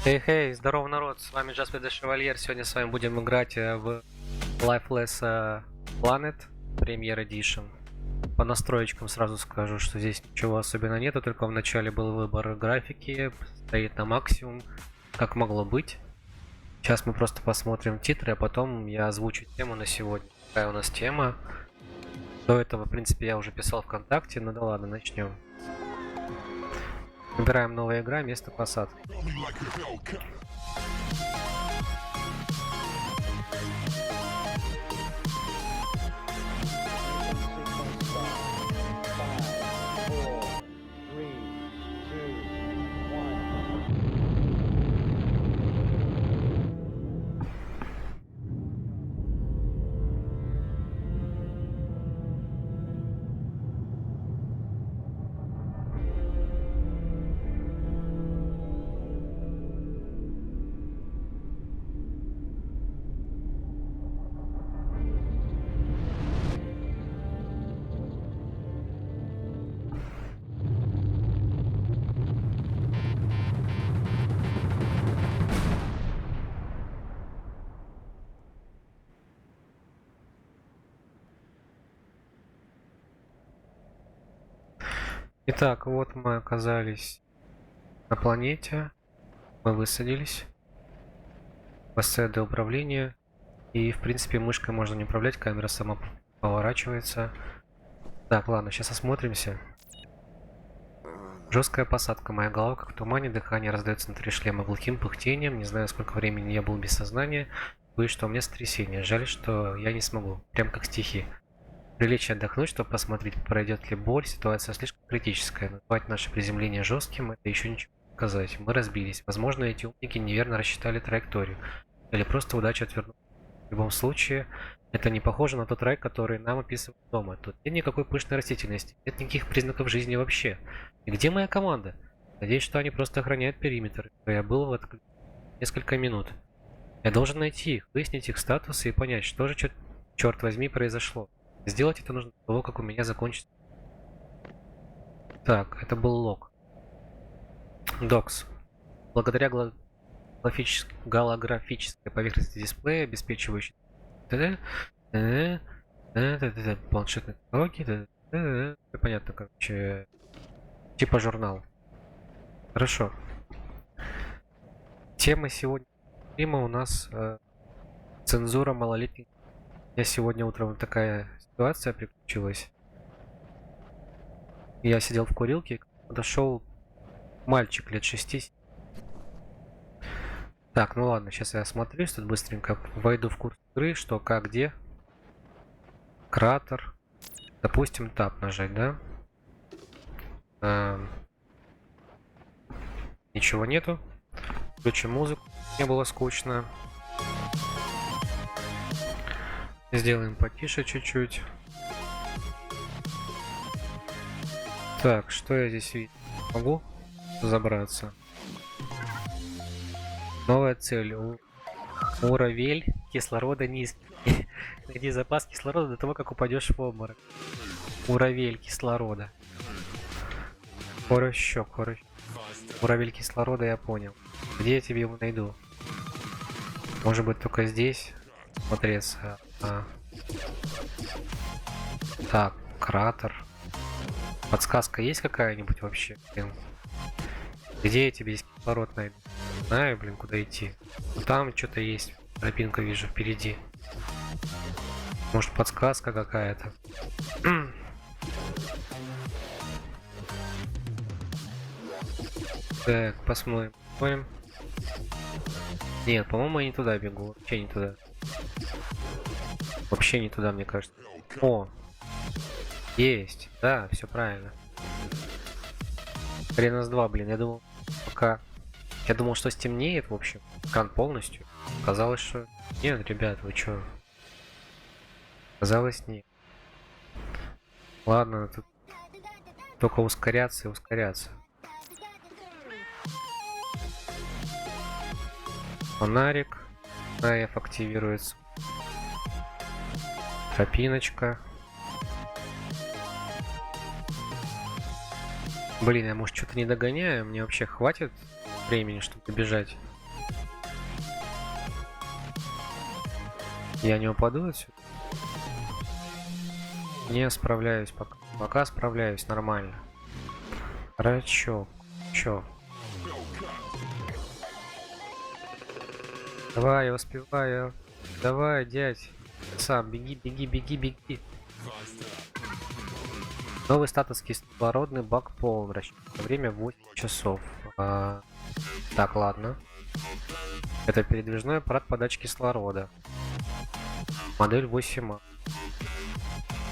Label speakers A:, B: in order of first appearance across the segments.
A: Хей, здорово, народ, с вами Jasper the Chevalier. Сегодня с вами будем играть в Lifeless Planet Premier Edition. По настроечкам сразу скажу, что здесь ничего особенно нету, только в начале был выбор графики, стоит на максимум, как могло быть. Сейчас мы просто посмотрим титры, а потом я озвучу тему на сегодня. Какая у нас тема? До этого, в принципе, я уже писал ВКонтакте, ну да ладно, начнем. Выбираем новая игра, место посадки. Итак, вот мы оказались на планете, мы высадились, ВСД управления, и в принципе мышкой можно не управлять, камера сама поворачивается. Так, ладно, сейчас осмотримся. Жесткая посадка, моя голова как в тумане, дыхание раздается внутри шлема глухим пыхтением, не знаю, сколько времени я был без сознания, боюсь, что у меня сотрясение, жаль, что я не смогу, прям как стихи. Прилечь и отдохнуть, чтобы посмотреть, пройдет ли боль. Ситуация слишком критическая. Назвать наше приземление жестким — это еще ничего не сказать. Мы разбились. Возможно, эти умники неверно рассчитали траекторию. Или просто удача отвернула. В любом случае, это не похоже на тот рай, который нам описывают дома. Тут нет никакой пышной растительности. Нет никаких признаков жизни вообще. И где моя команда? Надеюсь, что они просто охраняют периметр. Я был в несколько минут. Я должен найти их, выяснить их статус и понять, что же, черт возьми, произошло. Сделать это нужно до того, как у меня закончится. Так, это был лог. Докс. Благодаря голографической поверхности дисплея, обеспечивающей планшетные технологии, понятно, короче, типа журнал. Хорошо. Тема сегодня стрима у нас цензура малолетних. Я сегодня утром такая ситуация приключилась. Я сидел в курилке, подошел мальчик лет 6. Так, ну ладно, сейчас я осмотрюсь, тут быстренько войду в курс игры, что, как, где. Кратер. Допустим, тап нажать, да? Ничего нету. Включим музыку, не было скучно. Сделаем потише чуть-чуть. Так, что я здесь вижу? Могу забраться? Новая цель. Уровень кислорода низкий. Найди запас кислорода до того, как упадешь в обморок. Уровень кислорода. Хорощок. Уровень кислорода я понял. Где я тебе его найду? Может быть, только здесь смотреться. Так, кратер. Подсказка есть какая-нибудь вообще? Блин. Где я тебе здесь кислород найду? Знаю, блин, куда идти. Ну, там что-то есть. Тропинка вижу впереди. Может, подсказка какая-то. Так, посмотрим. Нет, по-моему, я не туда бегу. Вообще не туда. Вообще не туда, мне кажется. О! Есть. Да, все правильно. Хрена с два, блин. Я думал, пока... Я думал, что стемнеет, в общем. Экран полностью. Казалось, что... Нет, ребят, вы чё? Казалось, нет. Ладно, тут только ускоряться и ускоряться. Фонарик. АФ активируется. Тропиночка. Блин, я может что-то не догоняю? Мне вообще хватит времени, чтобы добежать? Я не упаду отсюда? Не справляюсь пока. Пока справляюсь нормально. Рачок. Чё? Давай, я успеваю. Давай, дядь. Сам, беги. Новый статус кислородный бак полон. Время 8 часов. Так, ладно. Это передвижной аппарат подачи кислорода. Модель 8А.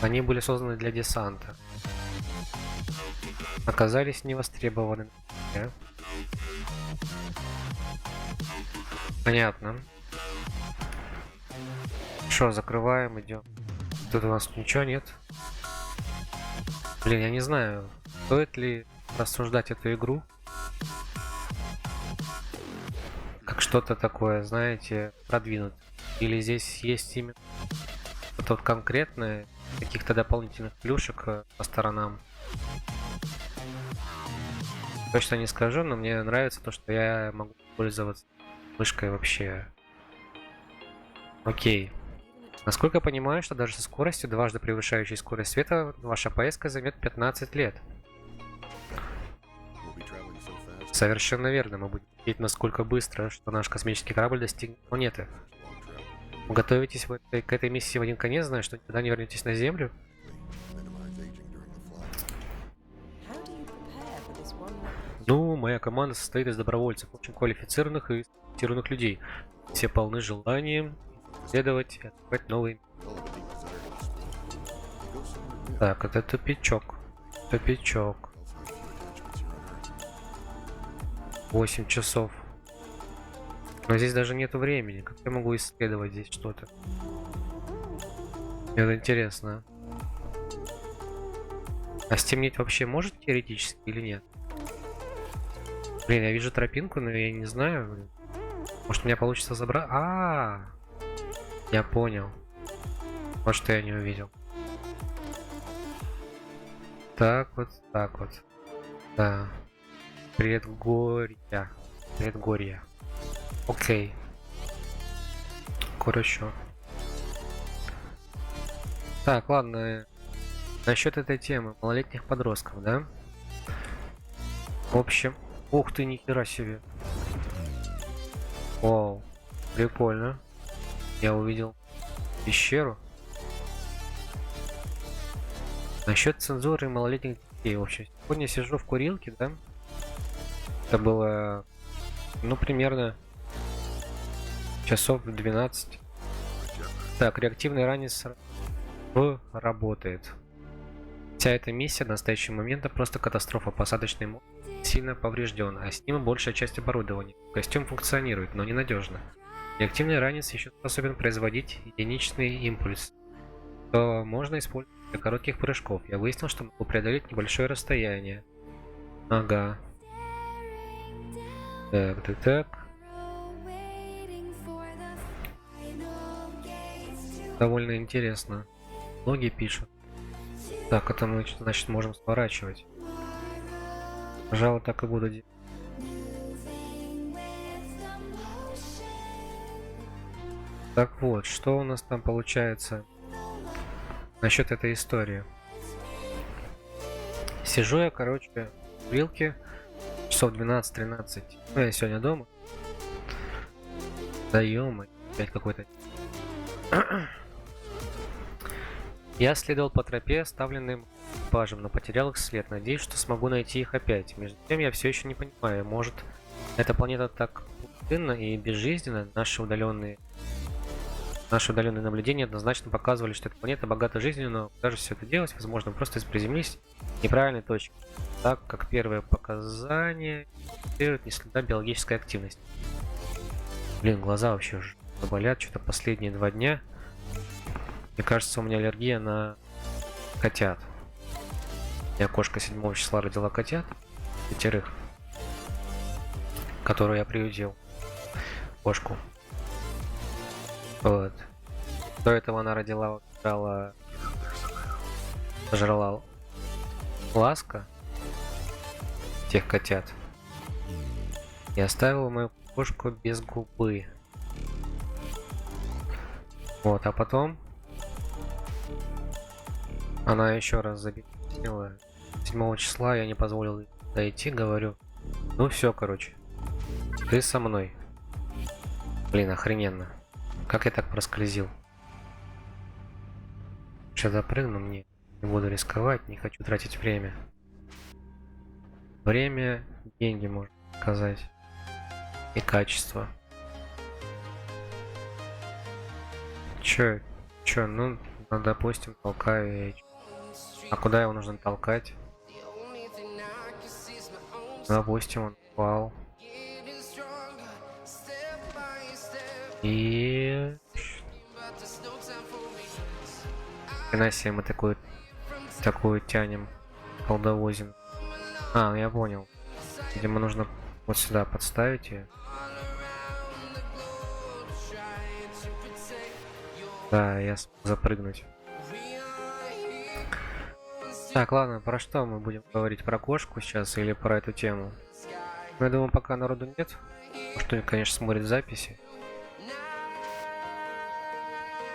A: Они были созданы для десанта. Оказались невостребованы. Понятно. Что, закрываем, идем. Тут у нас ничего нет. Блин, я не знаю, стоит ли рассуждать эту игру как что-то такое, знаете, продвинутое. Или здесь есть именно что-то вот конкретное, каких-то дополнительных плюшек по сторонам. Точно не скажу, но мне нравится то, что я могу пользоваться мышкой вообще. Окей. Насколько я понимаю, что даже со скоростью, дважды превышающей скорость света, ваша поездка займет 15 лет. Совершенно верно, мы будем лететь насколько быстро, что наш космический корабль достигнет планеты. Готовитесь к этой миссии в один конец, зная, что никогда не вернетесь на Землю? Ну, моя команда состоит из добровольцев, очень квалифицированных и специализированных людей. Все полны желанием исследовать и открывать новые. Так, это тупичок. 8 часов. Но здесь даже нету времени. Как я могу исследовать здесь что-то? Мне это интересно. А стемнеть вообще может теоретически или нет? Блин, я вижу тропинку, но я не знаю. Может, у меня получится забрать? Я понял. Вот что я не увидел. Так вот, так вот. Да. Предгорья. Предгорья. Окей. Хорошо. Так, ладно. Насчет этой темы малолетних подростков, да? В общем. Ух ты, нихера себе. Вау. Прикольно. Я увидел пещеру. Насчет цензуры малолетних детей. В общем, сегодня сижу в курилке, да? Это было, ну, примерно часов 12. Так, реактивный ранец работает. Вся эта миссия до настоящего момента просто катастрофа. Посадочный модуль сильно поврежден, а с ним большая часть оборудования. Костюм функционирует, но ненадежно. Реактивный ранец еще способен производить единичный импульс, что можно использовать для коротких прыжков. Я выяснил, что могу преодолеть небольшое расстояние. Ага. Так. Довольно интересно. Логи пишут. Так, это мы, значит, можем сворачивать. Пожалуй, так и буду делать. Так вот, что у нас там получается насчет этой истории? Сижу я, короче, в вилке часов 12-13. Ну, я сегодня дома. Да ё-моё, опять какой-то. Я следовал по тропе, оставленным экипажем, но потерял их след. Надеюсь, что смогу найти их опять. Между тем, я все еще не понимаю, может, эта планета так пустынна и безжизненна. Наши удаленные наблюдения однозначно показывали, что эта планета богата жизнью, но даже все это делать, возможно, просто приземлились в неправильной точке, так как первое показание не следа биологической активности. Блин, глаза вообще уже болят, что-то последние 2 дня. Мне кажется, у меня аллергия на котят. У меня кошка 7 числа родила котят, 5, которую я приютил. Кошку. Вот. До этого она пожрала ласка тех котят и оставила мою кошку без губы. Вот, а потом она еще раз забеременела. 7 числа я не позволил дойти, говорю, ну все, короче, ты со мной. Блин, охрененно. Как я так проскользил? Сейчас запрыгну, мне не буду рисковать, не хочу тратить время. Время, деньги, можно сказать. И качество. Чё, ну, допустим, толкаю я. А куда его нужно толкать? Допустим, он упал. И... Хрена себе, мы такую тянем, колдовозим. А, я понял. Видимо, нужно вот сюда подставить ее. Да, я смог запрыгнуть. Так, ладно, про что мы будем говорить? Про кошку сейчас или про эту тему? Ну, я думаю, пока народу нет. Может, он, конечно, смотрит записи.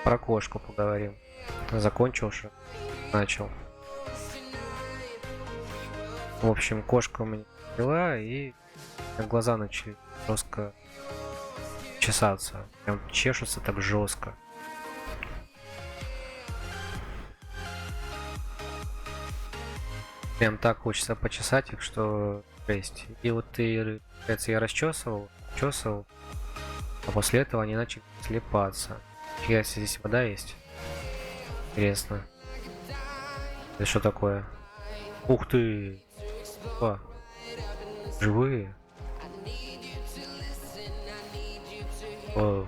A: Про кошку поговорим. Закончил уже. Начал. В общем, кошка у меня пила, и глаза начали жестко чесаться. Прям чешутся так жестко. Прям так хочется почесать их, что жесть. И вот ты, я расчесывал, а после этого они начали слепаться. Фига себе, здесь вода есть. Интересно. Это что такое? Ух ты! О, живые? О.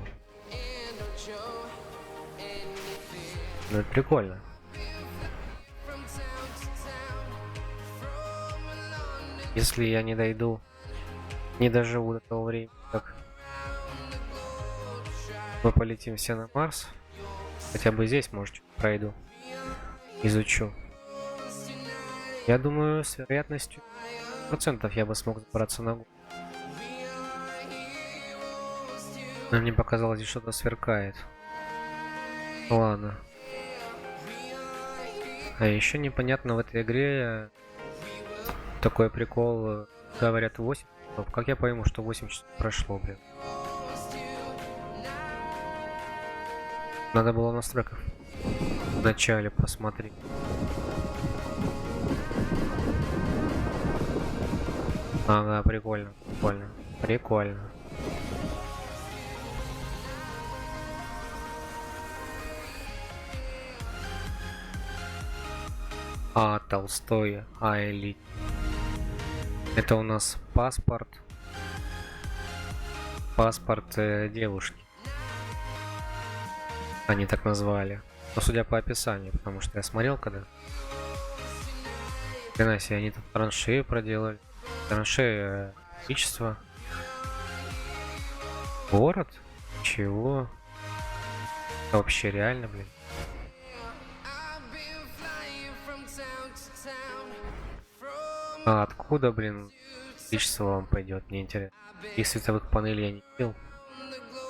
A: Ну это прикольно. Если я не доживу до того времени, как мы полетим все на Марс, хотя бы здесь, может, пройду, изучу. Я думаю, с вероятностью 100% я бы смог забраться на гору. Но мне показалось, здесь что-то сверкает. Ладно. А еще непонятно в этой игре такой прикол. Говорят 8 часов. Как я пойму, что 8 часов прошло, блин? Надо было в настройках в начале посмотреть. Ага, прикольно, прикольно, прикольно. А, Толстой, Элит. Это у нас паспорт. Паспорт девушки. Они так назвали. Но судя по описанию, потому что я смотрел когда. Хрена себе, они тут траншеи проделали. Траншеи количество. Город? Чего? Это вообще реально, блин. А откуда, блин, количество вам пойдет? Мне интересно. И световых панелей я не видел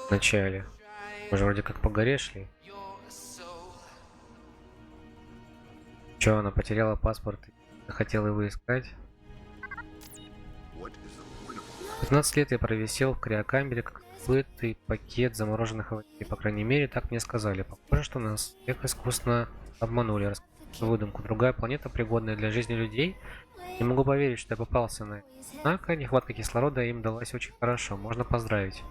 A: в начале. Мы же вроде как по горе шли. Че, она потеряла паспорт и хотела его искать? 15 лет я провисел в криокамере, как плытый пакет замороженных овощей. По крайней мере, так мне сказали. Похоже, что нас всех искусно обманули. Рассказали выдумку. Другая планета, пригодная для жизни людей. Не могу поверить, что я попался на это. Однако нехватка кислорода им далась очень хорошо. Можно поздравить.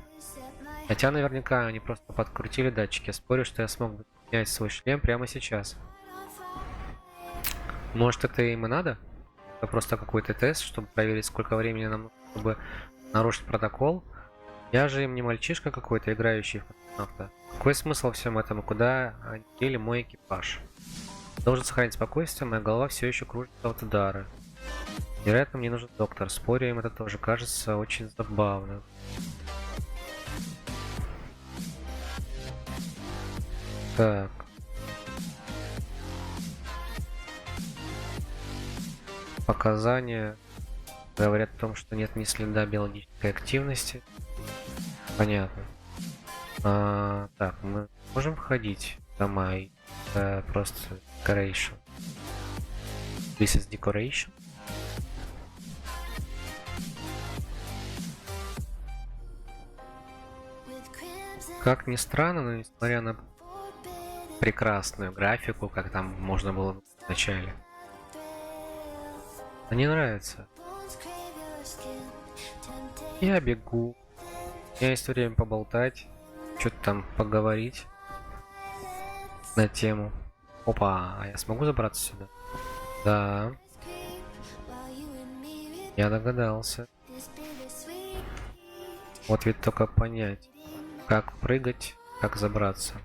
A: Хотя наверняка они просто подкрутили датчики. Спорю, что я смог бы снять свой шлем прямо сейчас. Может, это им и надо? Это просто какой-то тест, чтобы проверить, сколько времени нам нужно, чтобы нарушить протокол. Я же им не мальчишка какой-то, играющий в космонавта. Какой смысл во всем этом и куда они дели мой экипаж? Должен сохранить спокойствие, моя голова все еще кружится от удара. Вероятно, мне нужен доктор. Спорю, им это тоже кажется очень забавно. Так. Показания говорят о том, что нет ни следа биологической активности. Понятно. Так, мы можем входить в дома и просто decoration. This is decoration. Как ни странно, но несмотря на прекрасную графику, как там можно было в начале, мне нравится. Я бегу. У меня есть время поболтать, что-то там поговорить на тему. Опа, а я смогу забраться сюда? Да. Я догадался. Вот ведь только понять, как прыгать, как забраться.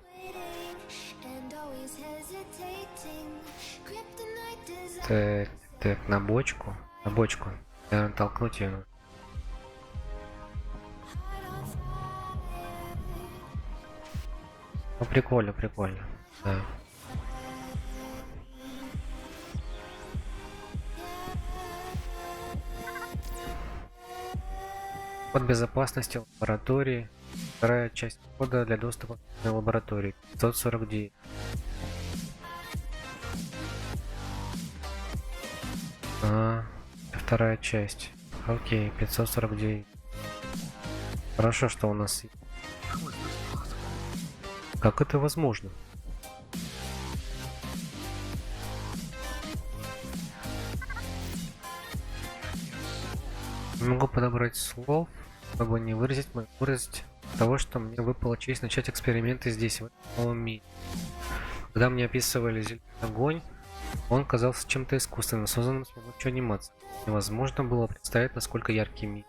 A: Так, так, на бочку. На бочку. Наверное, толкнуть ее. Ну, прикольно, прикольно. Да. Код безопасности лаборатории. Вторая часть кода для доступа к лаборатории. 549. Вторая часть. Окей, 549. Хорошо, что у нас... Как это возможно? Не могу подобрать слов, чтобы не выразить того, что мне выпала честь начать эксперименты здесь, в этом новом мире. Когда мне описывали зеленый огонь, он казался чем-то искусственным, созданным с помощью анимации. Невозможно было представить, насколько яркий мир.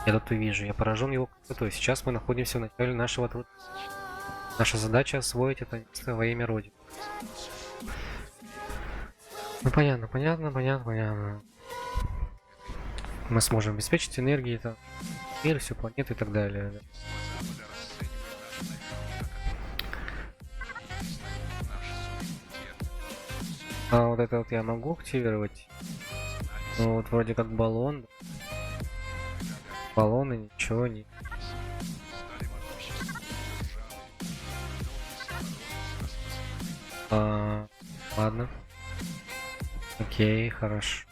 A: Я тут увижу, я поражен его красотой. Сейчас мы находимся в начале нашего труда. Наша задача освоить это место во имя Родины. Ну понятно, понятно. Мы сможем обеспечить энергией это мир, всю планету и так далее. А вот это вот я могу активировать? Ну вот вроде как баллон. Баллоны, ничего не... Ладно. Окей, хорошо.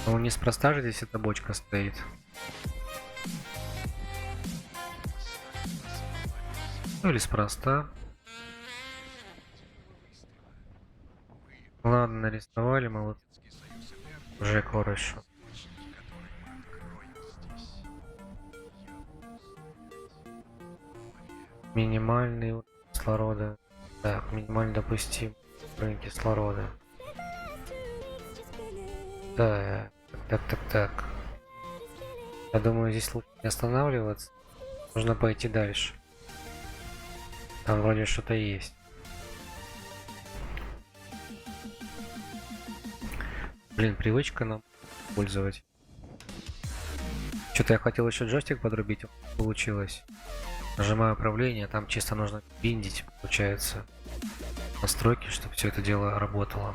A: Ну неспроста же здесь эта бочка стоит. Ну или спроста. Ладно, нарисовали, молодцы. Уже хорошо. Минимальный уровень кислорода. Так, минимально допустим уровень кислорода. Так, так. Я думаю, здесь лучше не останавливаться. Нужно пойти дальше. Там вроде что-то есть. Блин, привычка нам пользовать. Что-то я хотел еще джойстик подрубить, получилось. Нажимаю управление, там чисто нужно биндить, получается, настройки, чтобы все это дело работало.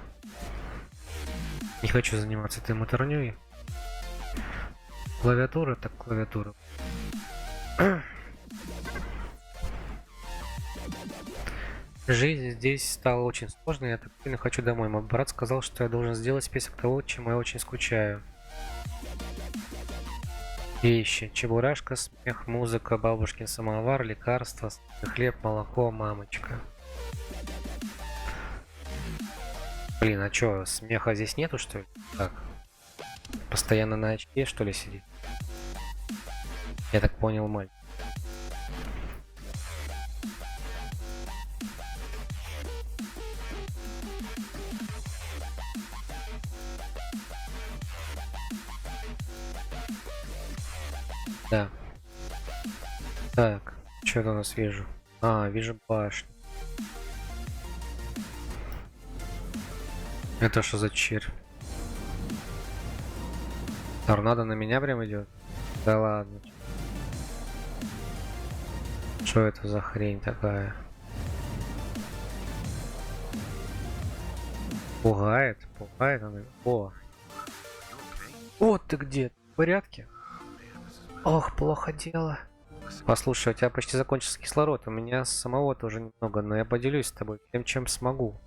A: Не хочу заниматься этой моторней. Клавиатура, так клавиатура. Жизнь здесь стала очень сложной, я так сильно хочу домой. Мой брат сказал, что я должен сделать список того, чему я очень скучаю. Вещи. Чебурашка, смех, музыка, бабушкин самовар, лекарства, хлеб, молоко, мамочка. Блин, а чё, смеха здесь нету, что ли? Так. Постоянно на очке, что ли, сидит? Я так понял, мальчик. Да. Так, что я у нас вижу? А, вижу башню. Это что за червь? Торнадо на меня прям идет? Да ладно. Что это за хрень такая? Пугает она. О! Вот ты где? В порядке? Ох, плохо дело. Послушай, у тебя почти закончился кислород. У меня самого тоже немного, но я поделюсь с тобой тем, чем смогу.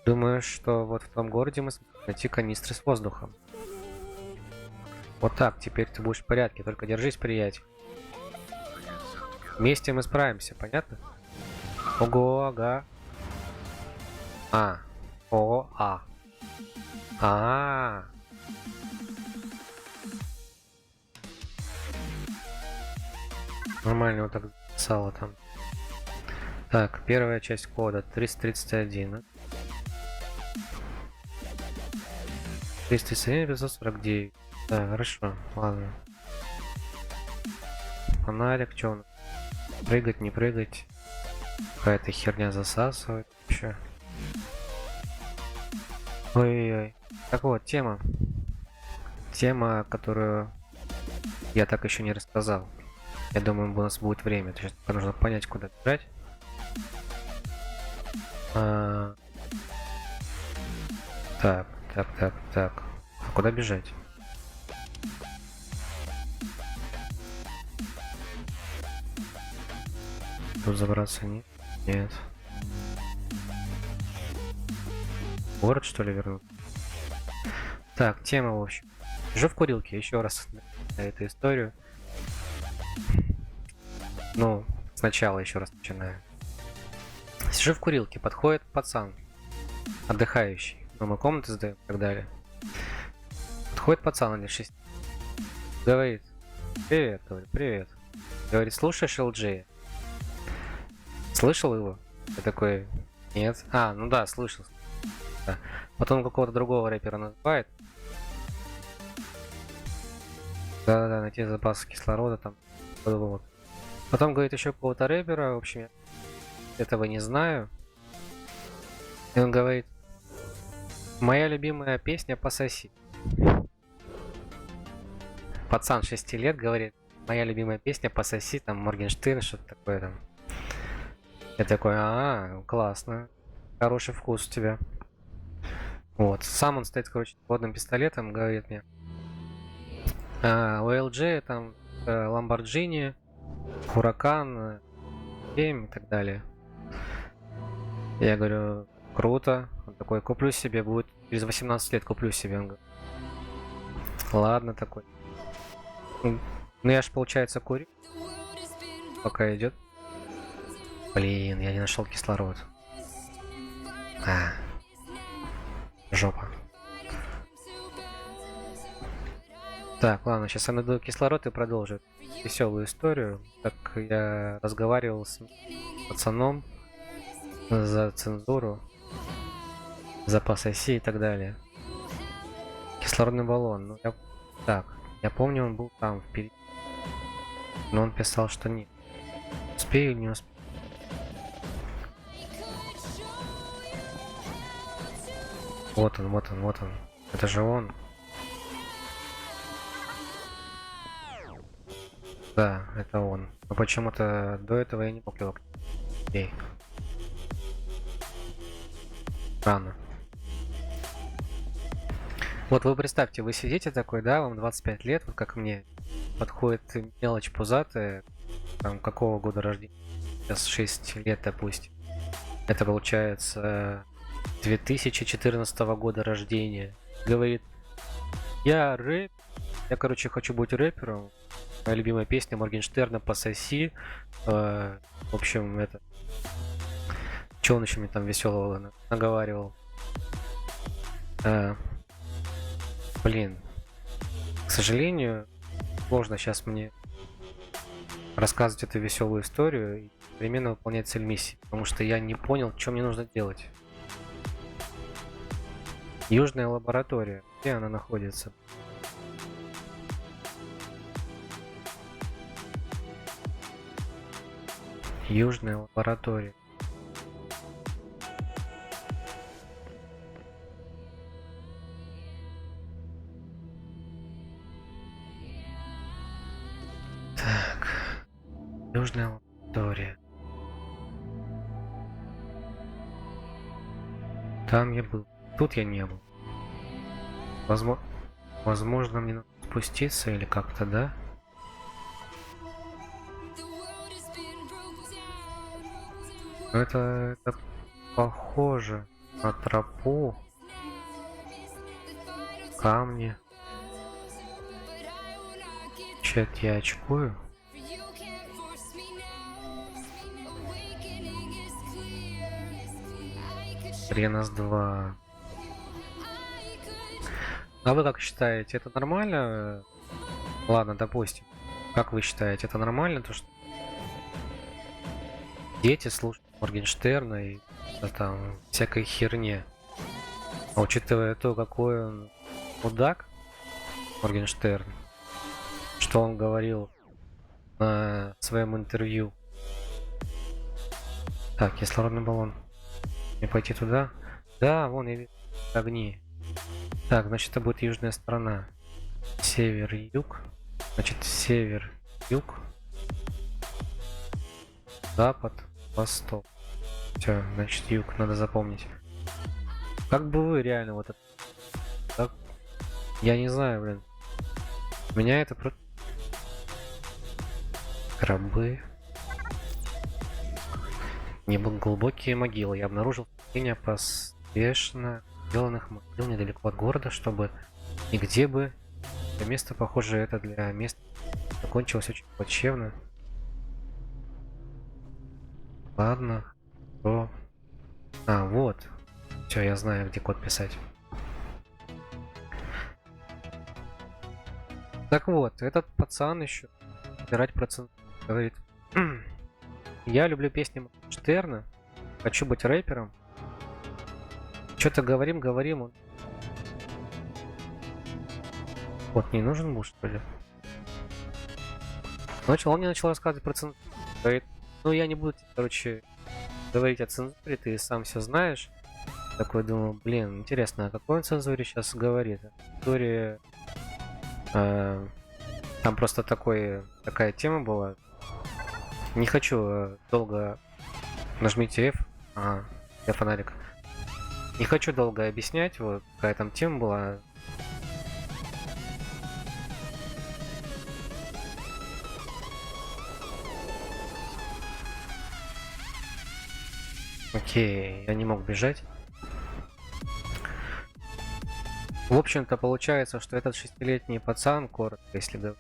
A: Думаю, что вот в том городе мы сможем найти канистры с воздухом. Вот так, теперь ты будешь в порядке. Только держись, приятель. Вместе мы справимся, понятно? Ого, ага. А. О, а. А. Нормально вот так записала там. Так, первая часть кода 331. 331 549. Да, хорошо, ладно. Фонарик, что он? Прыгать, не прыгать. Какая-то херня засасывает вообще. Ой-ой-ой. Так вот, тема. Тема, которую я так еще не рассказал. Я думаю, у нас будет время. Сейчас нужно понять, куда бежать. Так. А куда бежать? Тут забраться нет? Нет. Город, что ли, вернут? Так, тема, в общем. Сижу в курилке, еще раз на эту историю. Ну, сначала еще раз начинаю. Сижу в курилке, подходит пацан, отдыхающий. Ну, мы комнаты сдаем и так далее. Подходит пацан лет 6. Говорит, привет, говорит, привет. Говорит, слушаешь LG? Слышал его? Я такой, нет. А, ну да, слышал. Да. Потом какого-то другого рэпера называет. Да-да-да, найти запасы кислорода там. Вот. Потом говорит еще какого-то рэпера, в общем, я этого не знаю. И он говорит, моя любимая песня «Пососи». Пацан 6 лет говорит, моя любимая песня «Пососи», там Моргенштерн, что-то такое там. Я такой, классно, хороший вкус у тебя. Вот. Сам он стоит, короче, с водным пистолетом, говорит мне. У LG там Lamborghini, Huracan, 7 и так далее. Я говорю, круто. Он такой, куплю себе, будет через 18 лет куплю себе. Он говорит, ладно такой. Ну я ж, получается, курю, пока идет. Блин, я не нашел кислород. Жопа. Так, ладно, сейчас я найду кислород и продолжу веселую историю. Как я разговаривал с пацаном за цензуру, за пососи и так далее. Кислородный баллон. Ну, я помню, он был там впереди. Но он писал, что нет. Успею или не успею? Вот он, вот он, вот он. Это же он. Да, это он. Но почему-то до этого я не мог его... Эй. Рано. Вот вы представьте, вы сидите такой, да, вам 25 лет, вот как мне, подходит мелочь пузатая, там, какого года рождения? Сейчас 6 лет, допустим. Это получается 2014 года рождения. Говорит, я рэп, я, короче, хочу быть рэпером. Моя любимая песня Моргенштерна «Пососи». В общем, это... Че он еще мне там веселого наговаривал? Блин. К сожалению, сложно сейчас мне рассказывать эту веселую историю и одновременно выполнять цель миссии, потому что я не понял, что мне нужно делать. Южная лаборатория. Где она находится? Южная лаборатория. Так. Южная лаборатория. Там я был. Тут я не был. Возможно, мне надо спуститься или как-то, да? Но это похоже на тропу. Камни. Чё-то я очкую. Ренас 2. А вы как считаете, это нормально? Ладно, допустим. Как вы считаете, это нормально, то что дети слушают Моргенштерна и там всякой херне? А учитывая то, какой он мудак, Моргенштерн, что он говорил на своем интервью. Так, кислородный баллон. Мне пойти туда? Да, вон я вижу огни. Так, значит, это будет южная сторона. Север-юг. Значит, север-юг. Запад, восток. Все, значит, юг, надо запомнить. Как бы вы реально вот это... Так? Я не знаю, блин. У меня это просто... Гробы. Глубокие могилы. Я обнаружил строение поспешно сделанных могил недалеко от города, чтобы нигде бы это место, похоже, это для места закончилось очень плачевно. Ладно. То... вот. Все, я знаю, где код писать. Так вот, этот пацан еще собирать процент говорит. Я люблю песни Моргенштерна, хочу быть рэпером. Что-то говорим. Вот, не нужен муж, что ли? Он мне начал рассказывать про цензуру. Говорит, ну я не буду, короче, говорить о цензуре, ты сам все знаешь. Такой думаю, блин, интересно, о какой он цензуре сейчас говорит? Цензуре... там просто такая тема была. Не хочу долго... Нажмите F. Я фонарик. Не хочу долго объяснять, вот какая там тема была. Окей, я не мог бежать. В общем-то, получается, что этот 6-летний пацан, коротко, если говорить,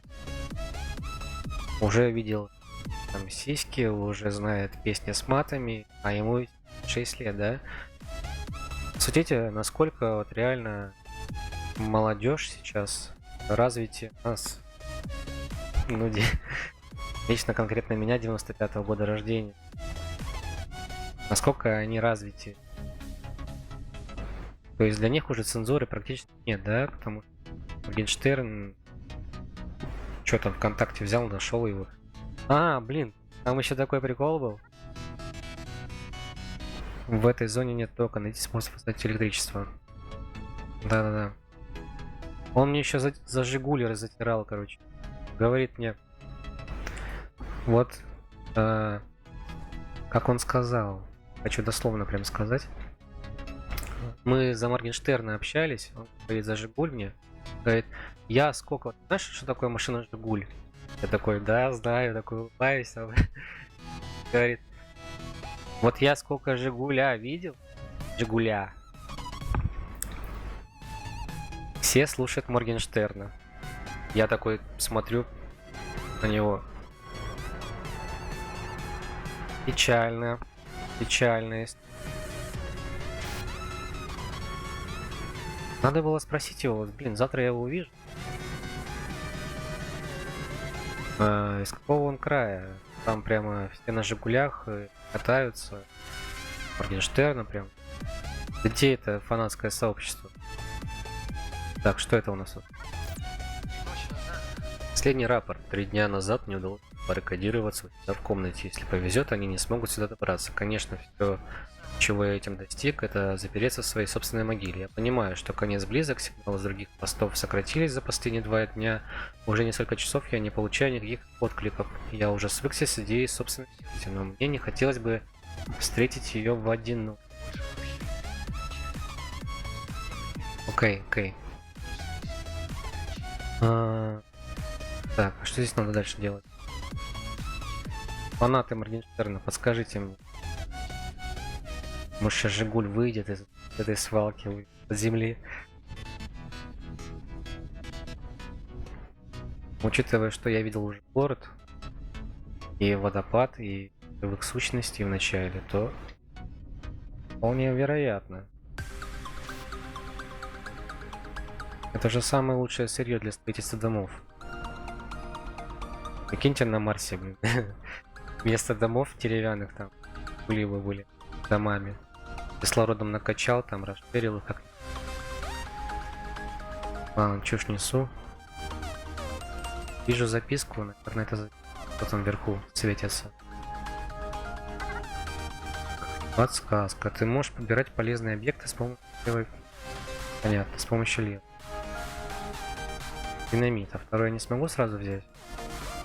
A: уже видел там сиськи, уже знает песни с матами, а ему 6 лет, да? Судите, насколько вот реально молодежь сейчас развитие нас, ну, лично конкретно меня 95-го года рождения, насколько они развиты. То есть для них уже цензуры практически нет, да? Потому что Моргенштерн что там ВКонтакте взял, нашел его. А, блин, там еще такой прикол был. В этой зоне нет тока, найти способ создать электричество. Да-да-да. Он мне еще за Жигули затирал, короче. Говорит мне, вот, как он сказал, хочу дословно прям сказать. Мы за Моргенштерна общались, он говорит за Жигуль мне. Говорит, я сколько... Знаешь, что такое машина Жигуль? Я такой, да, знаю, такой улыбаюсь. Говорит, вот я сколько Жигуля видел, Жигуля, все слушают Моргенштерна. Я такой смотрю на него. Печально. Печальность. Надо было спросить его, блин, завтра я его увижу. Из какого он края? Там прямо все на Жигулях катаются. Моргенштерна прям. Где это фанатское сообщество? Так, что это у нас? Последний рапорт. 3 дня назад мне удалось баррикадироваться у себя в комнате. Если повезет, они не смогут сюда добраться. Конечно, все, чего я этим достиг, это запереться в своей собственной могиле. Я понимаю, что конец близок, сигналы с других постов сократились за последние 2 дня. Уже несколько часов я не получаю никаких откликов. Я уже свыкся с идеей собственной смерти, но мне не хотелось бы встретить ее в одиночку. Окей. Так, а что здесь надо дальше делать? Фанаты Моргенштерна, подскажите мне. Может сейчас Жигуль выйдет из этой свалки, от земли. Учитывая, что я видел уже город, и водопад, и в их сущности в начале, то вполне вероятно. Это же самое лучшее сырье для строительства домов. Прикиньте, на Марсе, блин. Вместо домов деревянных там были домами. Кислородом накачал, там расширил их как... Ладно, чушь несу. Вижу записку, наверное, это вот там вверху светится. Подсказка. Ты можешь подбирать полезные объекты с помощью левой... Понятно, с помощью левой. Динамит. А второй я не смогу сразу взять?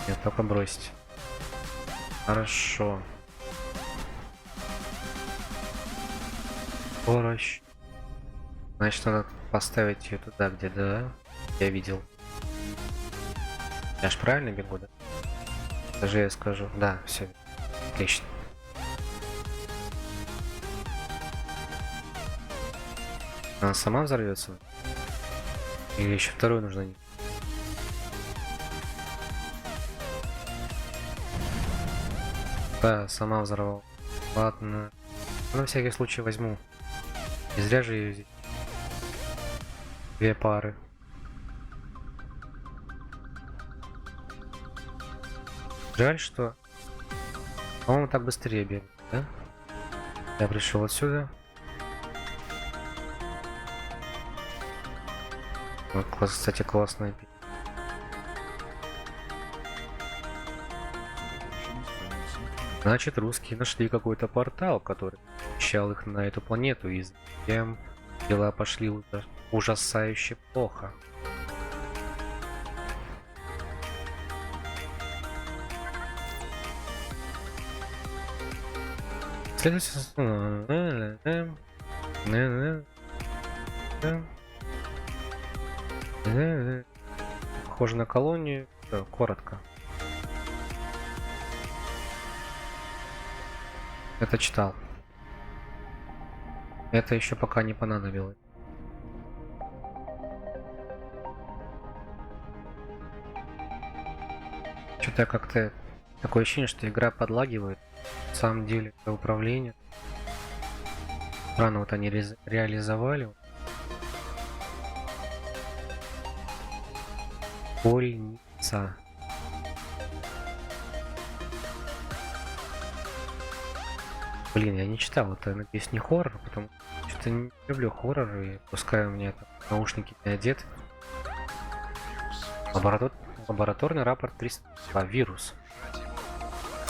A: Нет, только бросить. Хорошо. Хорошо. Значит, надо поставить ее туда, где, да, я видел. Я ж правильно бегу, да? Даже я скажу. Да, все. Отлично. Она сама взорвется? Или еще вторую нужно? Да, сама взорвал. Ладно. На всякий случай возьму. Не зря же ее здесь. 2 пары. Жаль, что... По-моему, так быстрее бегает, да? Я пришел отсюда. Вот, кстати, классная песня. Значит, русские нашли какой-то портал, который вещал их на эту планету, и затем дела пошли ужасающе плохо. Следовательно, Похоже на колонию. Коротко. Это читал. Это еще пока не понадобилось. Что-то как-то такое ощущение, что игра подлагивает. На самом деле, это управление. Рано вот они реализовали. Больница. Блин, я не читал, это, надеюсь, не хоррор, потому что не люблю хорроры, и пускай у меня там наушники не одеты. Лабораторный рапорт 302. Вирус.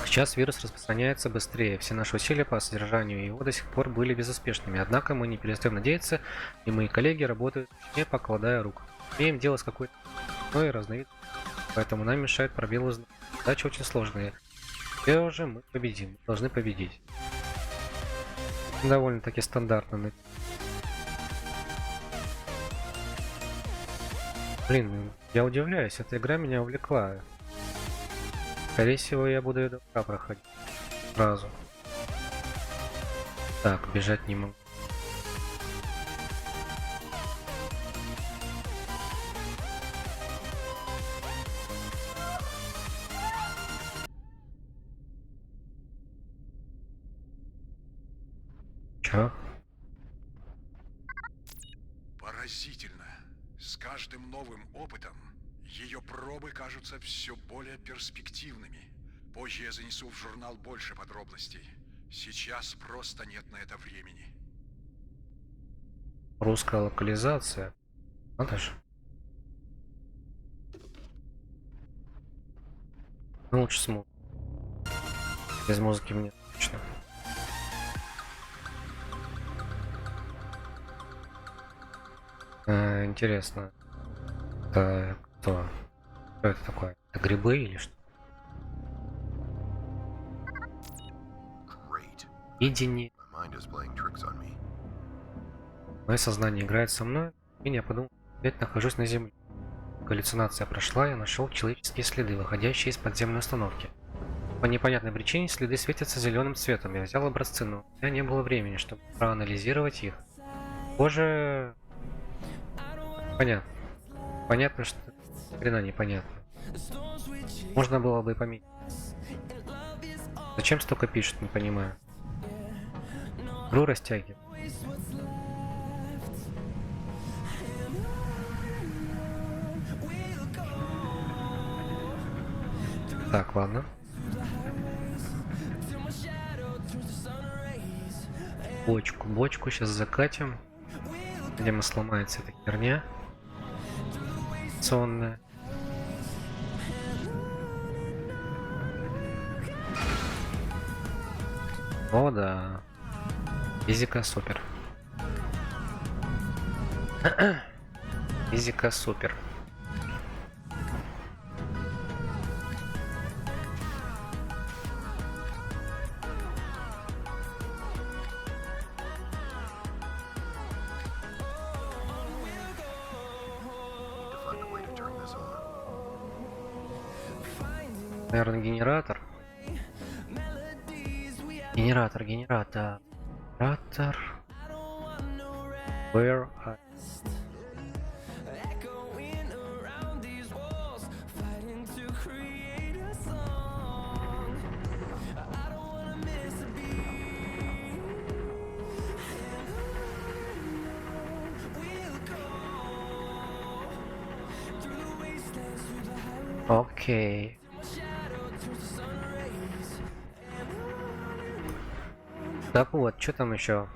A: Сейчас вирус распространяется быстрее. Все наши усилия по содержанию его до сих пор были безуспешными. Однако мы не перестаем надеяться, и мои коллеги работают, не покладая рук. Имеем дело с какой-то новой разновидностью, поэтому нам мешают пробелы. Задача очень сложная. Все же мы победим. Мы должны победить. Довольно-таки стандартно. Блин, я удивляюсь, эта игра меня увлекла. Скорее всего, я буду ее до проходить сразу. Так, бежать не могу. Чё?
B: Поразительно. С каждым новым опытом ее пробы кажутся все более перспективными. Позже я занесу в журнал больше подробностей. Сейчас просто нет на это времени.
A: Русская локализация. Надо же. Ну, лучше с музыкой. Без музыки мне точно. Интересно. Это кто? Что это такое? Это грибы или что? Видение. Мое сознание играет со мной, и я подумал, опять нахожусь на земле. Галлюцинация прошла, я нашел человеческие следы, выходящие из подземной установки. По непонятной причине следы светятся зеленым цветом. Я взял образцы, но у меня не было времени, чтобы проанализировать их. Позже... Понятно. Понятно, что... Хрена непонятно. Можно было бы и поменять. Зачем столько пишут, не понимаю. Игру растягиваю. Так, ладно. Бочку сейчас закатим. Видимо, сломается эта херня сонная. О, да. Физика супер. Физика супер. Наверное, генератор. Генератор. Where are... Окей. Так вот, что там еще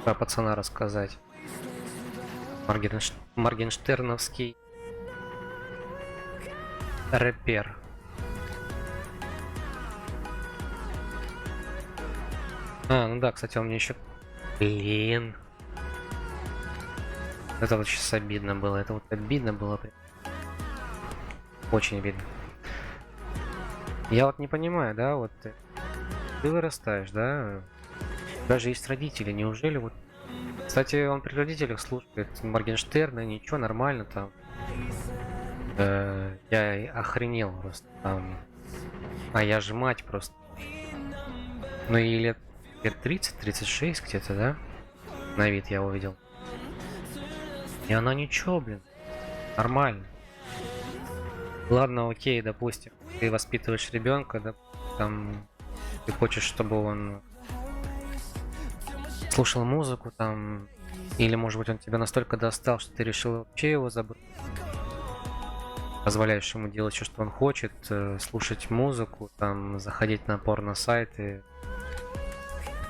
A: про пацана рассказать? Моргенштерновский рэпер. Ну да, кстати, он мне еще... Блин. Это вот сейчас обидно было. Это вот обидно было. Очень обидно. Я вот не понимаю, да, вот ты вырастаешь, да? Даже есть родители, неужели вот Кстати, он при родителях слушает Моргенштерна, ничего, нормально там. Я и охренел просто там. А я же мать просто. Ну и лет 30-36 где-то, да? На вид я увидел. И она ничего, блин. Нормально. Ладно, окей, допустим. Ты воспитываешь ребенка, да, там ты хочешь, чтобы он слушал музыку, там, или, может быть, он тебя настолько достал, что ты решил вообще его забыть. Позволяешь ему делать все, что он хочет, слушать музыку, там, заходить на порно-сайты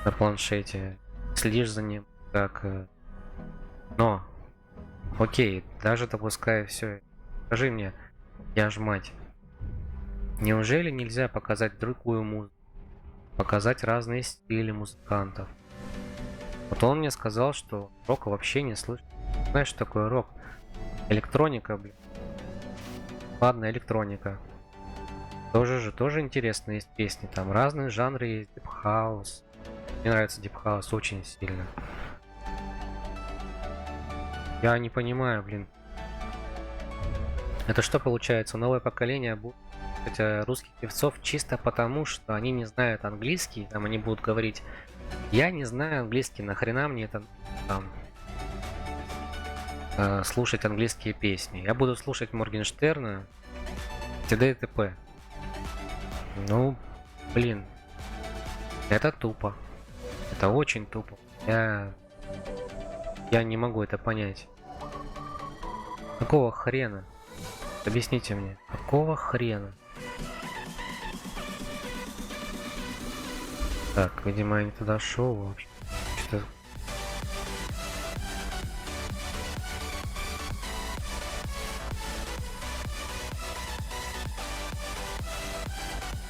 A: на планшете, следишь за ним, как... Но, окей, даже допуская все, скажи мне, я ж мать, неужели нельзя показать другую музыку, показать разные стили музыкантов? Вот он мне сказал, что рока вообще не слышит. Знаешь, что такое рок? Электроника, блин. Ладно, электроника. Тоже интересно, есть песни. Там разные жанры есть. Deep House. Мне нравится Deep House очень сильно. Я не понимаю, блин. Это что получается? Новое поколение будет русских певцов чисто потому, что они не знают английский. Там они будут говорить: я не знаю английский, нахрена мне это там слушать английские песни. Я буду слушать Моргенштерна, т.д. и т.п. Ну, блин, это тупо. Это очень тупо. Я не могу это понять. Какого хрена? Объясните мне, какого хрена? Так, видимо, я не туда шел вообще. Что-то...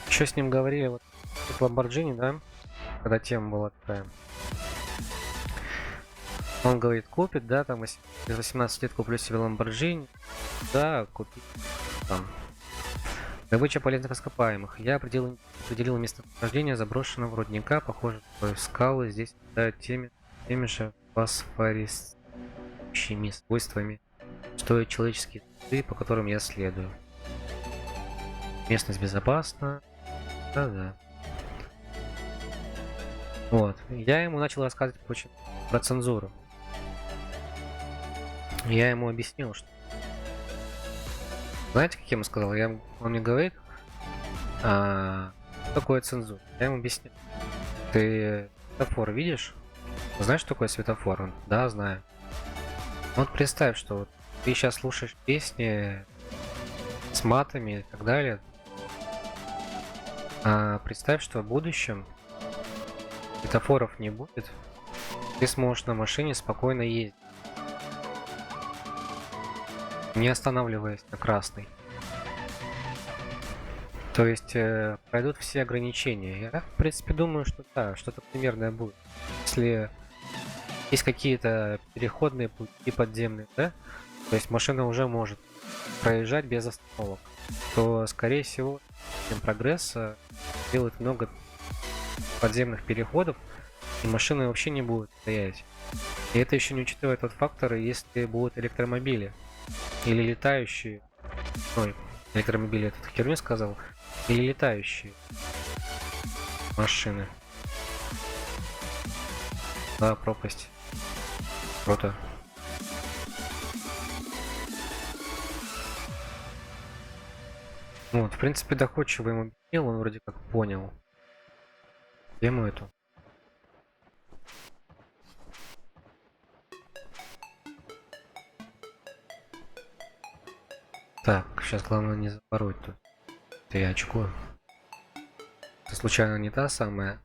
A: Еще с ним говорили, вот, Lamborghini, да? Когда тема была такая. Он говорит, купит, да, там, без 18 лет куплю себе Lamborghini. Да, купить. Там. Добыча полезных ископаемых. Я определил местонахождение заброшенного рудника. Похоже, что скалы здесь обладают теми же фосфорисцими свойствами, что и человеческие следы, по которым я следую. Местность безопасна. Да-да. Вот. Я ему начал рассказывать про цензуру. Я ему объяснил, что... Знаете, как я ему сказал? Он мне говорит, что такое цензура. Я ему объяснил. Ты светофор видишь? Знаешь, что такое светофор? Он, да, знаю. Вот представь, что вот ты сейчас слушаешь песни с матами и так далее. А представь, что в будущем светофоров не будет. Ты сможешь на машине спокойно ездить, не останавливаясь на красный. То есть пройдут все ограничения. Я, в принципе, думаю, что да, что-то примерное будет. Если есть какие-то переходные пути подземные, да, то есть машина уже может проезжать без остановок, то, скорее всего, прогресс делает много подземных переходов, и машины вообще не будут стоять. И это еще не учитывая тот фактор, если будут электромобили или летающие. Ой, электромобили, это херню сказал. Или летающие машины. Да, пропасть. Круто. Вот, в принципе, доходчиво ему объяснил, он вроде как понял тему эту. Так, сейчас главное не запороть тут. Это я очкую. Это случайно не та самая?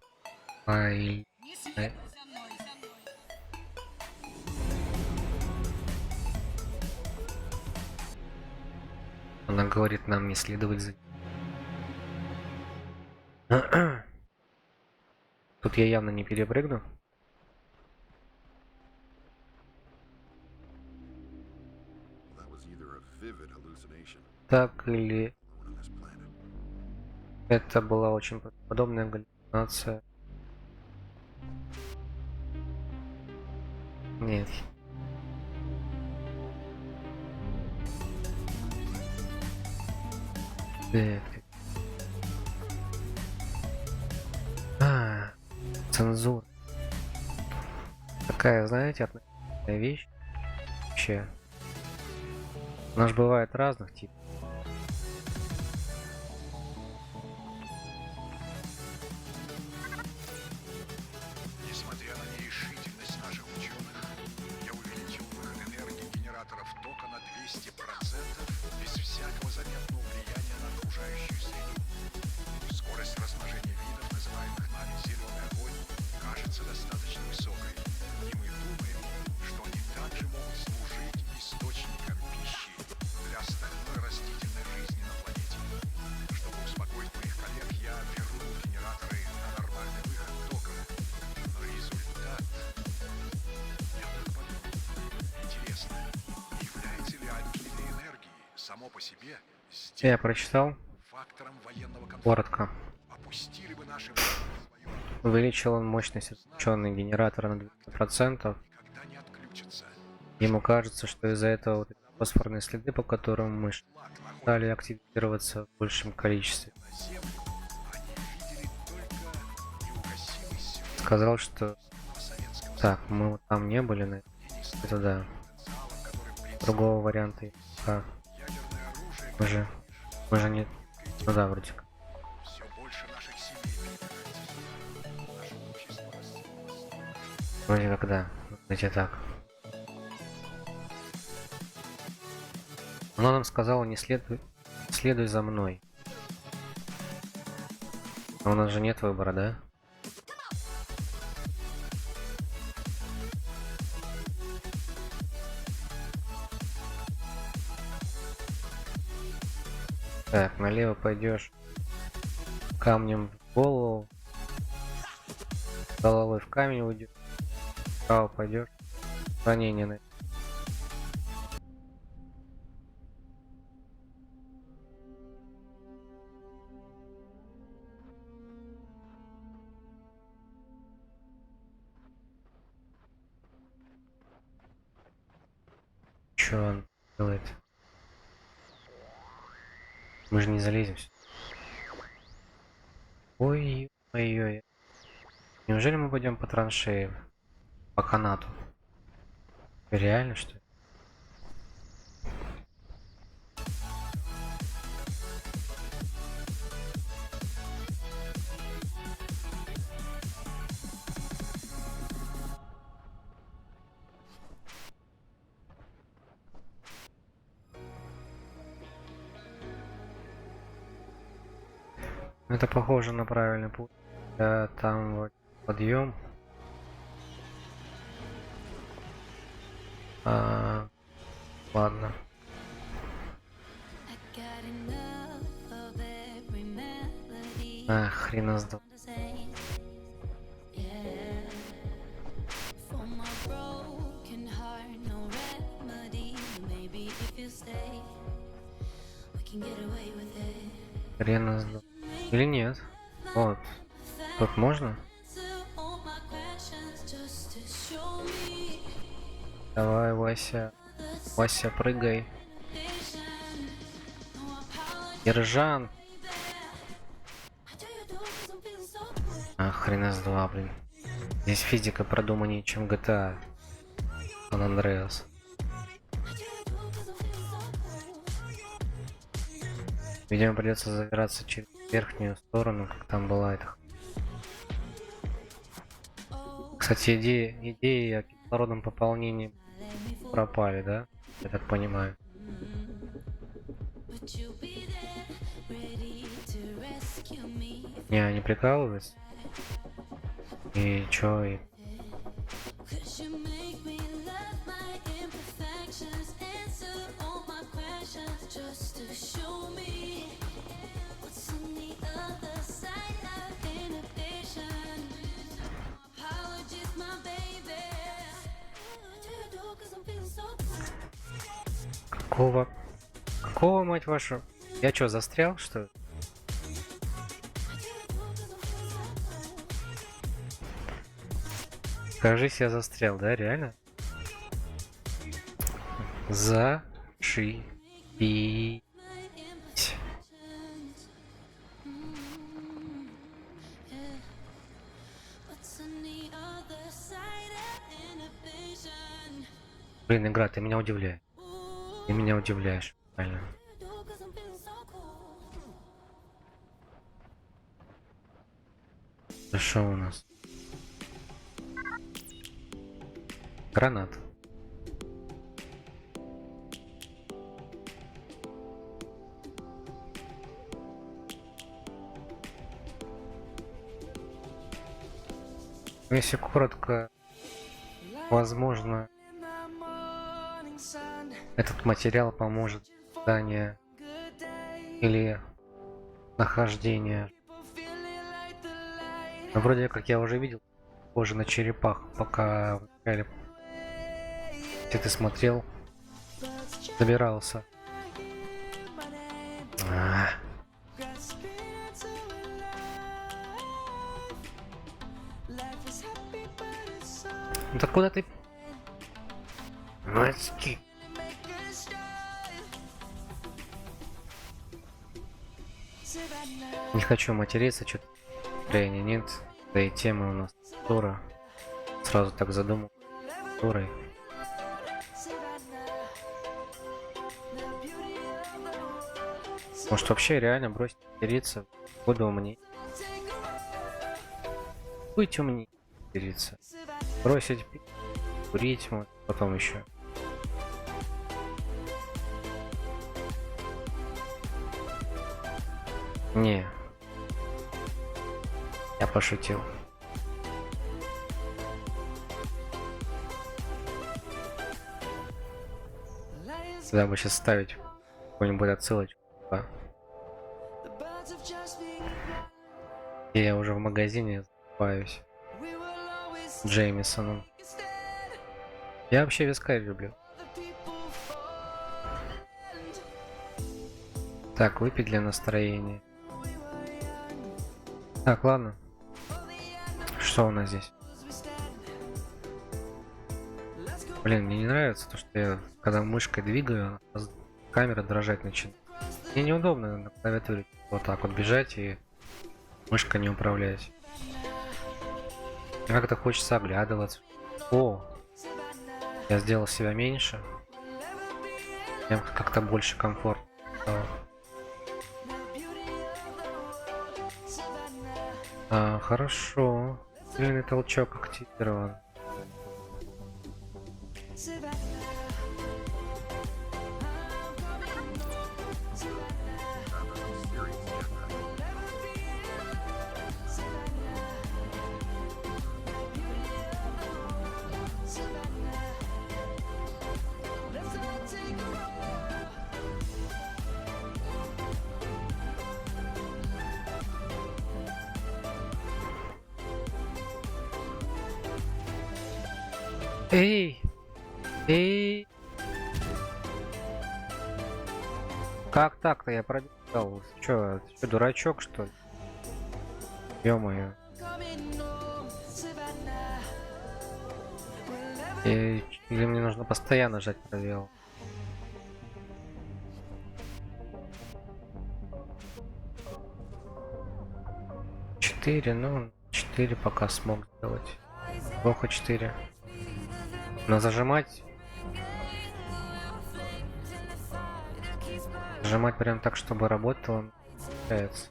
A: Она говорит нам не следовать за... Тут я явно не перепрыгну. Так или... Это была очень подобная галлюцинация. Нет. Так. А, цензура. Такая, знаете, относительная вещь. Вообще. Она ж бывает разных типов.
B: Несмотря на нерешительность наших ученых, я увеличил выход энергии генераторов тока на 200% без всякого заметного влияния на окружающую среду. Скорость размножения видов, называемых нами зеленый огонь, кажется достаточно высокой, и мы думаем, что они также могут служить источником пищи для остальной растительной жизни на планете. Чтобы успокоить моих коллег, я вернул генераторы на нормальный выход тока. Но результат... Я так подумал. Интересно, является ли отделение энергии само по себе
A: Я прочитал
B: фактором военного конфликта?
A: коротко.
B: Опустили бы наши военные свою
A: Увеличил он мощность отключенного генератора на 200%.
B: никогда не отключатся.
A: Ему кажется, что из-за этого вот эти фосфорные следы, по которым мы
B: Флаг находится
A: стали активироваться в большем количестве.
B: на землю. Они видели только неугасимый свет
A: Сказал, что
B: советского
A: так, мы вот там не были, на это да.
B: потенциала, который принцип
A: Другого варианта. А,
B: ядерное оружие
A: мы же не. Ну да, вроде как.
B: все больше наших семей превратится. Наше общество растет.
A: Вроде как да. Вроде так. Она нам сказала, не следуй за мной. А у нас же нет выбора, да? Так, налево пойдешь, камнем в голову, головой в камень уйдешь, вправо пойдешь, ранение на. Чё он делает? Мы же не залезем сюда. Ой, ой-ой. Неужели мы пойдем по траншеям? По канату? Реально, что ли? Это похоже на правильный путь. Да, там вот подъем. Ладно. Хрена с два. Хрена с два. Или нет? Вот. Тут можно? Давай, Вася. Вася, прыгай. Ержан. Хрена с два, блин. Здесь физика продуманнее, чем GTA San Andreas. Видимо, придется забираться через верхнюю сторону, как там была эта. Кстати, идеи о кислородном пополнении пропали, да? Я так понимаю. Не, не прикалываются. И чё, и... Какого, мать вашу? Я чё, застрял, что ли? Кажись, я застрял, да, реально? Зашибись. Блин, игра, ты меня удивляешь. Ты меня удивляешь. Правильно. Что у нас? Гранат. Если коротко, возможно, этот материал поможет в создании или нахождения. Но вроде как я уже видел, похоже на черепах, пока в начале, если ты смотрел, забирался. Ну так куда ты? Мальчики. Не хочу материться, что-то настроения нет. Да и темы у нас Тора. Сразу так задумал. Торой. Может вообще реально бросить материться? Буду умней. Быть умней. Материться. Бросить пить, курить, вот, потом еще. Не. Я пошутил. Сюда бы сейчас ставить какую-нибудь отсылочку. Да. И я уже в магазине закупаюсь Джеймисоном. Я вообще вискарь люблю. Так, выпить для настроения. Так, ладно. Что у нас здесь? Блин, мне не нравится то, что я, когда мышкой двигаю, камера дрожать начинает. Мне неудобно на клавиатуре вот так вот бежать и мышка не управлять. Как-то хочется оглядываться. О! Я сделал себя меньше. Мне как-то больше комфорт. Хорошо. Сильный толчок активирован. Эй! Эй! Как так-то я пробежал? Чё, дурачок, что ли? Ё-моё. Или мне нужно постоянно жать пробел? Четыре, ну, 4 пока смог сделать. Плохо 4. Но зажимать прям так, чтобы работало, не получается.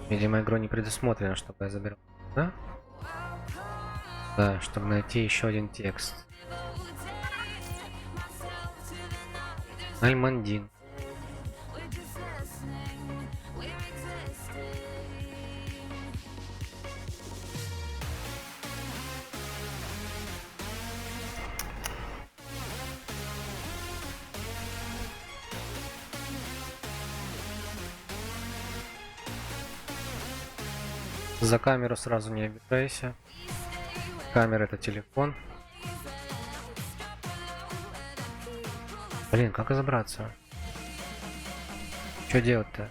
A: Видимо, игру не предусмотрено, чтобы я забирал. Да? Да, чтобы найти еще один текст. Альмандин. За камеру сразу не обижайся. Камера — это телефон. Блин, как разобраться? Что делать-то?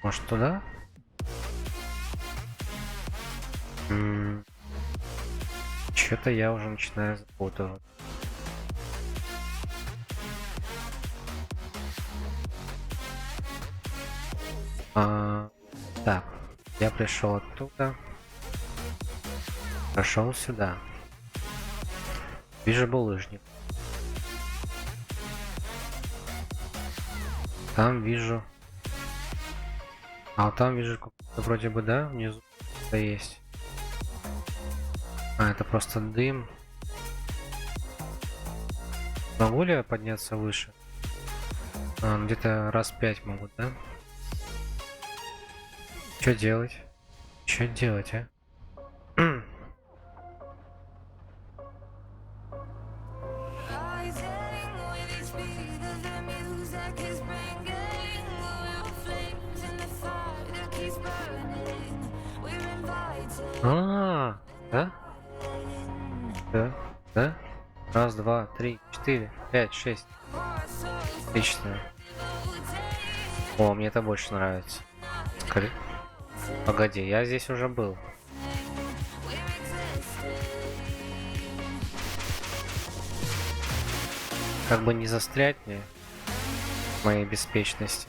A: Может, туда? Что-то я уже начинаю запутываться. Так, я пришел оттуда, прошел сюда. Вижу булыжник. Там вижу. А вот там вижу какой-то вроде бы, да, внизу что-то есть. А, это просто дым. Могу ли я подняться выше? Где-то раз 5 могу, да? Что делать? Что делать, а? Да? Да? Да? Раз, два, три, 4, 5, 6. Отлично. О, мне это больше нравится. Погоди, я здесь уже был. Как бы не застрять мне в моей беспечности.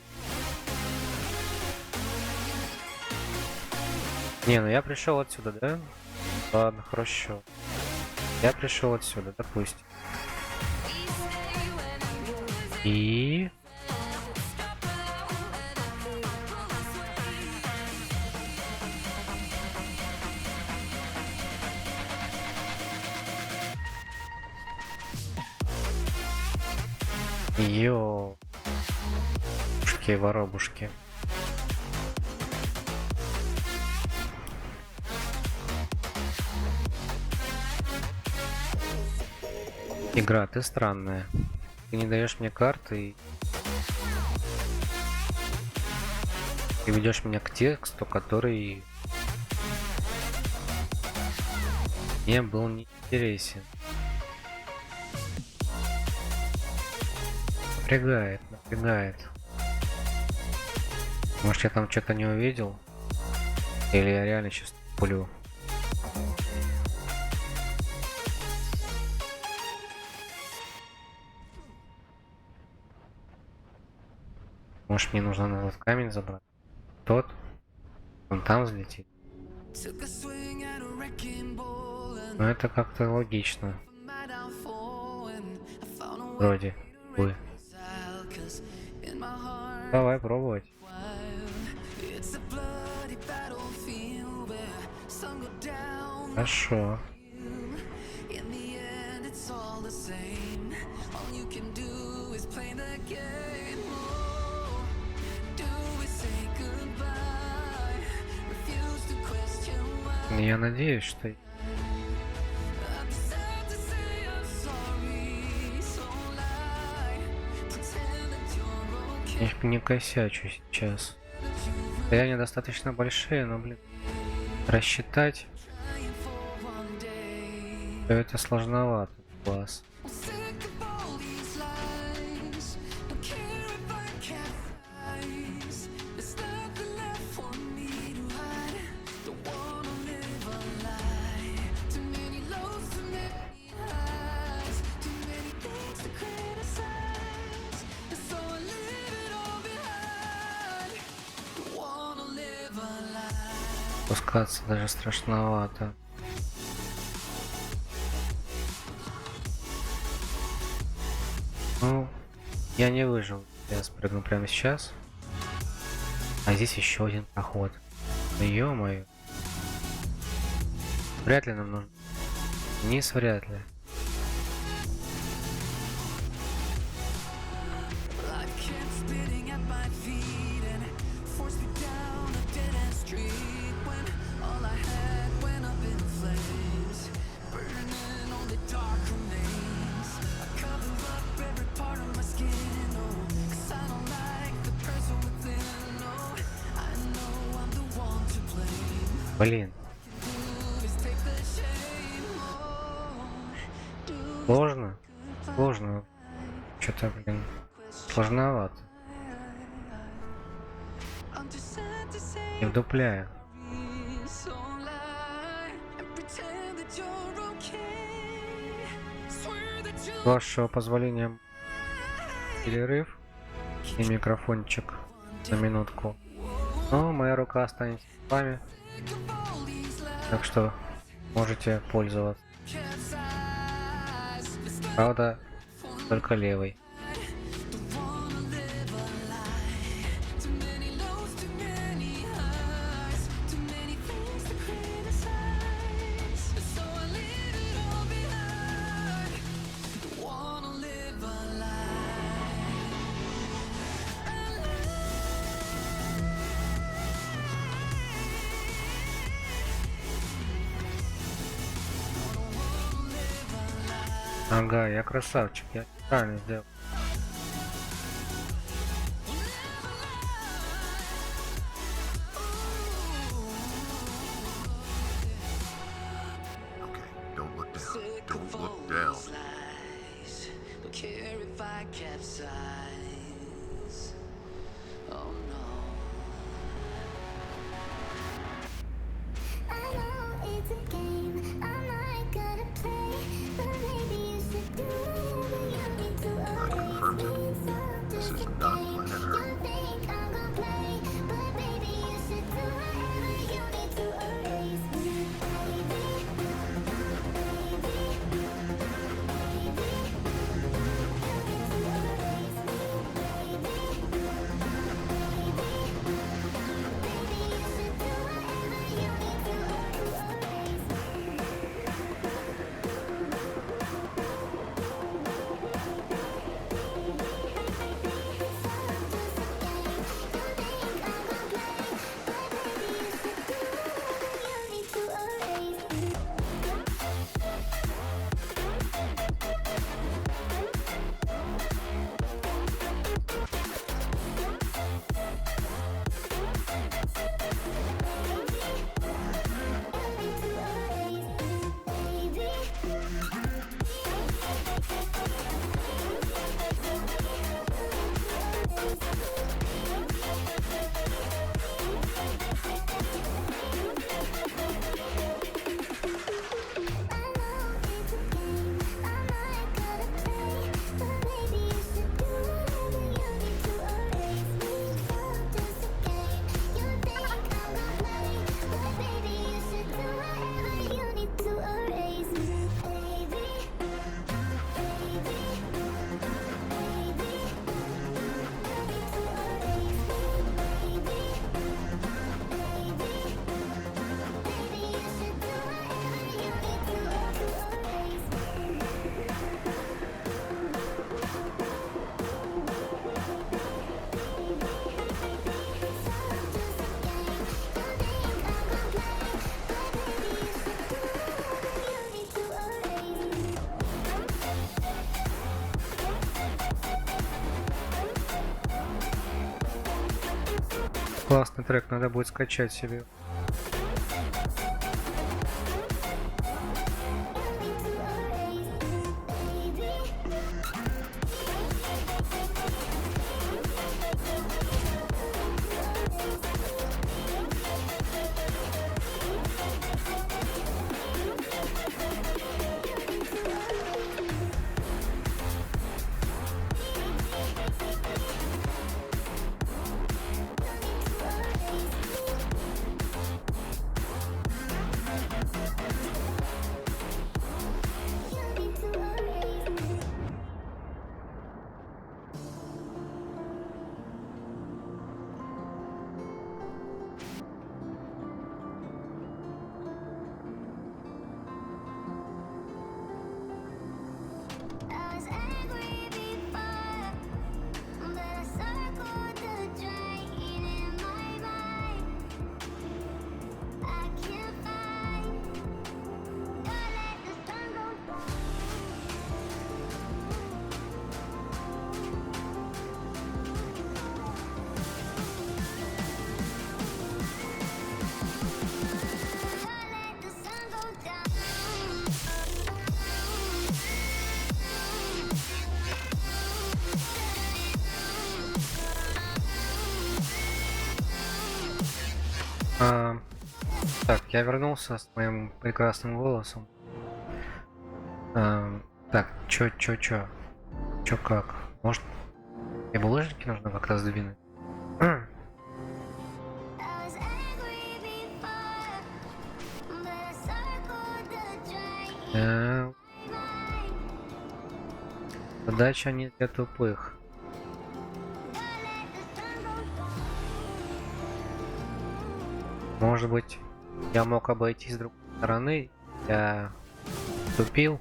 A: Не, ну я пришел отсюда, да? Ладно, хорошо. Я пришел отсюда, допустим. И... Йо. Воробушки. Игра, ты странная. Ты не даешь мне карты и ведешь меня к тексту, который мне был не интересен. Напрягает. Может, я там что-то не увидел? Или я реально сейчас пулю? Может, мне нужно на этот камень забрать? Тот? Он там взлетит? Ну, это как-то логично. Вроде бы. Давай пробовать. Хорошо. Я надеюсь, что... Я не косячу сейчас. Они достаточно большие, но, блин, рассчитать это сложновато. Класс. Спускаться даже страшновато. Ну, я не выжил. Я спрыгну прямо сейчас. А здесь еще один проход. Ну, ё-моё. Вряд ли нам нужно. Вниз вряд ли. Блин. Сложно. Что-то, блин, сложновато. Не вдупляю. С вашего позволения, перерыв и микрофончик на минутку. Но моя рука останется с вами, так что можете пользоваться. Правда, только левой. Ага, я красавчик, я правильно сделал.
B: Okay, don't look down. Don't look down.
C: Don't care if I capsize. Oh no.
D: I know it's a game, I'm not gonna play, but maybe you should do whatever you need to.
B: I confirm it. This is not Planet Earth.
D: You think I'm gonna play, but maybe you should do whatever you need to erase me,
A: Классный трек, надо будет скачать себе. Так, я вернулся с моим прекрасным голосом. Так, чё? Чё как? Может, и булыжники нужно как-то сдвинуть?
D: I was angry before, but I circled the drain.
A: Задача не для тупых. Может быть, я мог обойти с другой стороны? Я тупил?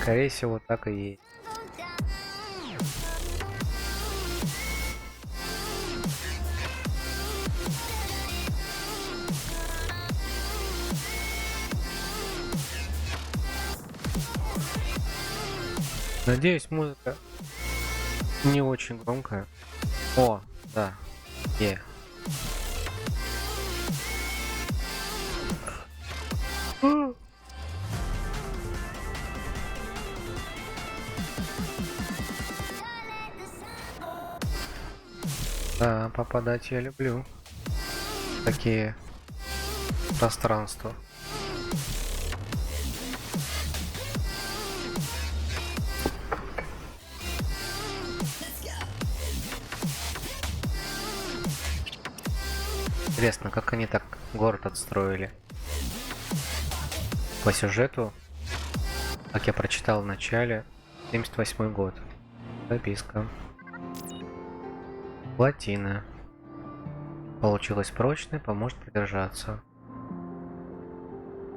A: Скорее всего, так и есть. Надеюсь, музыка не очень громкая. О, да. Да, попадать я люблю. Такие пространства. Интересно, как они так город отстроили? По сюжету, как я прочитал в начале, 78 год. Записка. Плотина. Получилось прочной, поможет продержаться.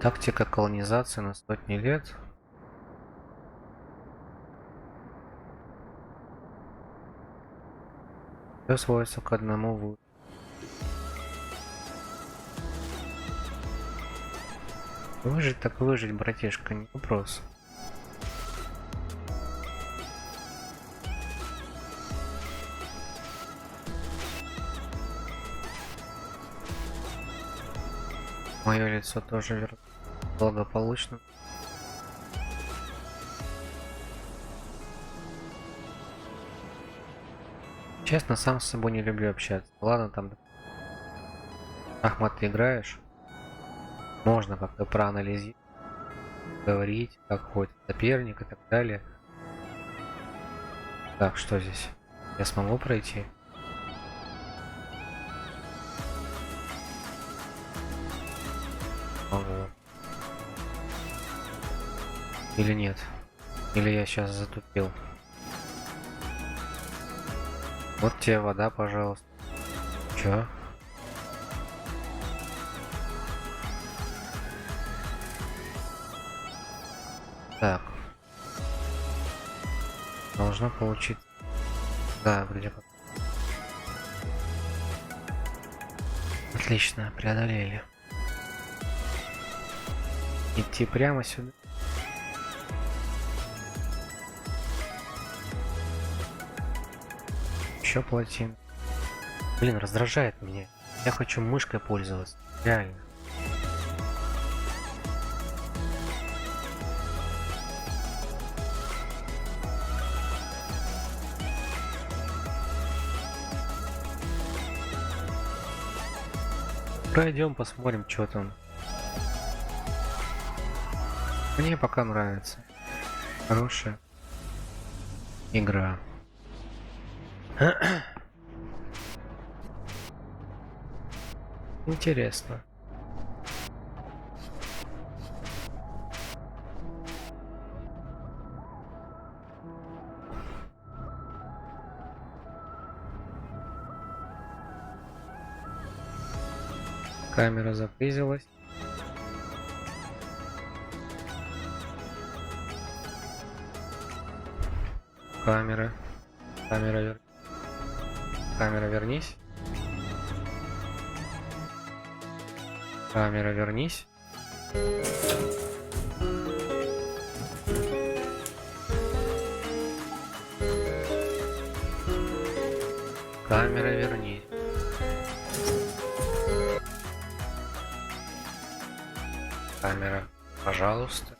A: Тактика колонизации на сотни лет. Все сводится к одному выводу. Выжить так выжить, братишка, не вопрос. Мое лицо тоже благополучно. Честно, сам с собой не люблю общаться. Ладно, там шахмат ты играешь. Можно как-то проанализировать, говорить, как ходит соперник и так далее. Так, что здесь? Я смогу пройти? Могу. Или нет? Или я сейчас затупил? Вот тебе вода, пожалуйста. Чё? Так. Должно получиться. Да, вроде как. Отлично, преодолели. Идти прямо сюда. Еще плотин. Блин, раздражает меня. Я хочу мышкой пользоваться. Реально. Пройдем, посмотрим, что там. Мне пока нравится. Хорошая игра. Интересно. Камера запризилась. Камера. Камера, вернись. Камера, вернись. Камера, вернись. Камера, пожалуйста.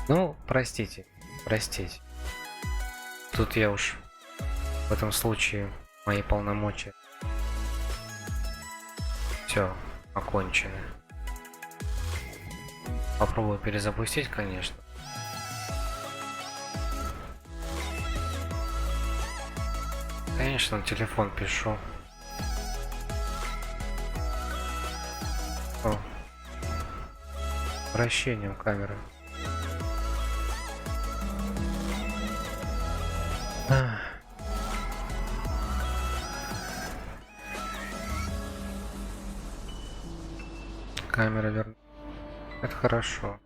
A: Ну, простите, простите. Тут я уж в этом случае мои полномочия все окончены. Попробую перезапустить, конечно. Конечно, на телефон пишу. О. Вращением камеры. Ах. Камера верна. Это хорошо.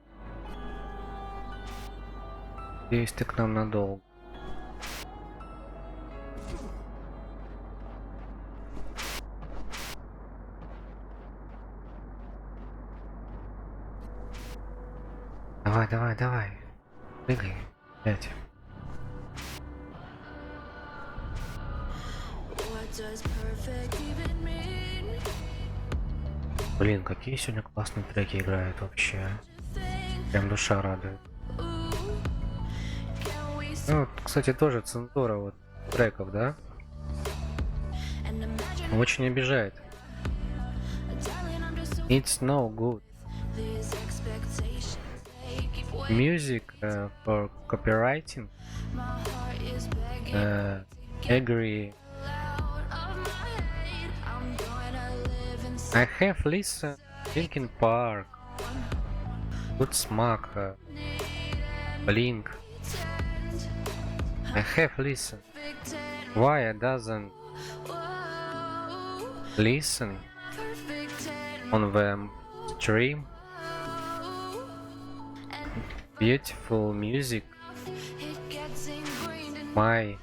A: Есть ты к нам надолго. Давай, давай, давай. Прыгай. Блять. Блин, какие сегодня классные треки играют вообще. Прям душа радует. Ну, кстати, тоже цензура вот треков, да? Очень обижает. It's no good. Music for copywriting. Agree. I have listened Linkin Park, Godsmack, Blink. I have listened. Why I doesn't listen on the stream? Beautiful music. My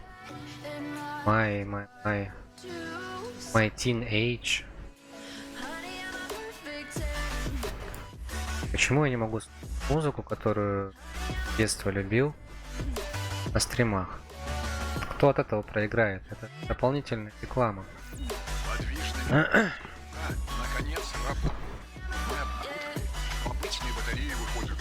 A: teenage. Почему я не могу слушать музыку, которую с детства любил, на стримах? Кто от этого проиграет? Это дополнительная реклама.
B: Подвижный. Наконец, работает. Мы обнаружили, обычные батареи выходят.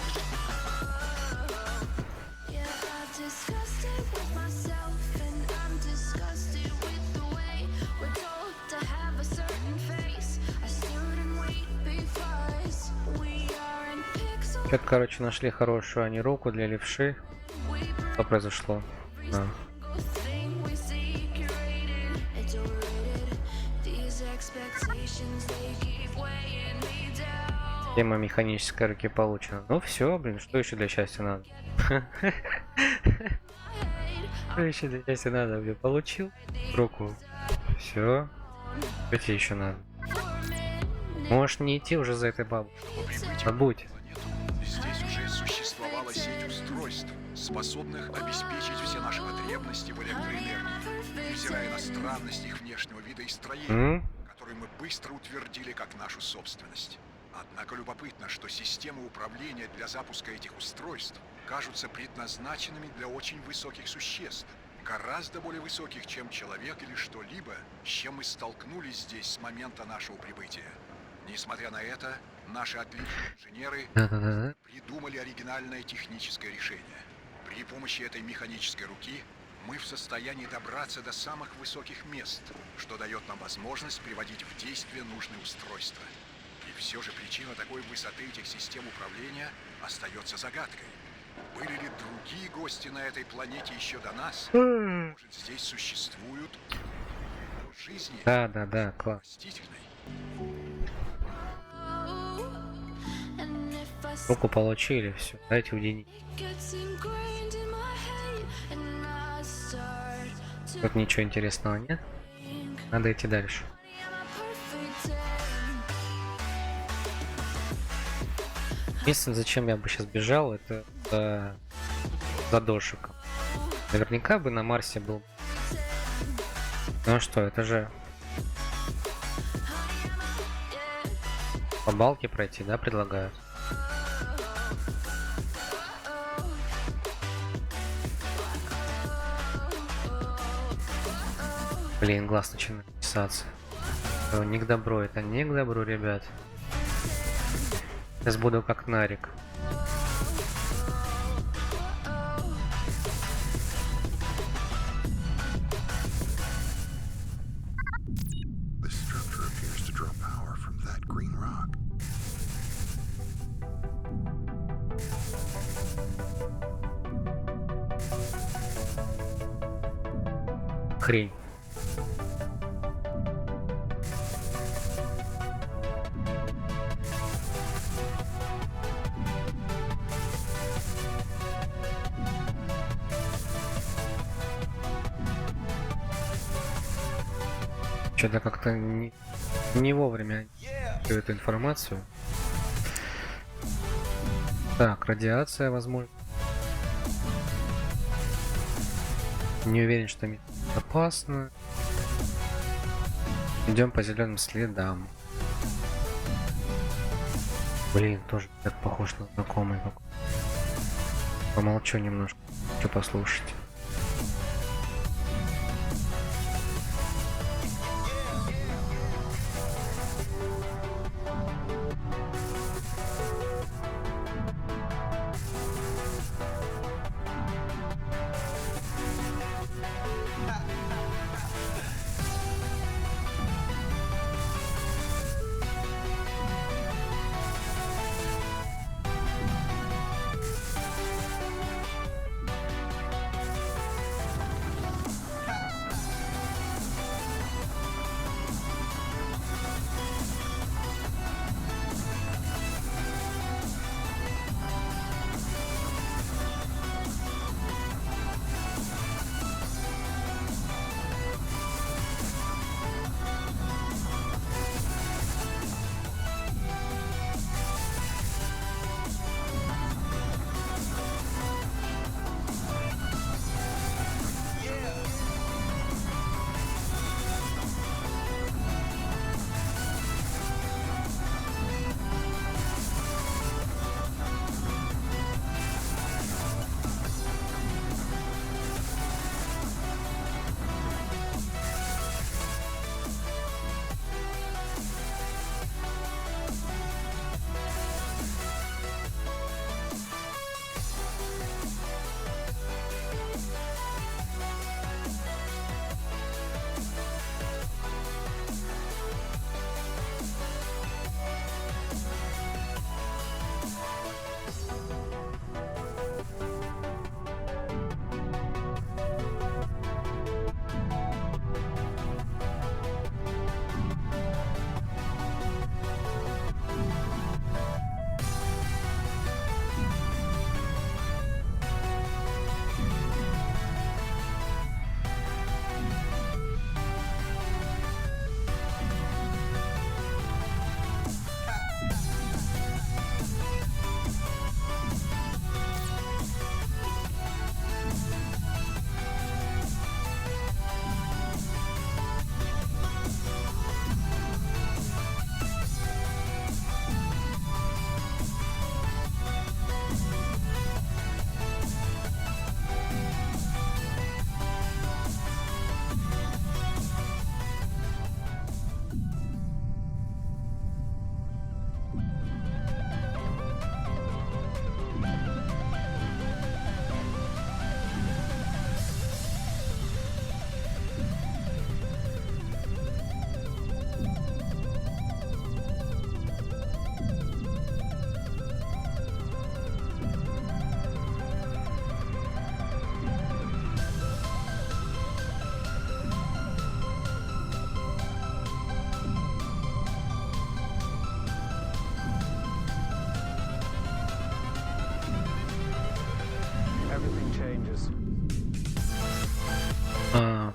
A: Что-то, короче, нашли хорошую они руку для левши. Что произошло? А. Тема механической руки получена. Ну все, блин, что еще для счастья надо? Что еще для счастья надо? Я получил руку. Все. Что тебе еще надо? Можешь не идти уже за этой бабой. Забудь.
B: Здесь уже существовала сеть устройств, способных обеспечить все наши потребности в электроэнергии, невзирая на странность их внешнего вида и строения, которые мы быстро утвердили как нашу собственность. Однако любопытно, что системы управления для запуска этих устройств кажутся предназначенными для очень высоких существ, гораздо более высоких, чем человек или что-либо, с чем мы столкнулись здесь с момента нашего прибытия. Несмотря на это, наши отличные инженеры придумали оригинальное техническое решение. При помощи этой механической руки мы в состоянии добраться до самых высоких мест, что дает нам возможность приводить в действие нужные устройства. И все же причина такой высоты этих систем управления остается загадкой. Были ли другие гости на этой планете еще до нас? Может, здесь существуют жизни?
A: Да, класс.
B: Растительной?
A: Руку получили, все. Дайте уединить. Тут ничего интересного нет. Надо идти дальше. Единственное, зачем я бы сейчас бежал, это за дошиком. Наверняка бы на Марсе был. Ну что, это же по балке пройти, да, предлагают? Блин, глаз начинает писаться. Не к добру, это не к добру, ребят. Сейчас буду как Нарик. хрень. Что-то как-то не вовремя всю эту информацию. Так, радиация, возможно. Не уверен, что опасно. Идем по зеленым следам. Блин, тоже так похож на знакомый. Помолчу немножко, хочу послушать.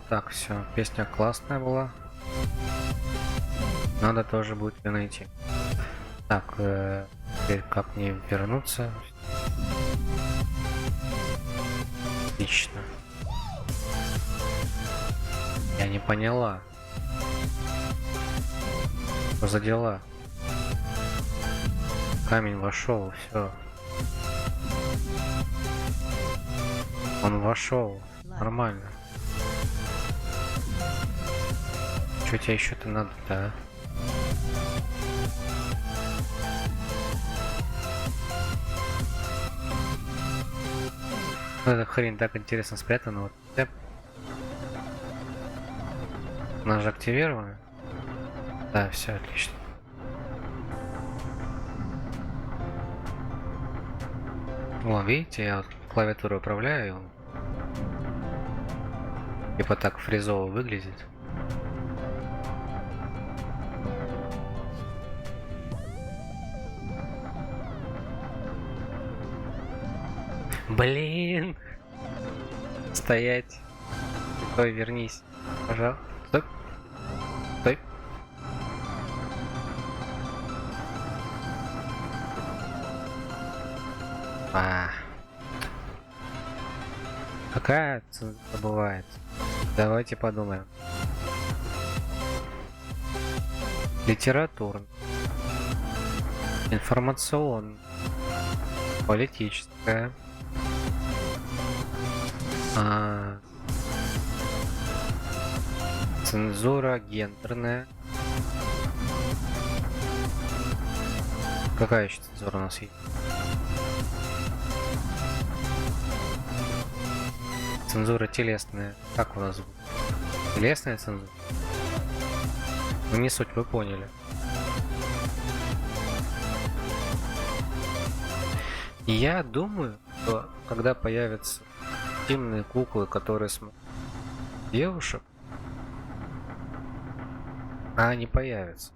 A: Так, все, песня классная была. Надо тоже будет ее найти. Так, теперь как мне вернуться? Отлично. Я не поняла. Что за дела? Камень вошел, все. Он вошел. Нормально. Что тебе еще-то надо-то, а? Ну, эта хрень так интересно спрятана. Вот. Она же активирована. Да, все отлично. О, видите, я вот клавиатуру управляю. Типа так фризово выглядит. Блин! Стоять. Стой, вернись. Пожалуйста. Стой. Стой. А. Какая цена бывает? Давайте подумаем. Литературный, информационный, политическая, цензура гендерная. Какая еще цензура у нас есть? Цензура телесная. Как у нас будет? Телесная цензура? Ну не суть, вы поняли. Я думаю, что когда появятся интимные куклы, которые смотрят девушек, а они появятся.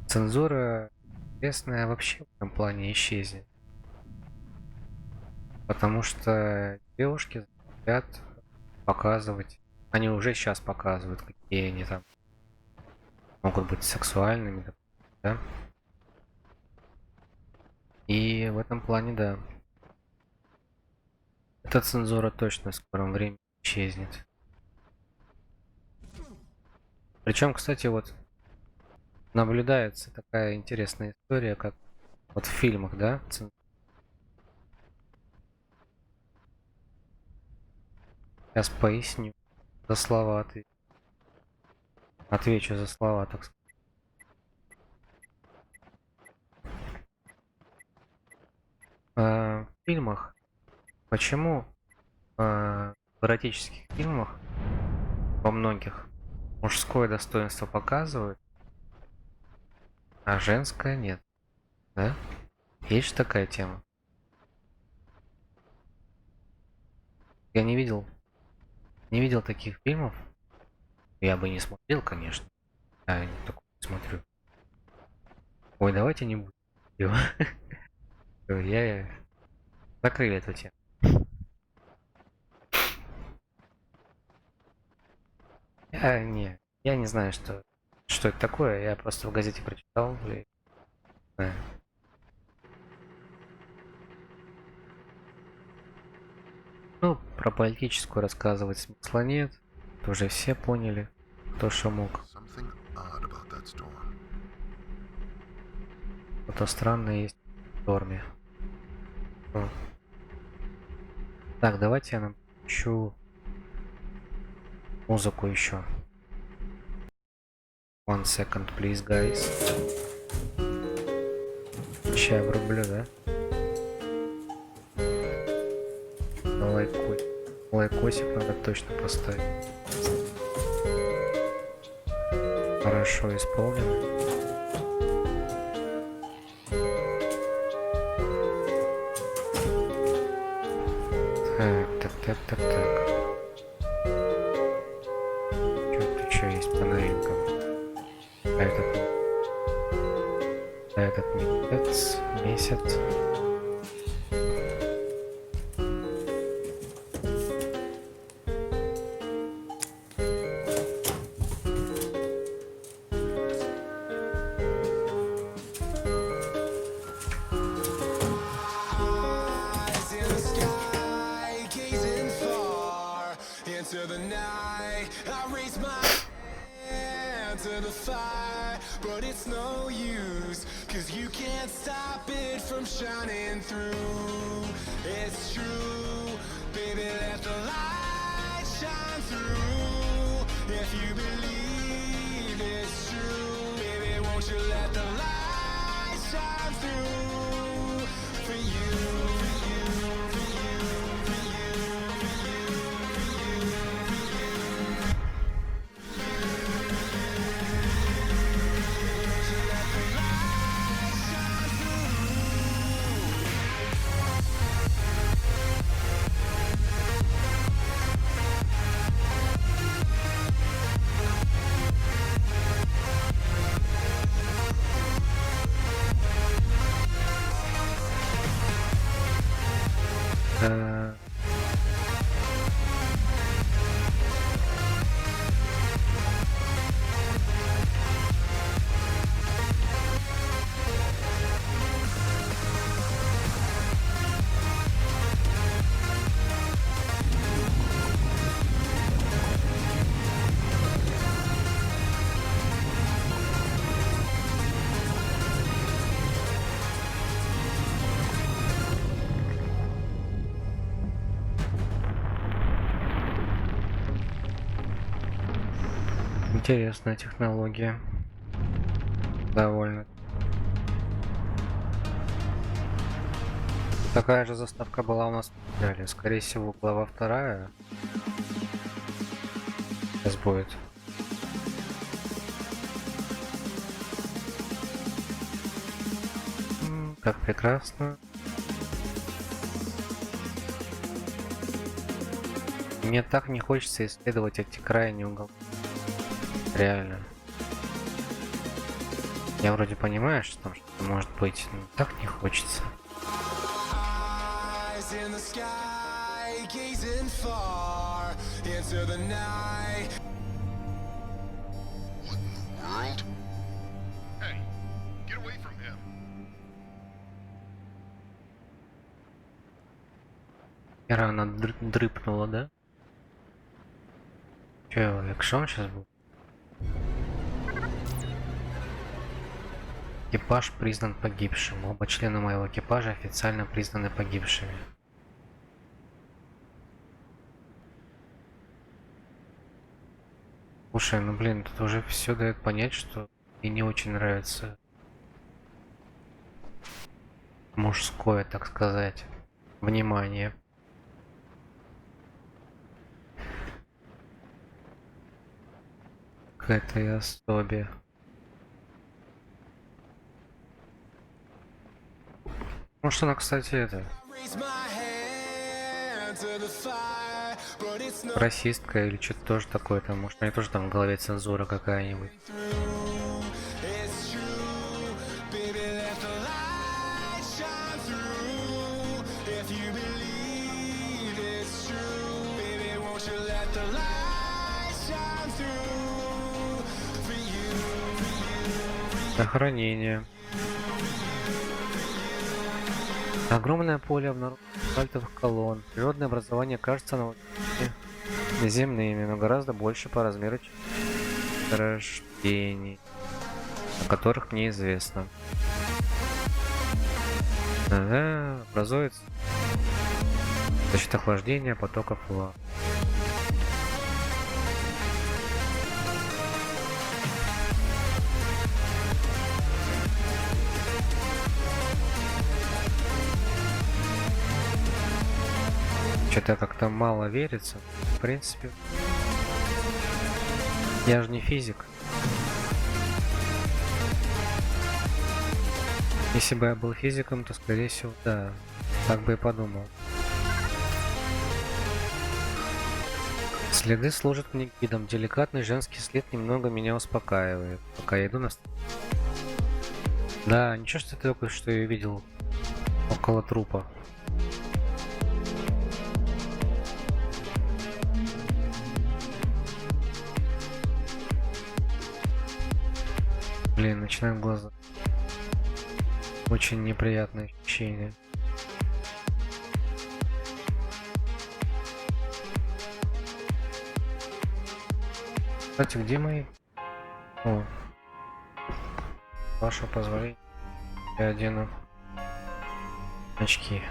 A: Цензура телесная вообще в этом плане исчезнет. Потому что девушки хотят показывать, они уже сейчас показывают, какие они там могут быть сексуальными, да? И в этом плане, да. Эта цензура точно в скором времени исчезнет. Причем, кстати, вот наблюдается такая интересная история, как вот в фильмах, да? Сейчас поясню. За слова отвечу за слова, так сказать. В фильмах. Почему в эротических фильмах во многих мужское достоинство показывают, а женское нет? Да? Есть же такая тема. Я не видел таких фильмов. Я бы не смотрел, конечно. Я не такой смотрю. Ой, давайте не будем. Я закрыли эту тему. Я не знаю, что это такое. Я просто в газете прочитал. И... Да. Ну, про политическую рассказывать смысла нет. Это уже все поняли, кто что мог. Что-то странное есть в Шторме. Так, давайте я напишу музыку еще. One second, please, guys. Сейчас я врублю, да? Лайкосик надо точно поставить. Хорошо исполнено. Так. Что есть по новинкам? Этот месяц.
E: Into the night, I raise my hand to the fire, but it's no use, 'cause you can't stop it from shining through. It's true, baby, let the light shine through. If you believe it's true, baby, won't you let the light shine through for you, for you, for you, for you, for you, for you, for you. Won't you let the light shine through?
A: Интересная технология. Довольно. Такая же заставка была у нас в начале. Скорее всего, глава 2 сейчас будет. Как прекрасно. Мне так не хочется исследовать эти крайние уголки. Реально. Я вроде понимаю, что там что-то может быть, но так не хочется.
E: Eyes in the sky, gazing far into the night.
B: What in the world? Hey, get away from him.
A: Ира, она дрыпнула, да? Че, экшон сейчас был? Экипаж признан погибшим. Оба члена моего экипажа официально признаны погибшими. Слушай, ну блин, тут уже все дает понять, что мне не очень нравится мужское, так сказать, внимание. К этой особе. Может, она, кстати, это
E: Raise my hand to the fire, but it's no
A: расистка или что-то тоже такое там. Может, у нее тоже там в голове цензура какая-нибудь.
E: through. It's true, baby. Let the light shine through. If you believe it's true, baby, won't you let the light shine through for you, for you.
A: Охранение. Огромное поле обнаружено асфальтовых колонн. Природное образование кажется неземными, но гораздо больше по размеру рождений, о которых мне известно. Да, образуется за счет охлаждения потоков лавы. Что-то как-то мало верится. В принципе, я же не физик. Если бы я был физиком, то, скорее всего, да, так бы и подумал. Следы служат мне гидом. Деликатный женский след немного меня успокаивает, пока я иду на... Да, ничего, что ты только что я видел около трупа. Блин, начинают глаза. Очень неприятное ощущение. Кстати, где мои? О. Ваше позволение. Я одену очки.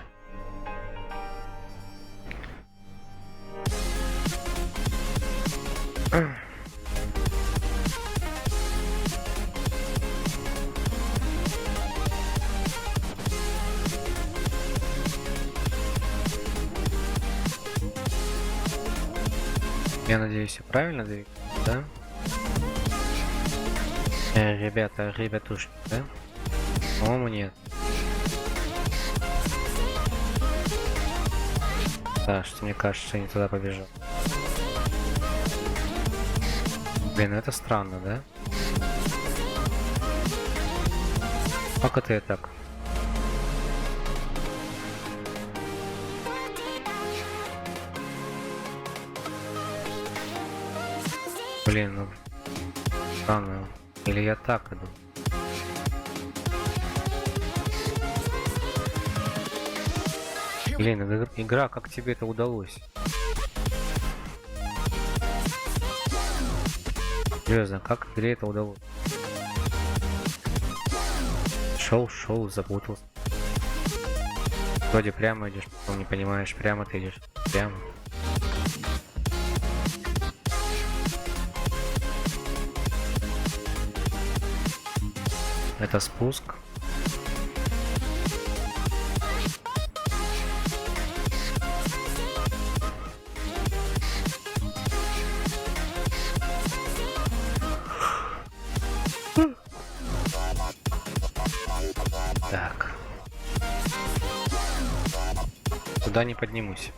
A: Я надеюсь, я правильно двигаюсь, да? Ребятушки, да? По-моему, нет. Да, что мне кажется, я не туда побежал. Блин, ну это странно, да? Как это я так? Блин, ну странно. Или я так иду? Блин, игра, как тебе это удалось? Серьезно, как игре это удалось? Шел, запутался. Вроде прямо идешь, потом не понимаешь, прямо ты идешь. Прямо. Это спуск. Так. Туда не поднимусь.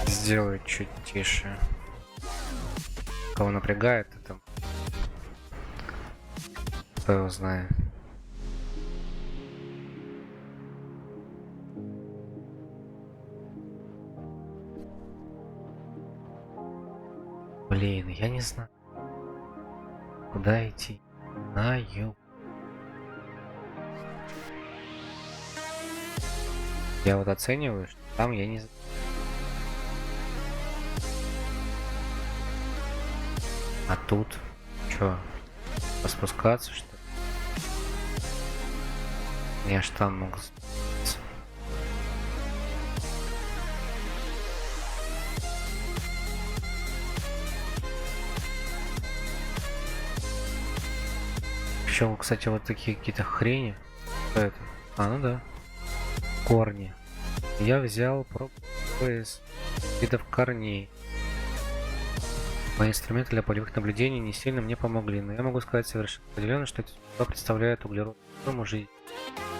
A: Сделаю чуть тише. Кого напрягает, это кто его знает. Блин, я не знаю, куда идти. Знаю. Я вот оцениваю, что там я не знаю. А тут чё? Поспускаться, что ли? Я ж там могу спуститься. Еще, кстати, вот такие какие-то хрени. Что это? А, ну да. Корни. Я взял из видов корней. Мои инструменты для полевых наблюдений не сильно мне помогли, но я могу сказать совершенно определенно, что эти существа представляют углеродную форму жизни.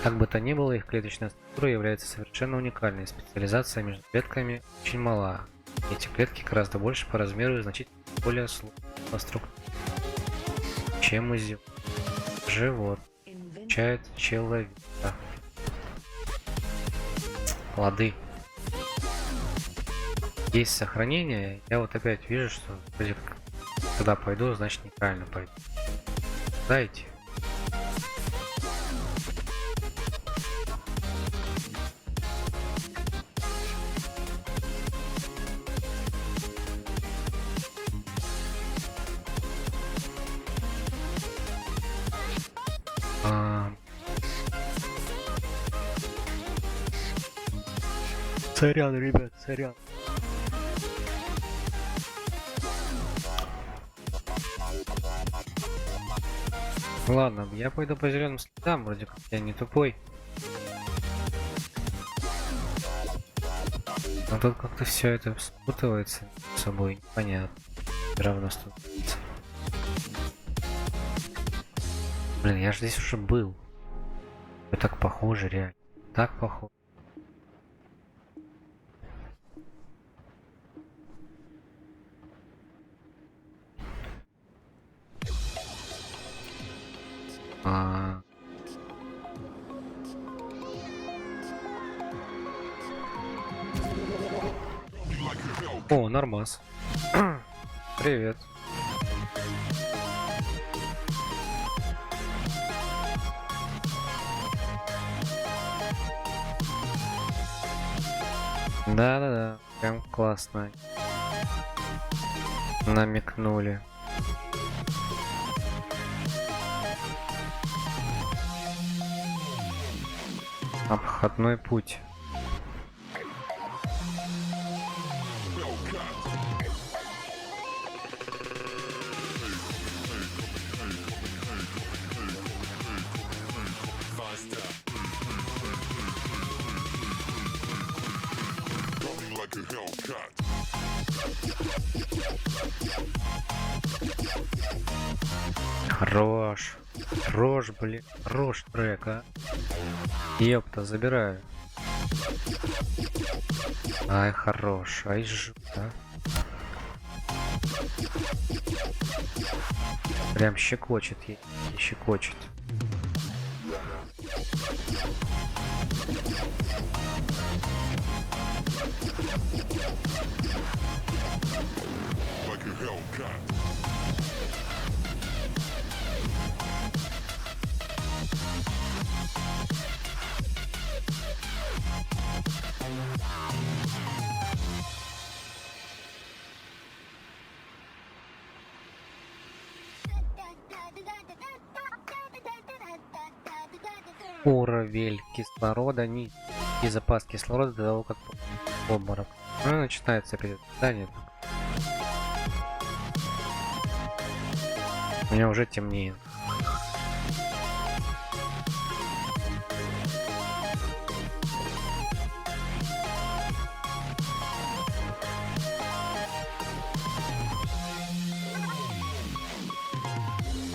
A: Как бы то ни было, их клеточная структура является совершенно уникальной. Специализация между клетками очень мала. Эти клетки гораздо больше по размеру и значительно более сложны по структуре, чем у живот. Включает человека. Плоды. Есть сохранение. Я вот опять вижу, что вроде как, когда пойду, значит неправильно пойду. Дайте. Сорян, ребят, сорян. Ладно, я пойду по зеленым следам, вроде как я не тупой. Но тут как-то все это спутывается с собой, непонятно. Равно становится. Блин, я же здесь уже был. Вы так похоже, реально. Так похоже. О, нормас. Привет. Да-да-да, прям классно. Намекнули. Обходной путь. Хорош. Хорош, блин. Хорош трек, а. Ёпта, забираю. Ай, хорош. Ай, жуть, а. Прям щекочет, щекочет. Уровень кислорода не и запас кислорода до того, как обморок. Ну, начинается опять задание. У меня уже темнеет.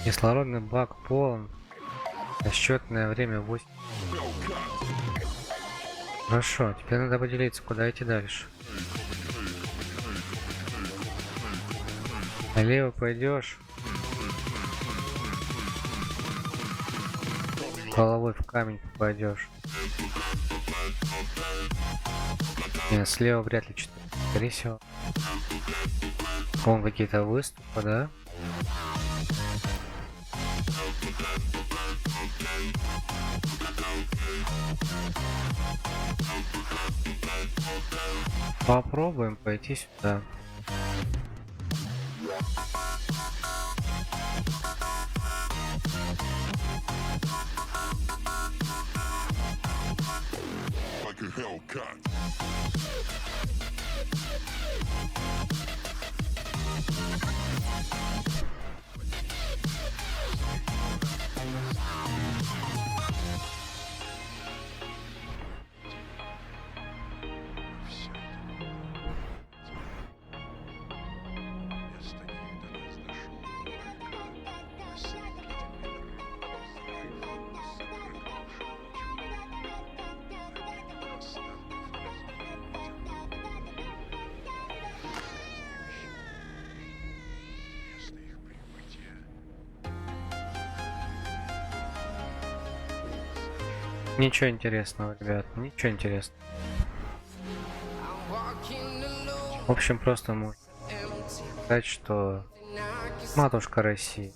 A: Кислородный бак полон. Расчетное время 8. Хорошо, теперь надо поделиться, куда идти дальше. Налево пойдешь. Головой в камень попадешь. Нет, слева вряд ли что-то. Скорее всего. Вон какие-то выступы, да? Попробуем пойти сюда.
E: Like a Hellcat.
B: Все место них до нас дошло. Место их прибытия.
A: Ничего интересного, ребят, ничего интересного. В общем, просто можно сказать, что матушка Россия.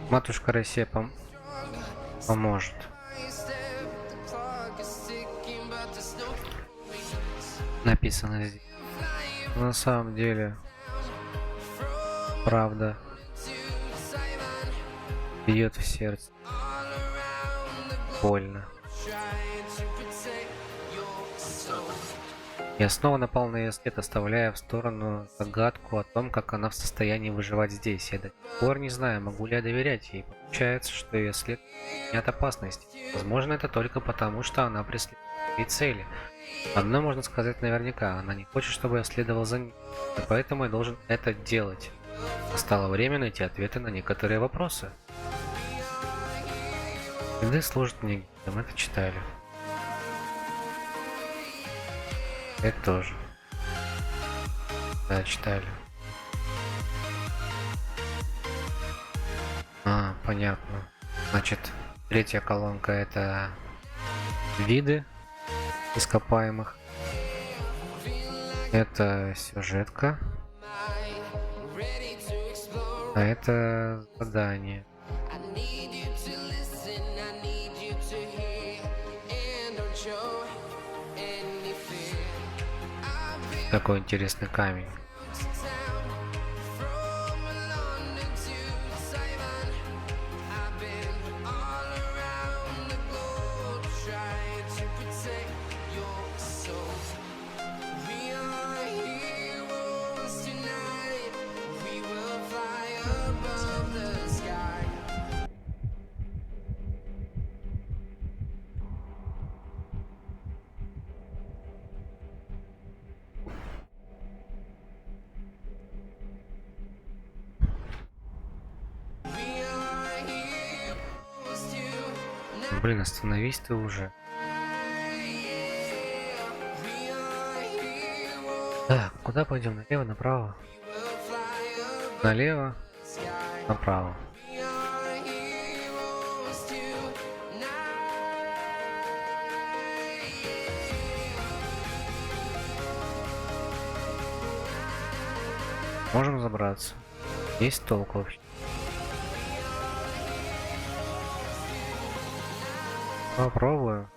A: Матушка Россия поможет. Написано здесь. Но на самом деле, правда бьет в сердце. Больно. Я снова напал на ее след, оставляя в сторону догадку о том, как она в состоянии выживать здесь. Я до сих пор не знаю, могу ли я доверять ей. Получается, что ее след не от опасности. Возможно, это только потому, что она преследует свои цели. Одно можно сказать наверняка, она не хочет, чтобы я следовал за ней. И поэтому я должен это делать. Настало время найти ответы на некоторые вопросы. Следы служат мне гидом, это читали. Это тоже. Да, читали. А, понятно. Значит, третья колонка это виды ископаемых. Это сюжетка. А это задание. Такой интересный камень. Блин, остановись ты уже. Так, куда пойдем? Налево, направо? Налево, направо. Можем забраться. Есть толк вообще? Попробую.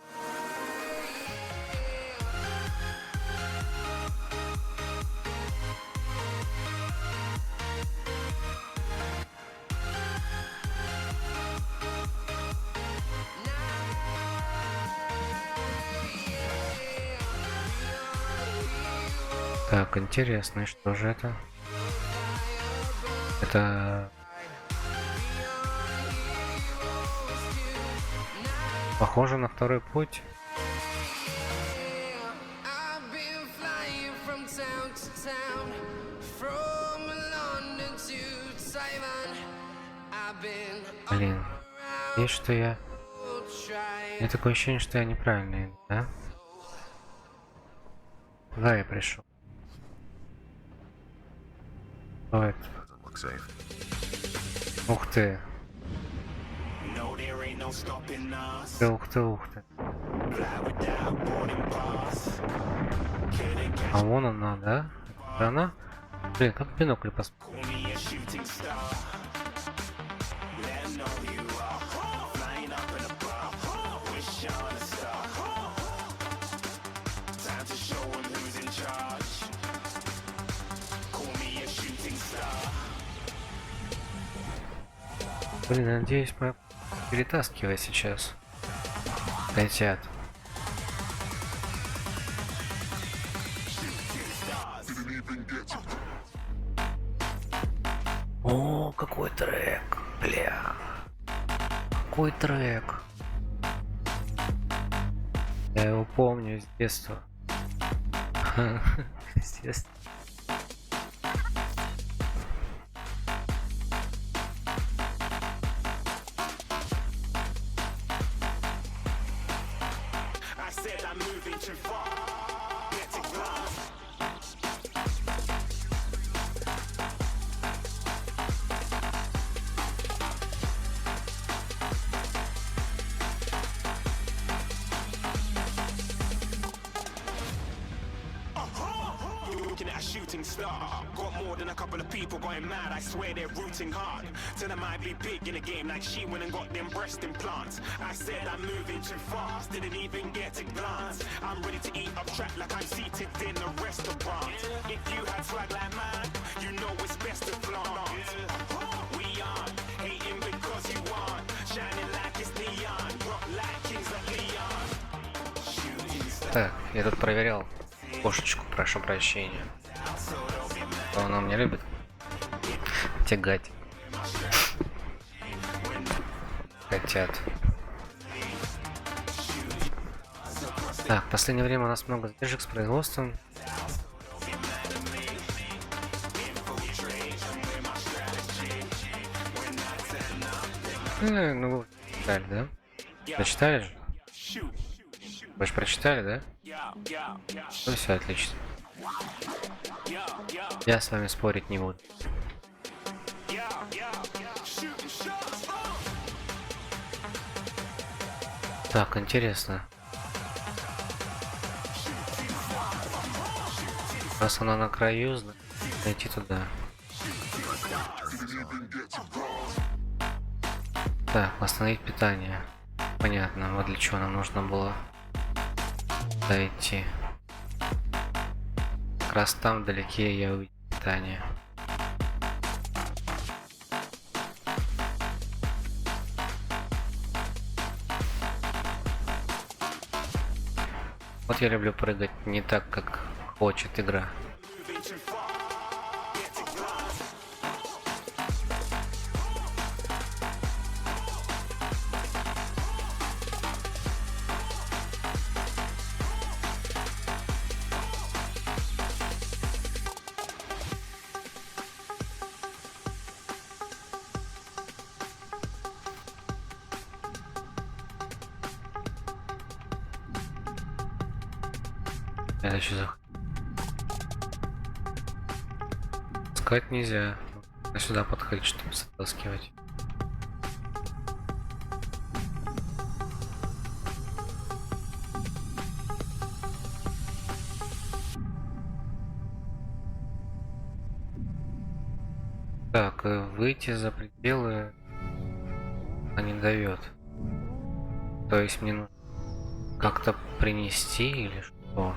A: Так, интересно, и что же это? Это Похоже на второй путь.
E: I've been flying from town to town, from London to Taiwan. I've been
A: Блин. Есть что я...
E: trying.
A: У меня такое ощущение, что я неправильно иду, да? Куда я пришел? Что это?
B: Look safe.
A: Ух ты.
E: No, there ain't no stopping us.
A: Ух ты, ух ты.
E: Fly without boarding pass.
A: А вон она, да? Это она? Блин, как в бинокль посмотреть?
E: Call me a shooting star. Let 'em know you are flying up in a bar. Wish on a star. Time to show 'em who's in charge. Call me a shooting star.
A: Блин, я надеюсь, мы перетаскивать сейчас. Хотят. О, какой трек, бля. Какой трек. Я его помню с детства. Естественно.
E: I said I'm moving too far. Get a glass. You're looking at a shooting star. Got more than a couple of people going mad. I swear they're rooting hard. Tell them I'd be big in the game like she went and got them breast implants. I said I'm moving too fast. Didn't even get a glance. I'm ready to eat up track like I'm seated in a restaurant. If you had swag like mine, you know it's best to flaunt. We aren't hating because you aren't shining like it's neon. Rock like kings of Leon. Shooting star.
A: Так, я тут проверял кошечку, прошу прощения. Она меня любит тягать. Хотят. Так, в последнее время у нас много задержек с производством. Ну, читали, да? Прочитали же?
E: Shoot.
A: Вы же прочитали, да?
E: Yeah, yeah, yeah.
A: Ну все, отлично.
E: Yeah, yeah,
A: Я с вами спорить не буду.
E: yeah, yeah, yeah. Shooting shots.
A: Так, интересно. Раз она на краю, найти туда. Так, восстановить питание. Понятно, вот для чего нам нужно было дойти. Как раз там вдалеке я увидел питание. Вот я люблю прыгать не так, как хочет игра.
E: Moving too far. Get a glass.
A: Это что за... Искать нельзя. А сюда подходить, чтобы затаскивать. Так, выйти за пределы она не дает. То есть мне нужно как-то принести или что?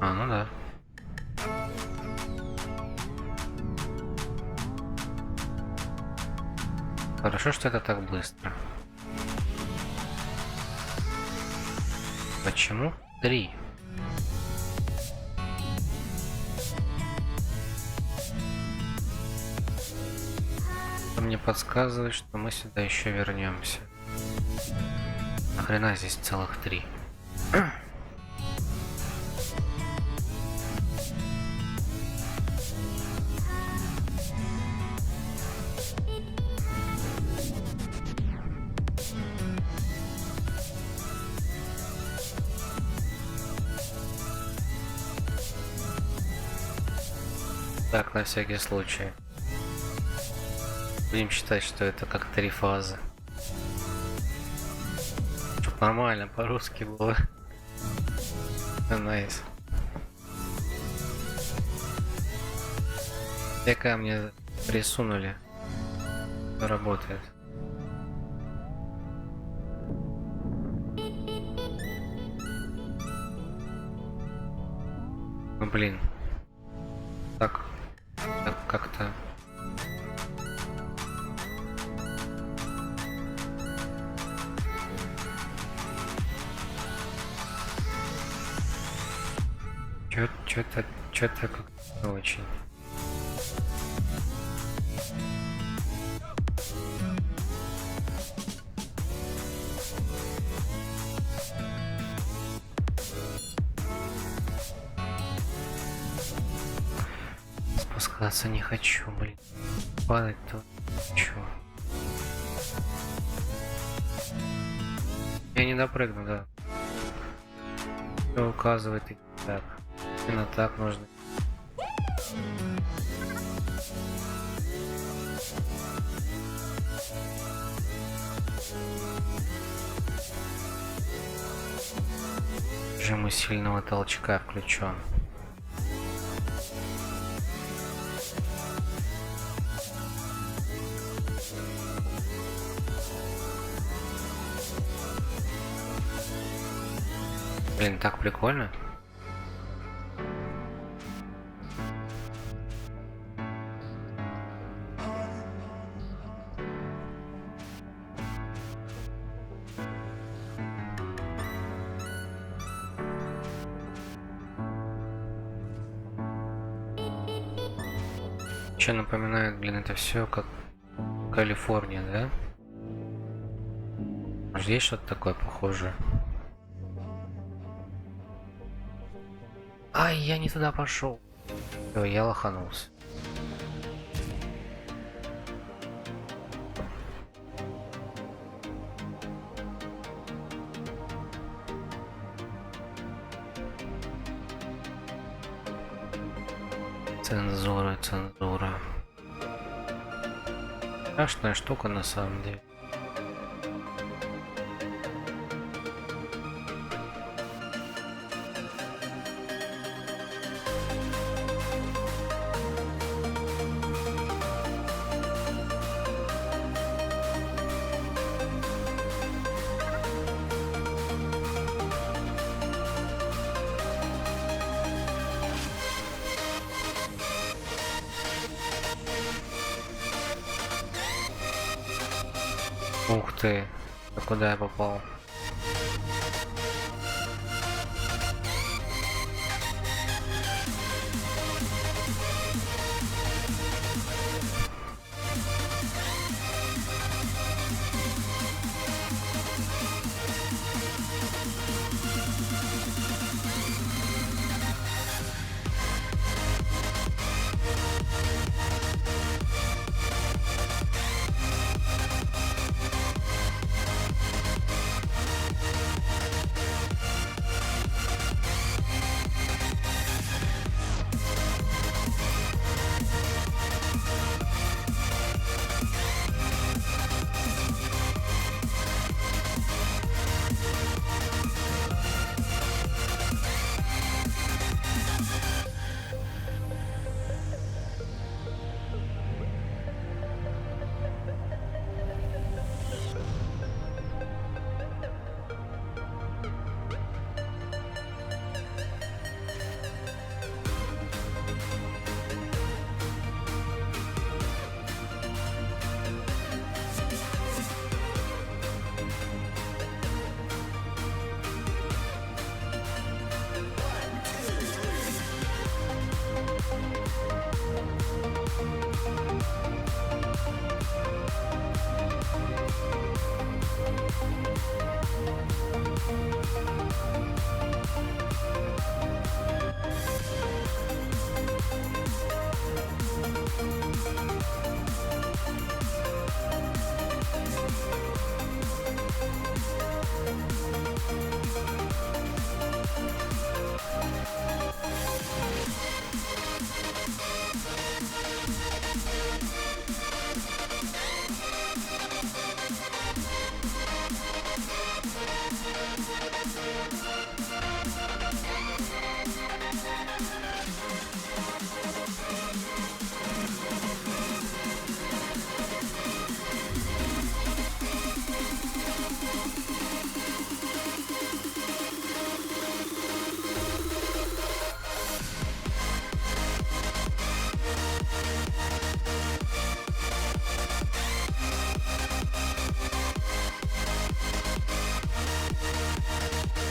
A: А, ну да. Хорошо, что это так быстро. Почему? 3. Мне подсказывает, что мы сюда еще вернемся. Нахрена здесь целых 3? Так, на всякий случай. Будем считать, что это как 3 фазы. Чтоб нормально по-русски было. Найс. Дека мне присунули. Что работает. Ну блин. Так как-то. Чё-то как-то очень. Спускаться не хочу, блин. Падать-то чё? Я не допрыгну, да. Всё указывает и так. Именно так нужно. Режим усиленного толчка включен. Блин, так прикольно. Еще напоминает, блин, это все как Калифорния, да? Может, есть что-то такое похожее? Ай, я не туда пошел. Всё, я лоханулся. Цензура. Страшная штука на самом деле. Ух ты, а куда я попал?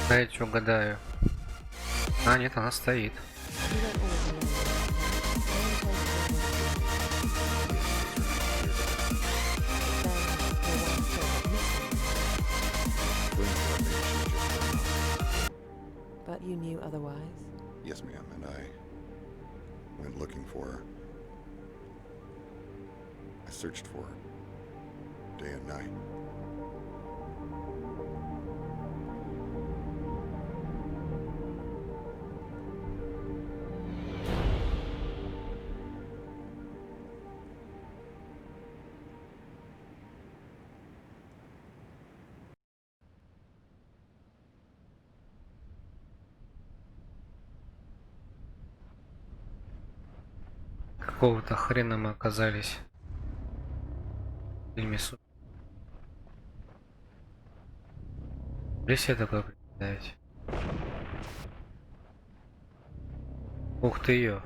A: Дайте угадаю. А, нет, она стоит.
F: But you knew otherwise?
G: Yes, ma'am, and I went looking for her. I searched for her day and night.
A: Какого-то хрена мы оказались в фильме себе такое представить. Ух ты ее.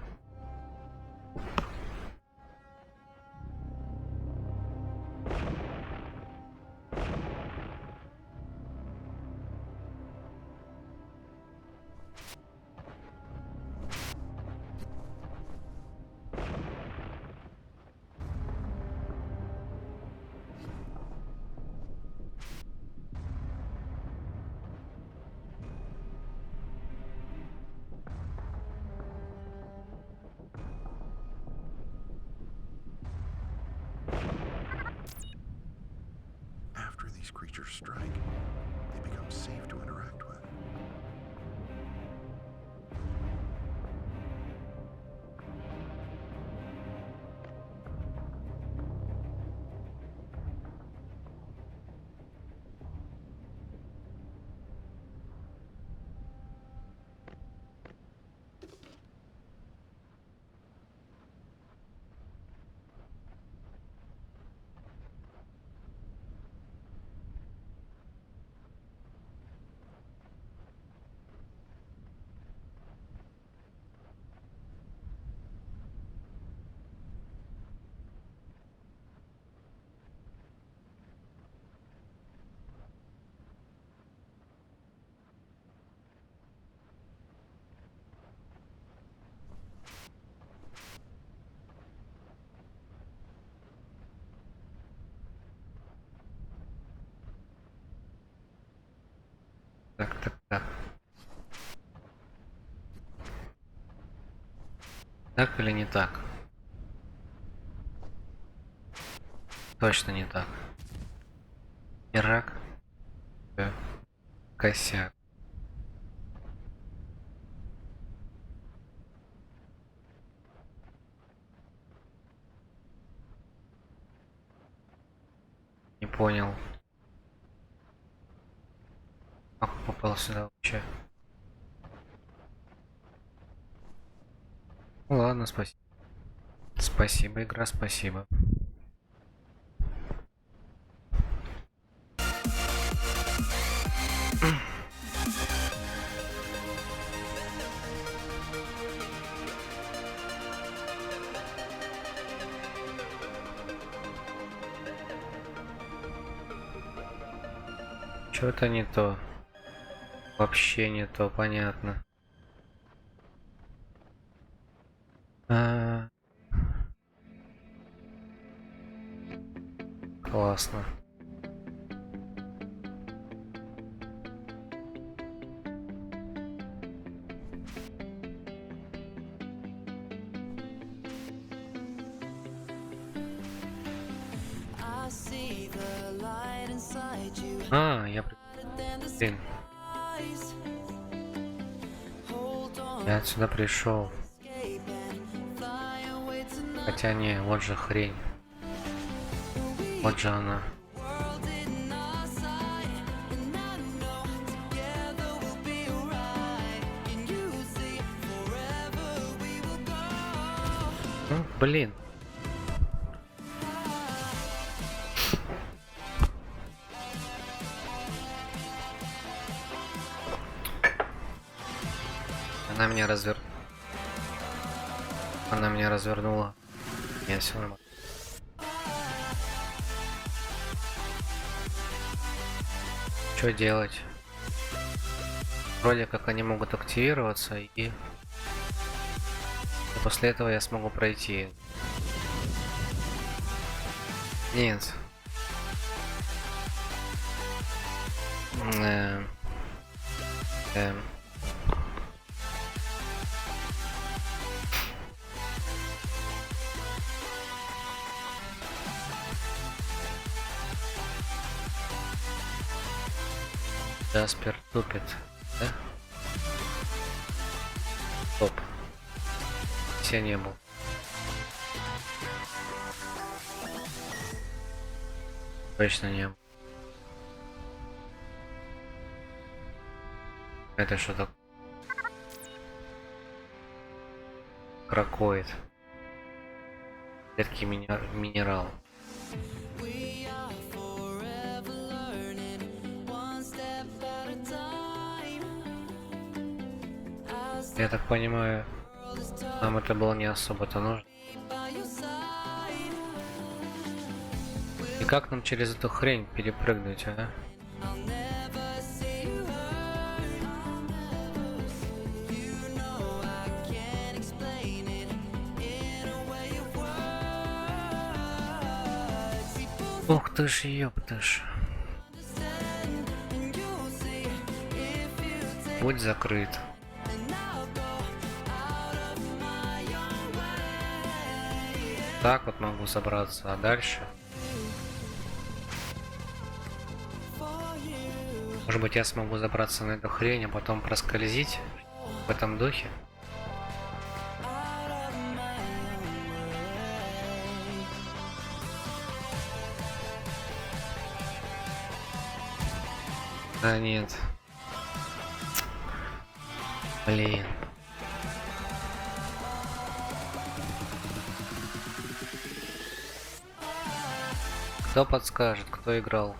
G: After these creatures strike, they become safe to interact with.
A: Так. Так или не так? Точно не так. Ирак. Косяк. Не понял. Как попал сюда вообще? Ну ладно, спасибо. Спасибо, игра, спасибо. Что-то не то. Вообще не то, понятно. Классно.
C: I see the light inside you.
A: Я...
C: Than the
A: Блин,
C: skies. Hold on,
A: я отсюда пришел.
C: escape and fly away tonight.
A: Хотя не, вот же хрень. Вот же она.
C: World in our sight, and I know together we'll be alright. Can you see forever we will go?
A: Ну, блин. Она меня развернула. Нет, все нормально. Что делать? Вроде как они могут активироваться, и после этого я смогу пройти. Нет. Эм. Эм. Джаспер тупит, да? Стоп. Я не был. Точно не был. Это что такое? Кракоид. Редкий минерал.
C: We are forever learning, one step at a time. As the
A: Я так понимаю,
C: world is taught
A: нам это было не особо-то нужно.
C: by your side,
A: И как нам через эту хрень перепрыгнуть, а?
C: I'll never see you hurt. You know I can't explain it in a way of words. We both
A: Ух ты ж, ёптыш.
C: understand, and you'll see if you take
A: Будь закрыт.
C: and I'll go out of my own way.
A: Так вот могу собраться, а дальше?
C: For you,
A: Может быть, я смогу забраться на эту хрень, а потом проскользить в этом духе?
C: out of my own way.
A: Да нет. Блин. Кто подскажет, кто играл?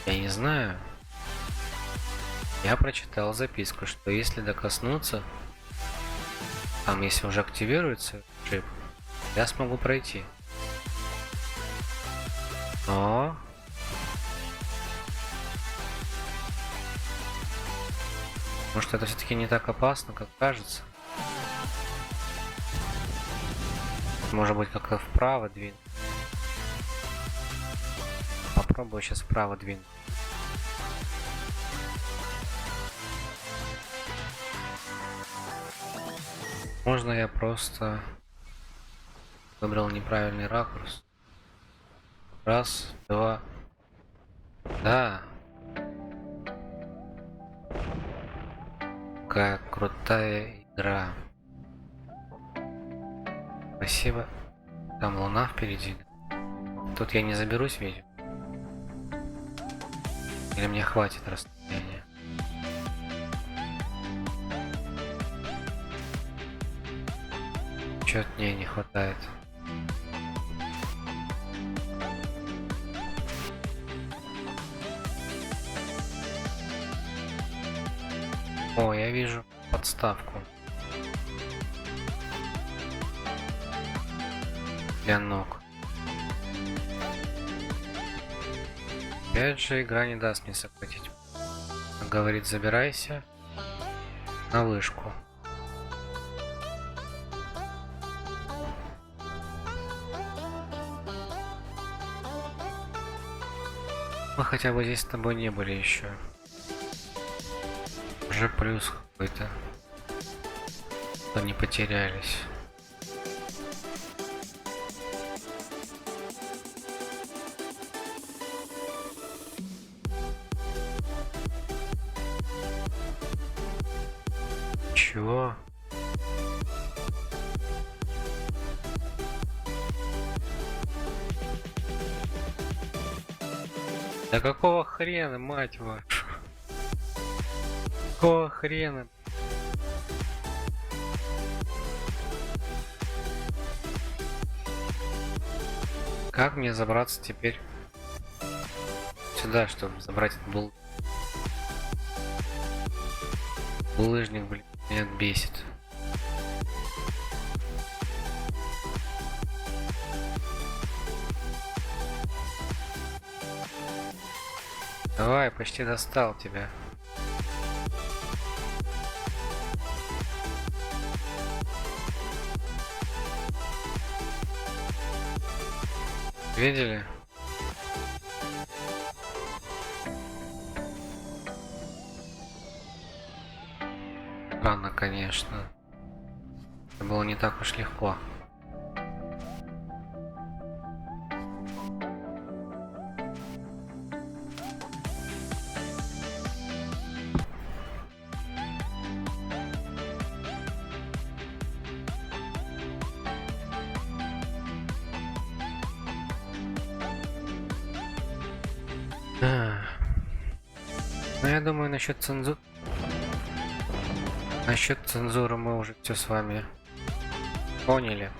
A: Я не знаю. Я прочитал записку, что если докоснуться, там если уже активируется джип, я смогу пройти. Но может, это все-таки не так опасно, как кажется. Может быть, как-то вправо двинуть. Попробую сейчас вправо двинуть. Можно я просто выбрал неправильный ракурс. Раз, два. Да. Какая крутая игра. Спасибо. Там луна впереди. Тут я не заберусь, видимо. Или мне хватит расстояния? Чё-то мне не хватает. О, я вижу подставку. Для ног. Опять же, игра не даст мне сократить. Говорит, забирайся на вышку. Мы хотя бы здесь с тобой не были еще. Уже плюс какой-то. То не потерялись. Чего? Да какого хрена, мать вашу? Какого хрена? Как мне забраться теперь сюда, чтобы забрать этот булыжник, блин, меня бесит. Давай, почти достал тебя. Видели? Странно, конечно. Это было не так уж легко. Ну, я думаю, насчет цензуры мы уже все с вами поняли.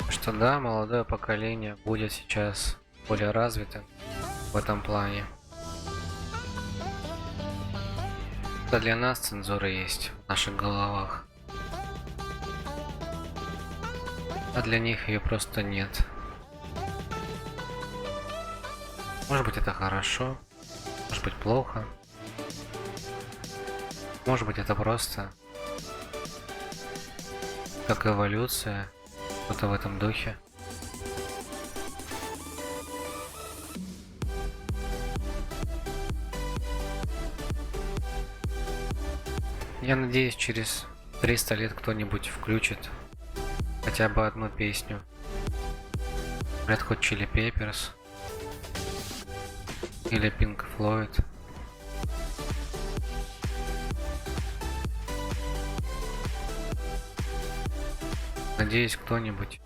A: Что да, молодое поколение будет сейчас более развитым в этом плане. Да, для нас цензура есть в наших головах. А для них ее просто нет. Может быть, это хорошо, может быть, плохо. Может быть, это просто как эволюция, что-то в этом духе. Я надеюсь, через 300 лет кто-нибудь включит хотя бы одну песню Red Hot Chili Peppers или Pink Floyd. Надеюсь, кто-нибудь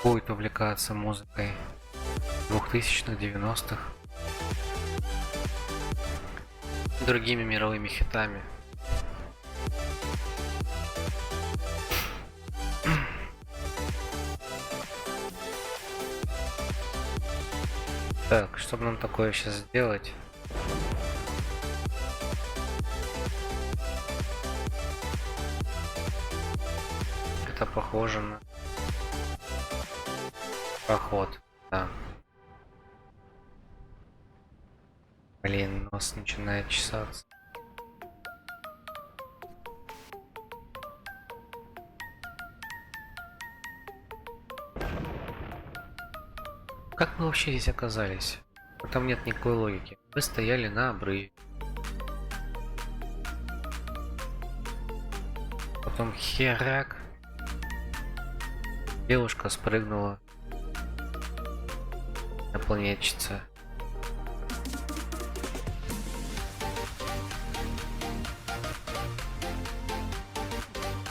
A: будет увлекаться музыкой 2000-х, 90-х, другими мировыми хитами. Так, чтобы нам такое сейчас сделать? Это похоже на проход, да. Блин, нос начинает чесаться. Как мы вообще здесь оказались? Там нет никакой логики. Мы стояли на обрыве. Потом херак. Девушка спрыгнула. Инопланетчица.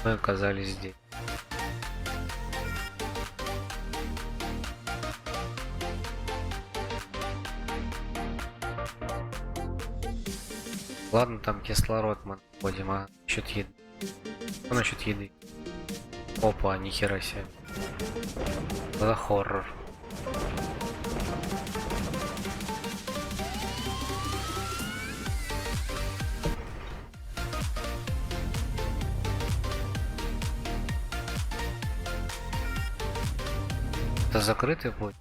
A: Мы оказались здесь. Ладно, там кислород мы находим, а насчет еды. Что насчет еды? Опа, нихера себе. Это хоррор. Это закрытый путь?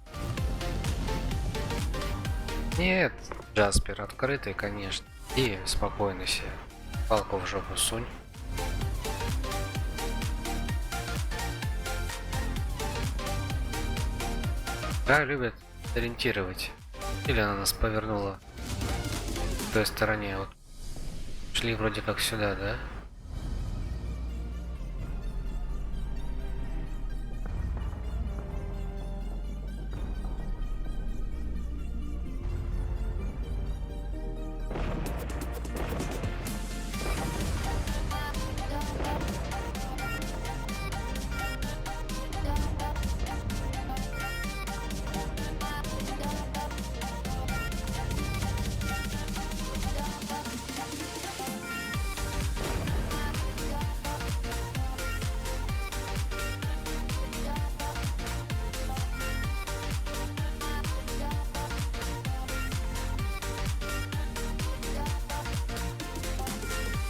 A: Нет, Джаспер, открытый, конечно. И спокойно себе. Палку в жопу сунь. Да, любят ориентировать. Или она нас повернула к той стороне. Вот шли вроде как сюда, да?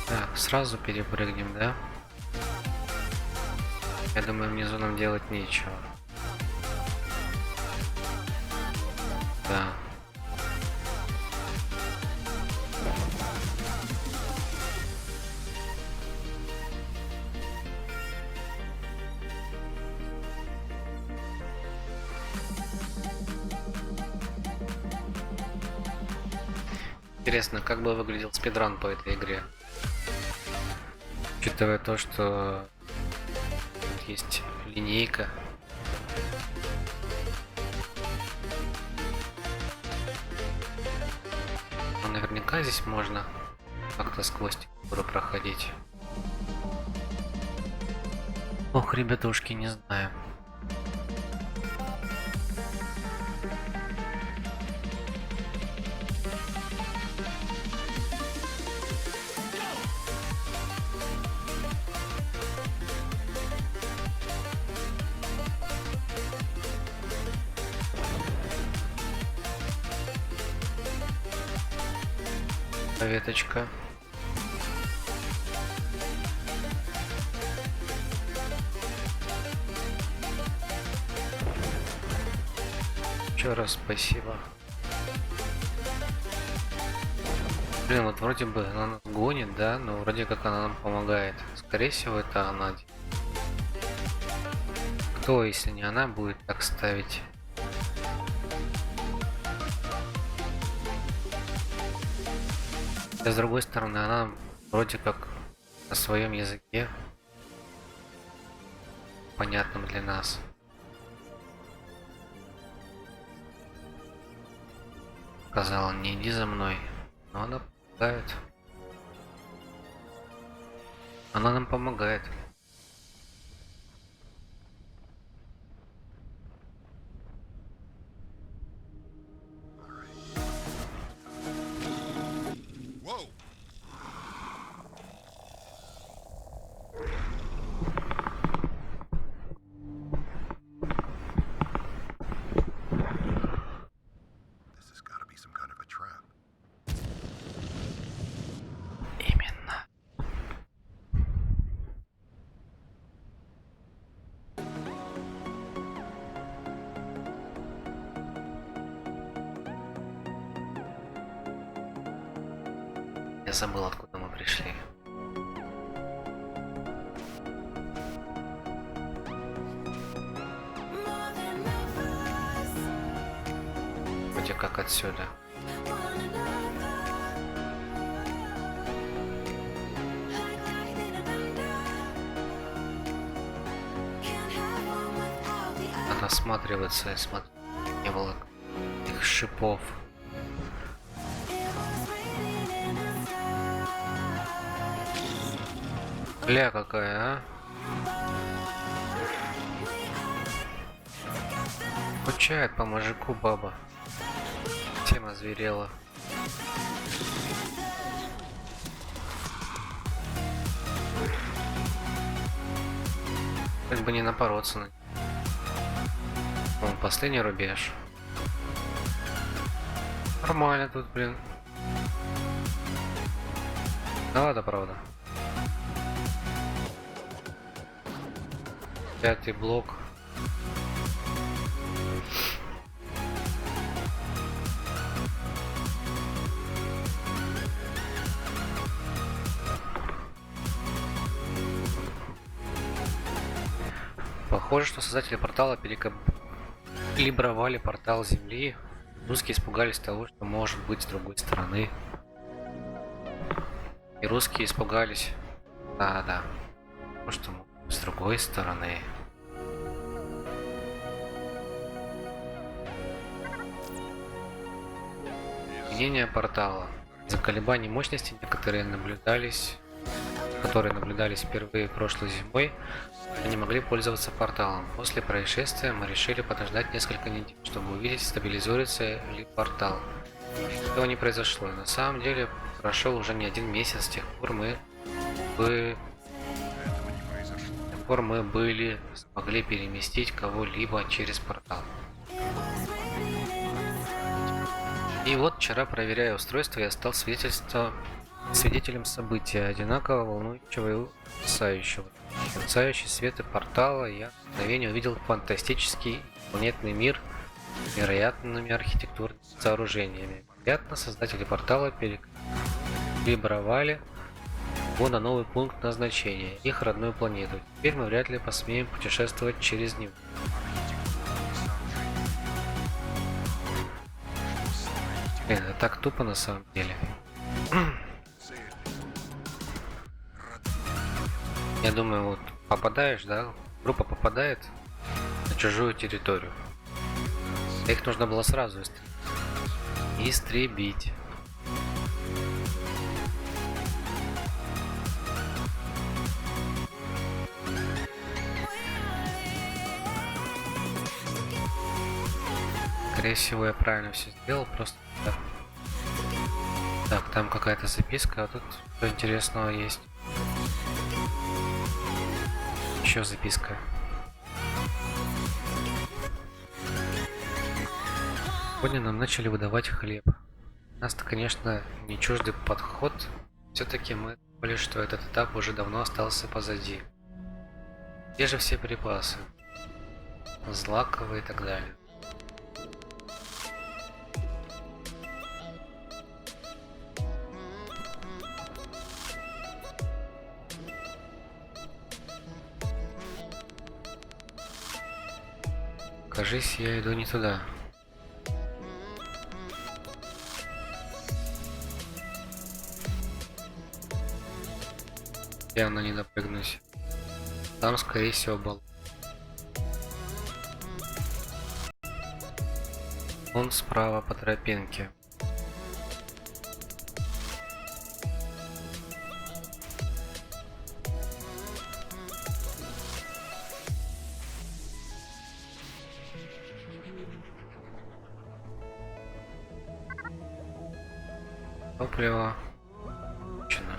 A: Так, сразу перепрыгнем, да? Я думаю, внизу нам делать нечего. Интересно, как бы выглядел спидран по этой игре. Учитывая то, что тут есть линейка. Но наверняка здесь можно как-то сквозь текстуру проходить. Ох, ребятушки, не знаю. Веточка. Еще раз спасибо. Блин, вот вроде бы она нас гонит, да, но вроде как она нам помогает. Скорее всего, это она. Кто, если не она, будет так ставить? А с другой стороны, она вроде как на своем языке, понятном для нас. Сказала, не иди за мной, но она помогает. Она нам помогает.
G: Whoa! This has got to be some kind of a trap.
A: Именно. Я забыл, откуда мы пришли.
C: More than lovers,
A: Вроде как отсюда.
C: one another. Like lightning and thunder. Can't have one without the other.
A: Надо осматриваться и смотреть. Не было их шипов.
C: It was raining in the sky.
A: Бля, какая, а? Скучает по мужику баба. Тема зверела. Хоть бы не напороться на... Вон, последний рубеж. Нормально тут, блин. Да ладно, правда. 5-й блок. Похоже, что создатели портала перекалибровали портал Земли. Русские испугались того, что может быть с другой стороны. И русские испугались. Да. Потому что может быть с другой стороны. Изменение портала. Из-за колебаний мощности которые наблюдались впервые прошлой зимой, мы не могли пользоваться порталом. После происшествия мы решили подождать несколько недель, чтобы увидеть, стабилизируется ли портал. Этого не произошло. На самом деле прошел уже не один месяц с тех пор мы смогли переместить кого-либо через портал. И вот вчера, проверяя устройство, я стал свидетелем события, одинаково волнующего и ужасающего. Мерцающие светы портала, я на мгновение увидел фантастический планетный мир с невероятными архитектурными сооружениями. Вероятно, создатели портала перекалибровали его на новый пункт назначения, их родную планету. Теперь мы вряд ли посмеем путешествовать через него. Блин, это так тупо на самом деле.
B: Цель.
A: Я думаю, вот попадаешь, да? Группа попадает на чужую территорию. Их нужно было сразу истребить. Скорее всего, я правильно все сделал, просто да. Так, там какая-то записка, а тут что интересного есть. Еще записка. Сегодня нам начали выдавать хлеб. Нас-то, конечно, не чуждый подход. Все-таки мы поняли, что этот этап уже давно остался позади. Где же все припасы? Злаковые и так далее. Кажись, я иду не туда. Явно не допрыгнусь. Там, скорее всего, был. Он справа по тропинке. Топливо. Чина.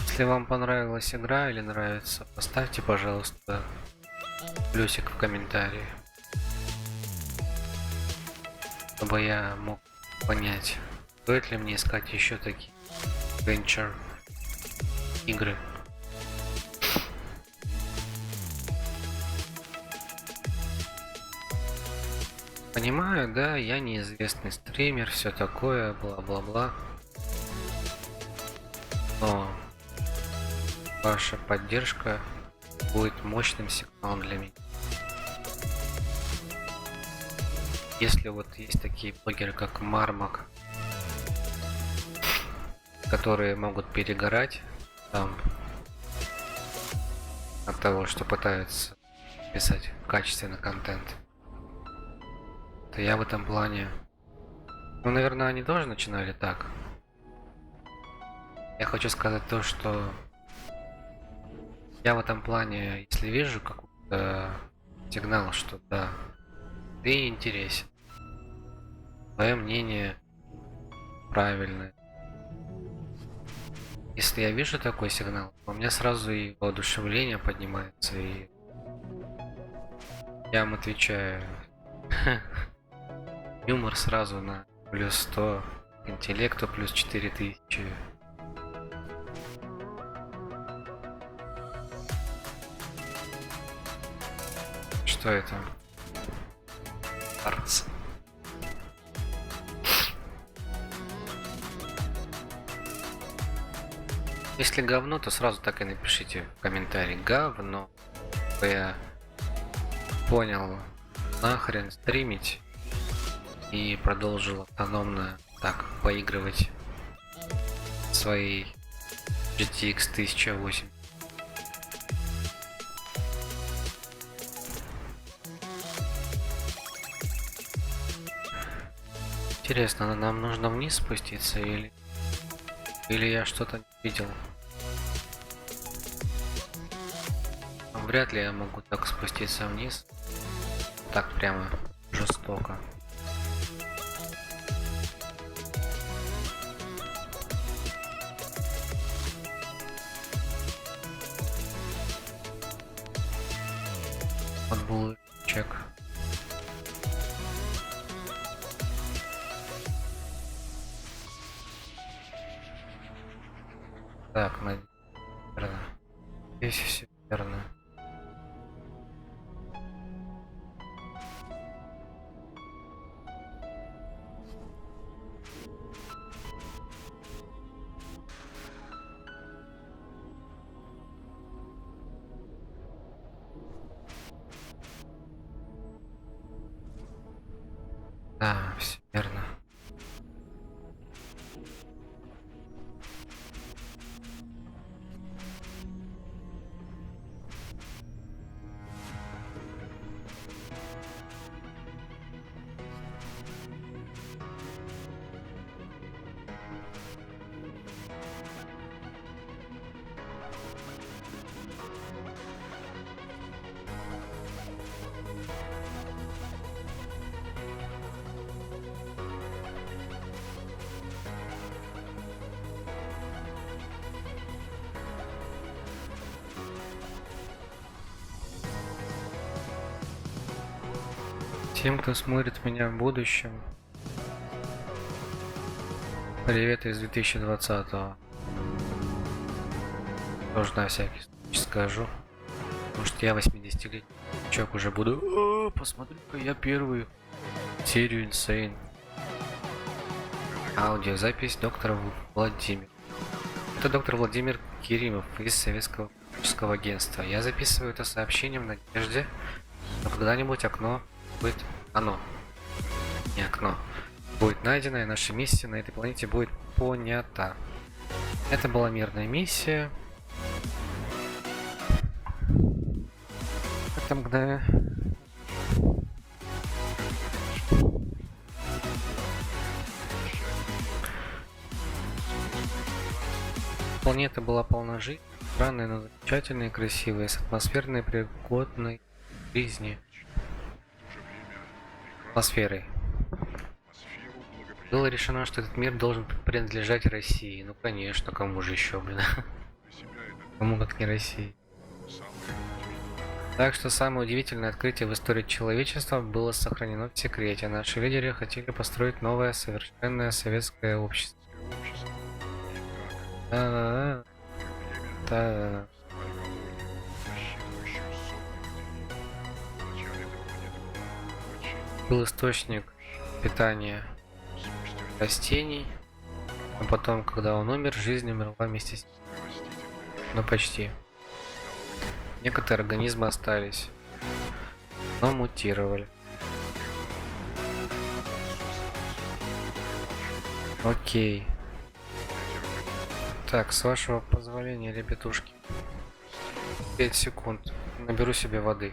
A: Если вам понравилась игра или нравится, поставьте, пожалуйста, плюсик в комментарии, чтобы я мог понять, стоит ли мне искать еще такие Venture игры. Понимаю, да, я неизвестный стример, все такое, бла-бла-бла. Но ваша поддержка будет мощным сигналом для меня. Если вот есть такие блогеры, как Мармак, которые могут перегорать там от того, что пытаются писать качественный контент, то я в этом плане... Ну, наверное, они тоже начинали так. Я хочу сказать то, что я в этом плане, если вижу какой-то сигнал, что да, ты интересен, твое мнение правильное. Если я вижу такой сигнал, у меня сразу и воодушевление поднимается, и я вам отвечаю. Юмор сразу на плюс 100, интеллекту плюс 4000. Что это? Арц. Если говно, то сразу так и напишите в комментарии говно. Чтобы я понял, нахрен стримить и продолжил автономно так поигрывать своей GTX 1008. Интересно, нам нужно вниз спуститься или я что-то не видел? Вряд ли я могу так спуститься вниз. Так прямо жестоко. Отбул чек. Так, наверное. Здесь все верно. Да, все верно. Тем, кто смотрит меня в будущем, привет из 2020-го. Тоже на всякий случай скажу. Может, я 80-летний чувак уже буду. О, посмотри-ка, я первую серию Insane. Аудиозапись доктора Владимира. Это доктор Владимир Керимов из Советского космического агентства. Я записываю это сообщение в надежде, что когда-нибудь окно будет... не окно. Будет найдено, и наша миссия на этой планете будет понята. Это была мирная миссия. Это мгновение. Планета была полна жизни, странной, но замечательной и красивой, с атмосферной пригодной жизни. Атмосферой. Было решено, что этот мир должен принадлежать России. Ну конечно, кому же еще, блин. Кому как не России. Так что самое удивительное открытие в истории человечества было сохранено в секрете. Наши лидеры хотели построить новое совершенное советское общество. Да-да-да. Да-да-да. Был источник питания растений, а потом, когда он умер, жизнь умерла вместе с ним. Ну почти. Некоторые организмы остались, но мутировали. Окей. Так, с вашего позволения, ребятушки. 5 секунд. Наберу себе воды.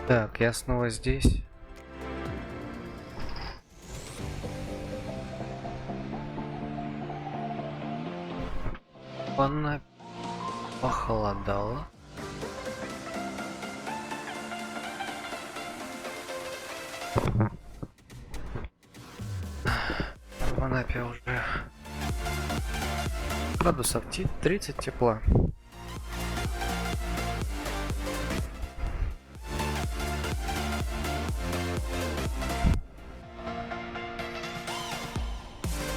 A: Так, я снова здесь. Она похолодала. В Анапе уже градусов 30 тепла.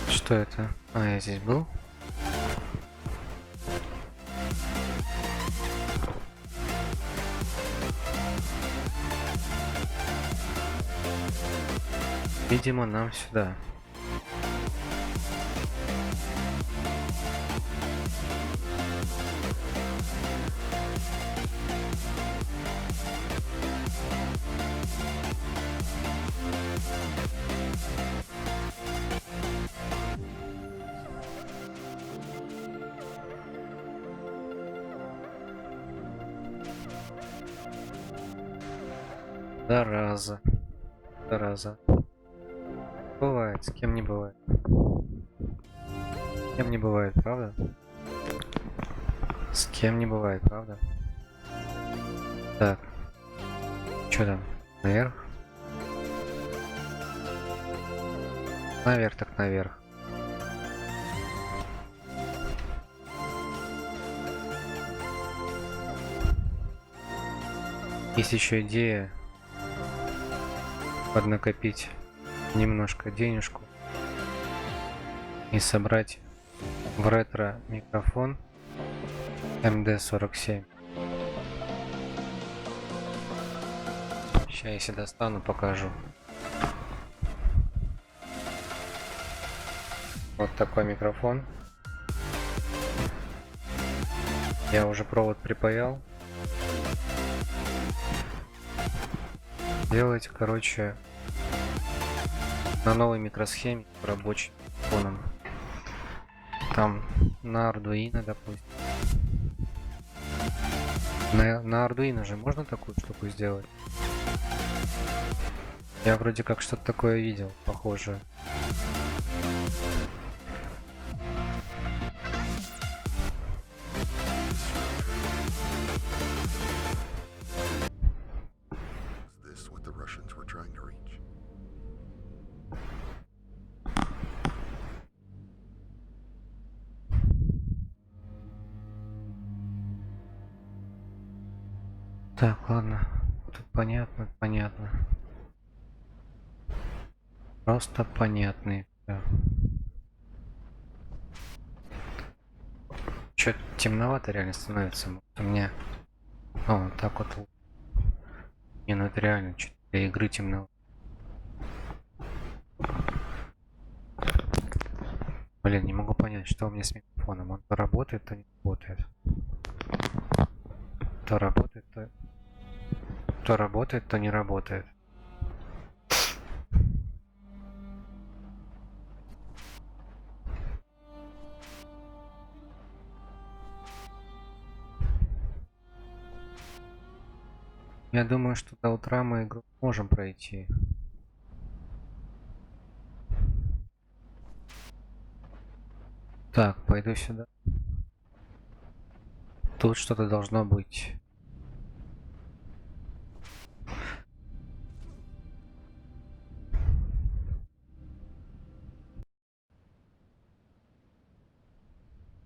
A: Что это? А, я здесь был. Видимо, нам сюда. Зараза. Зараза. Бывает, с кем не бывает. С кем не бывает, правда? С кем не бывает, правда? Так. Чё там? Наверх? Наверх так наверх. Есть еще идея поднакопить немножко денежку и собрать в ретро микрофон MD47. Сейчас, если достану, покажу. Вот такой микрофон. Я уже провод припаял. Делать, короче, на новой микросхеме рабочим фоном. Там на Arduino, допустим. На Arduino же можно такую штуку сделать? Я вроде как что-то такое видел, похожее.
G: Is this what the Russians were trying to reach?
A: Так, ладно. Тут понятно, понятно. Просто понятный. Да. Чё-то темновато реально становится. Может, у меня... О, вот так вот. Не, ну это реально что-то для игры темно. Блин, не могу понять, что у меня с микрофоном. Он то работает, то не работает. То работает, то работает, то не работает. Я думаю, что до утра мы игру можем пройти. Так, пойду сюда. Тут что-то должно быть.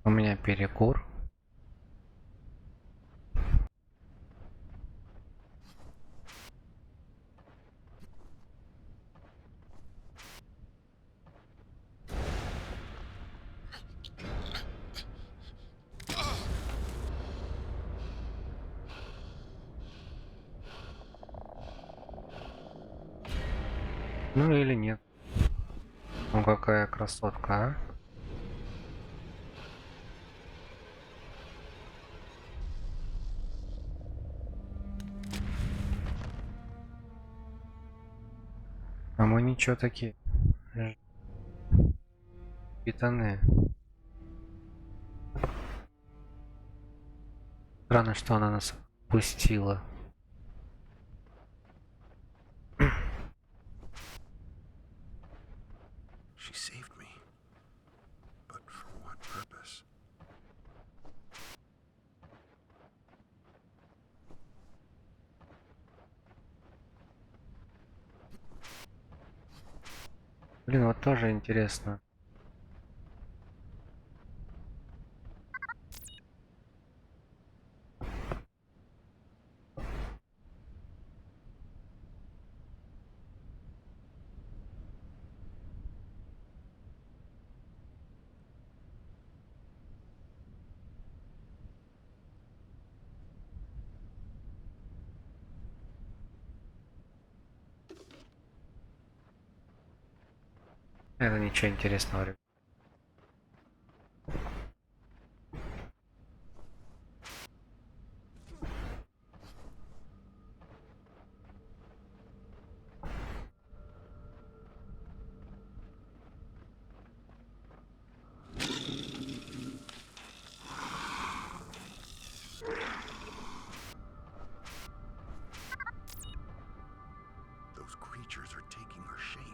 A: У меня перекур. Ну или нет. Ну какая красотка, а? А мы ничего такие. Питаны. Странно, что она нас пустила. Блин, вот тоже интересно. Это ничего интересного, ребят.
G: Those creatures are taking our shape.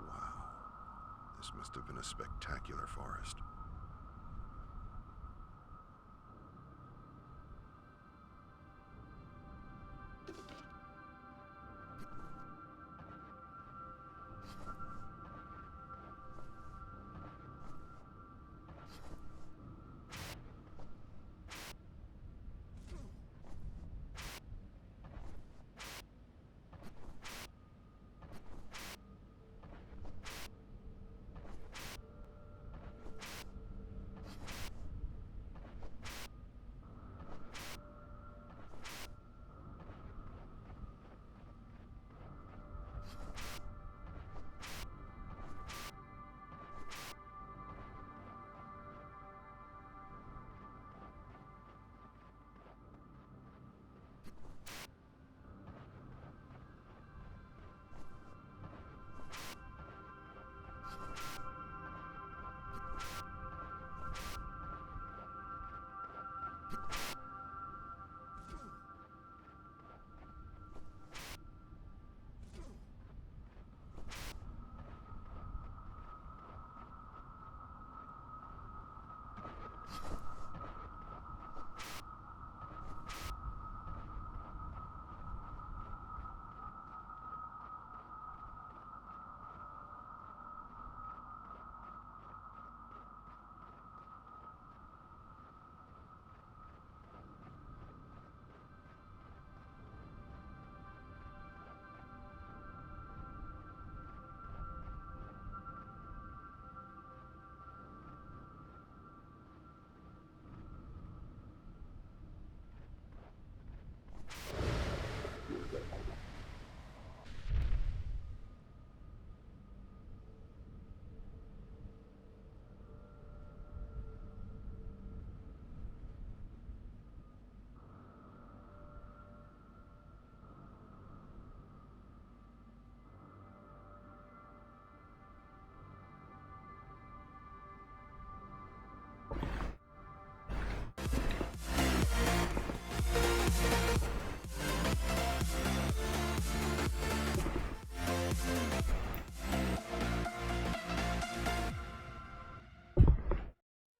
G: Wow. This must have been a spectacular forest.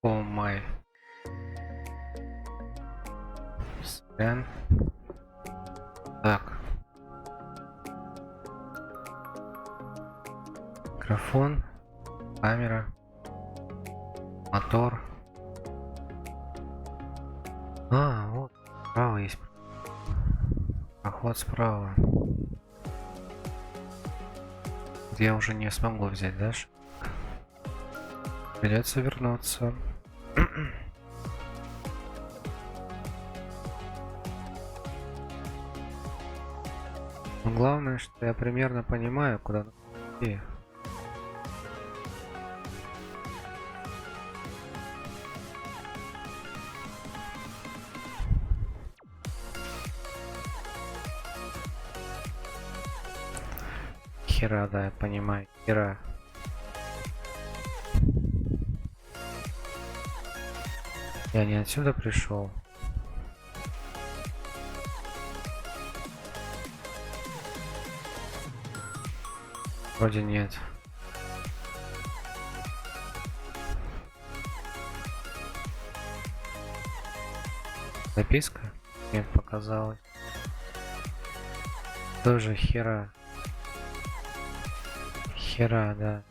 G: О май. Скан. Так. Микрофон. Камера. Мотор. А, вот. Справа есть. Проход справа. Я уже не смогу взять дальше. Придется вернуться. Но главное, что я примерно понимаю, куда надо идти.
A: Хера, да, я понимаю. Хера. Я не отсюда пришел. Вроде нет. Записка? Нет, показалось. Тоже хера. Хера, да.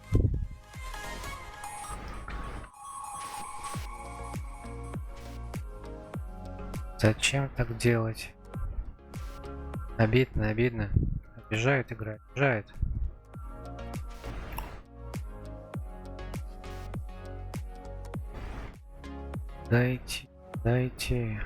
A: Зачем так делать? Обидно, обидно. Обижает игра, обижает. Дайте, дайте.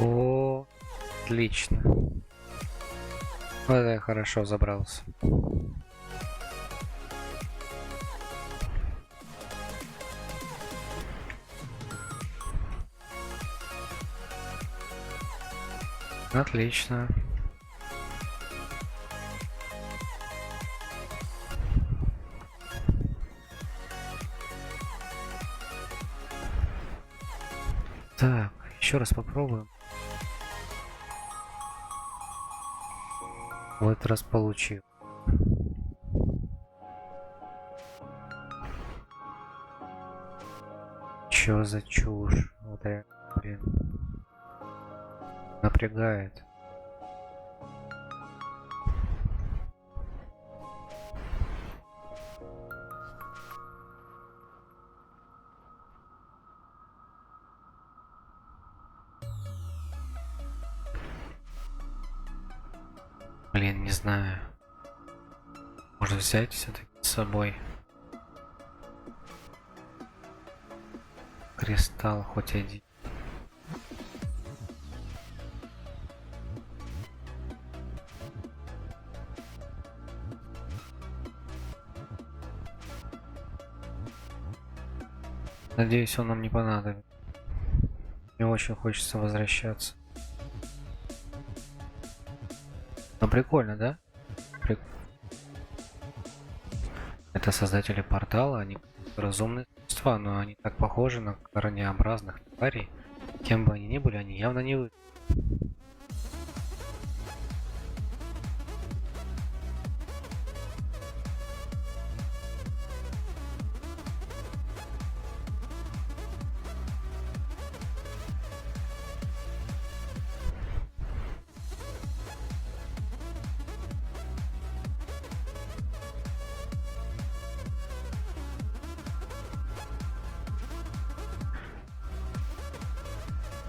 A: О, отлично. Вот это я хорошо забрался. Отлично. Так, еще раз попробуем. В этот раз получил. Чё за чушь? Вот реально, блин. Напрягает. Блин, не знаю. Может взять все-таки с собой кристалл хоть один. Надеюсь, он нам не понадобится. Мне очень хочется возвращаться. Ну прикольно, да? Это создатели портала, они разумные существа, но они так похожи на коронеобразных тварей. Кем бы они ни были, они явно не вы.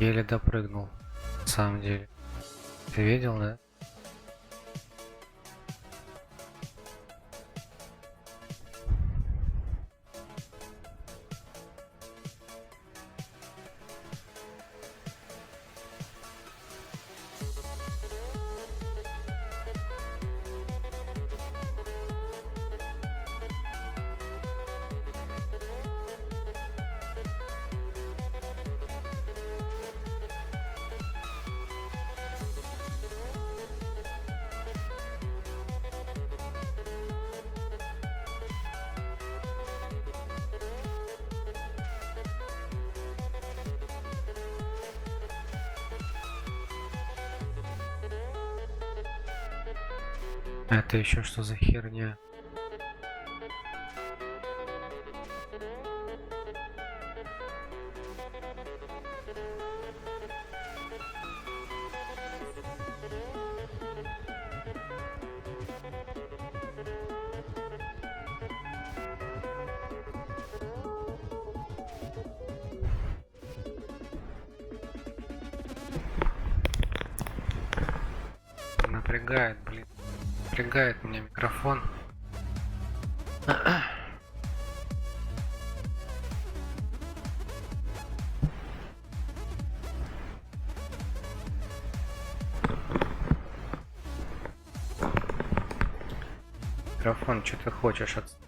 A: Еле допрыгнул, на самом деле. Ты видел, да? Это еще что за херня? напрягает, блин. Напрягает меня микрофон. Микрофон, что ты хочешь отставить?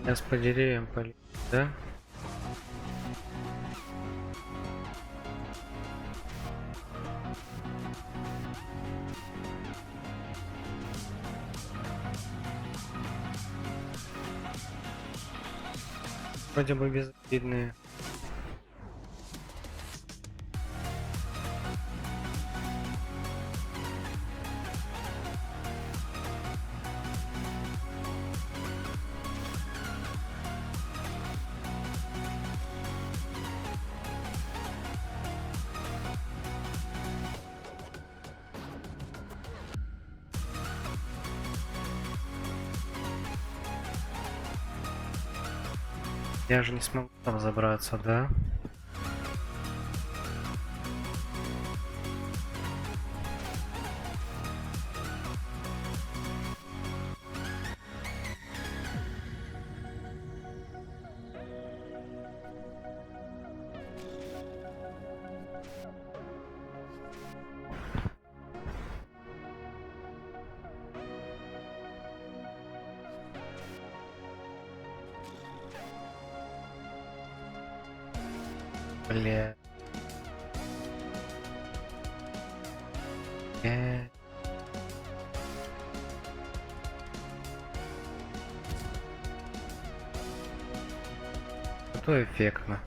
A: Сейчас по деревьям полез, да? Вроде бы безобидные. Я же не смогу там забраться, да? Бля. Это эффектно.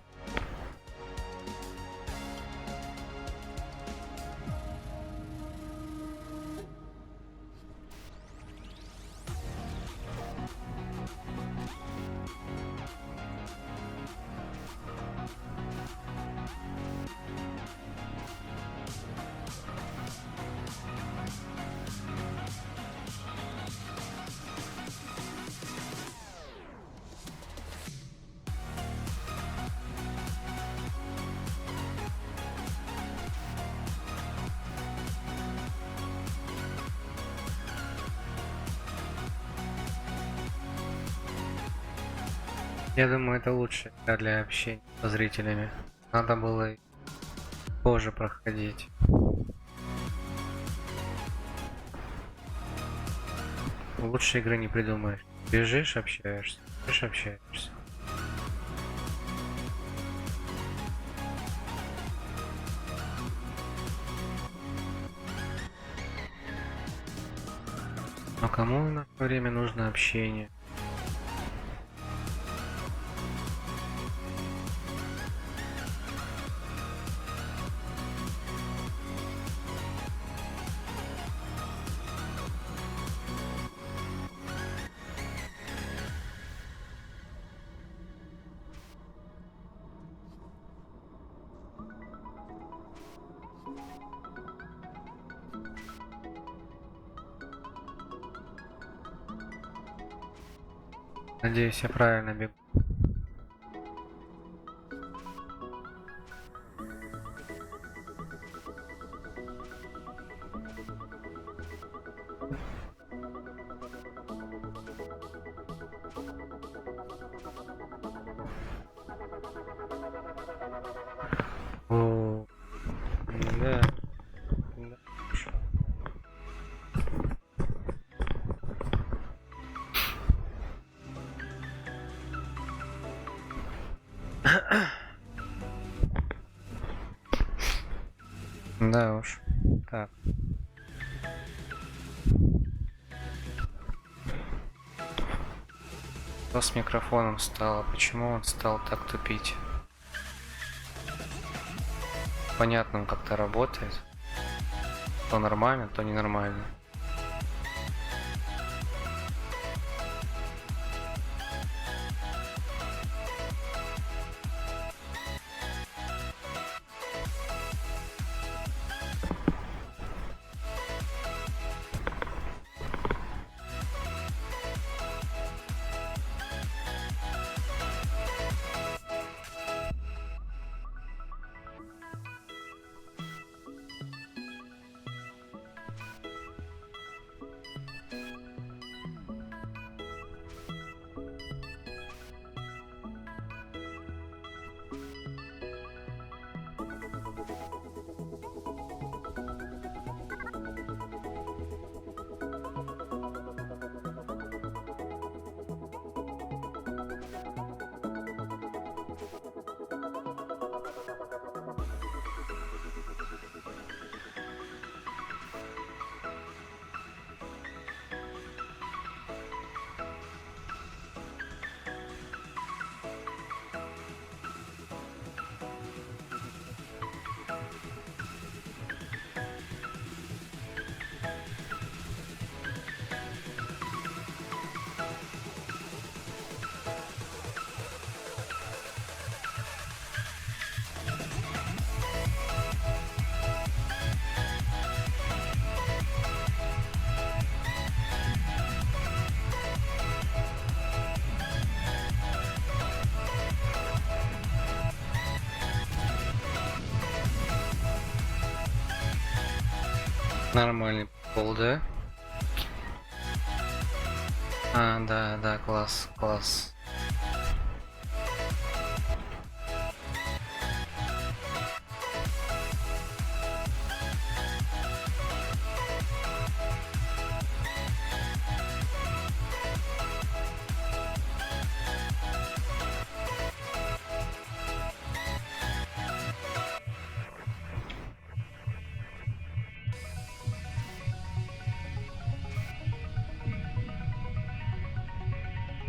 A: Я думаю, это лучшая игра для общения со зрителями. Надо было позже проходить. Лучше игры не придумаешь. Бежишь, общаешься. Бежишь, общаешься. Но кому на время нужно общение? Надеюсь, я правильно бегу. О, да. Да уж. Да уж. Так. Что с микрофоном стало? Почему он стал так тупить? Понятно, он как-то работает. То нормально, то ненормально. Нормальный пол, да? А, да, да, класс, класс.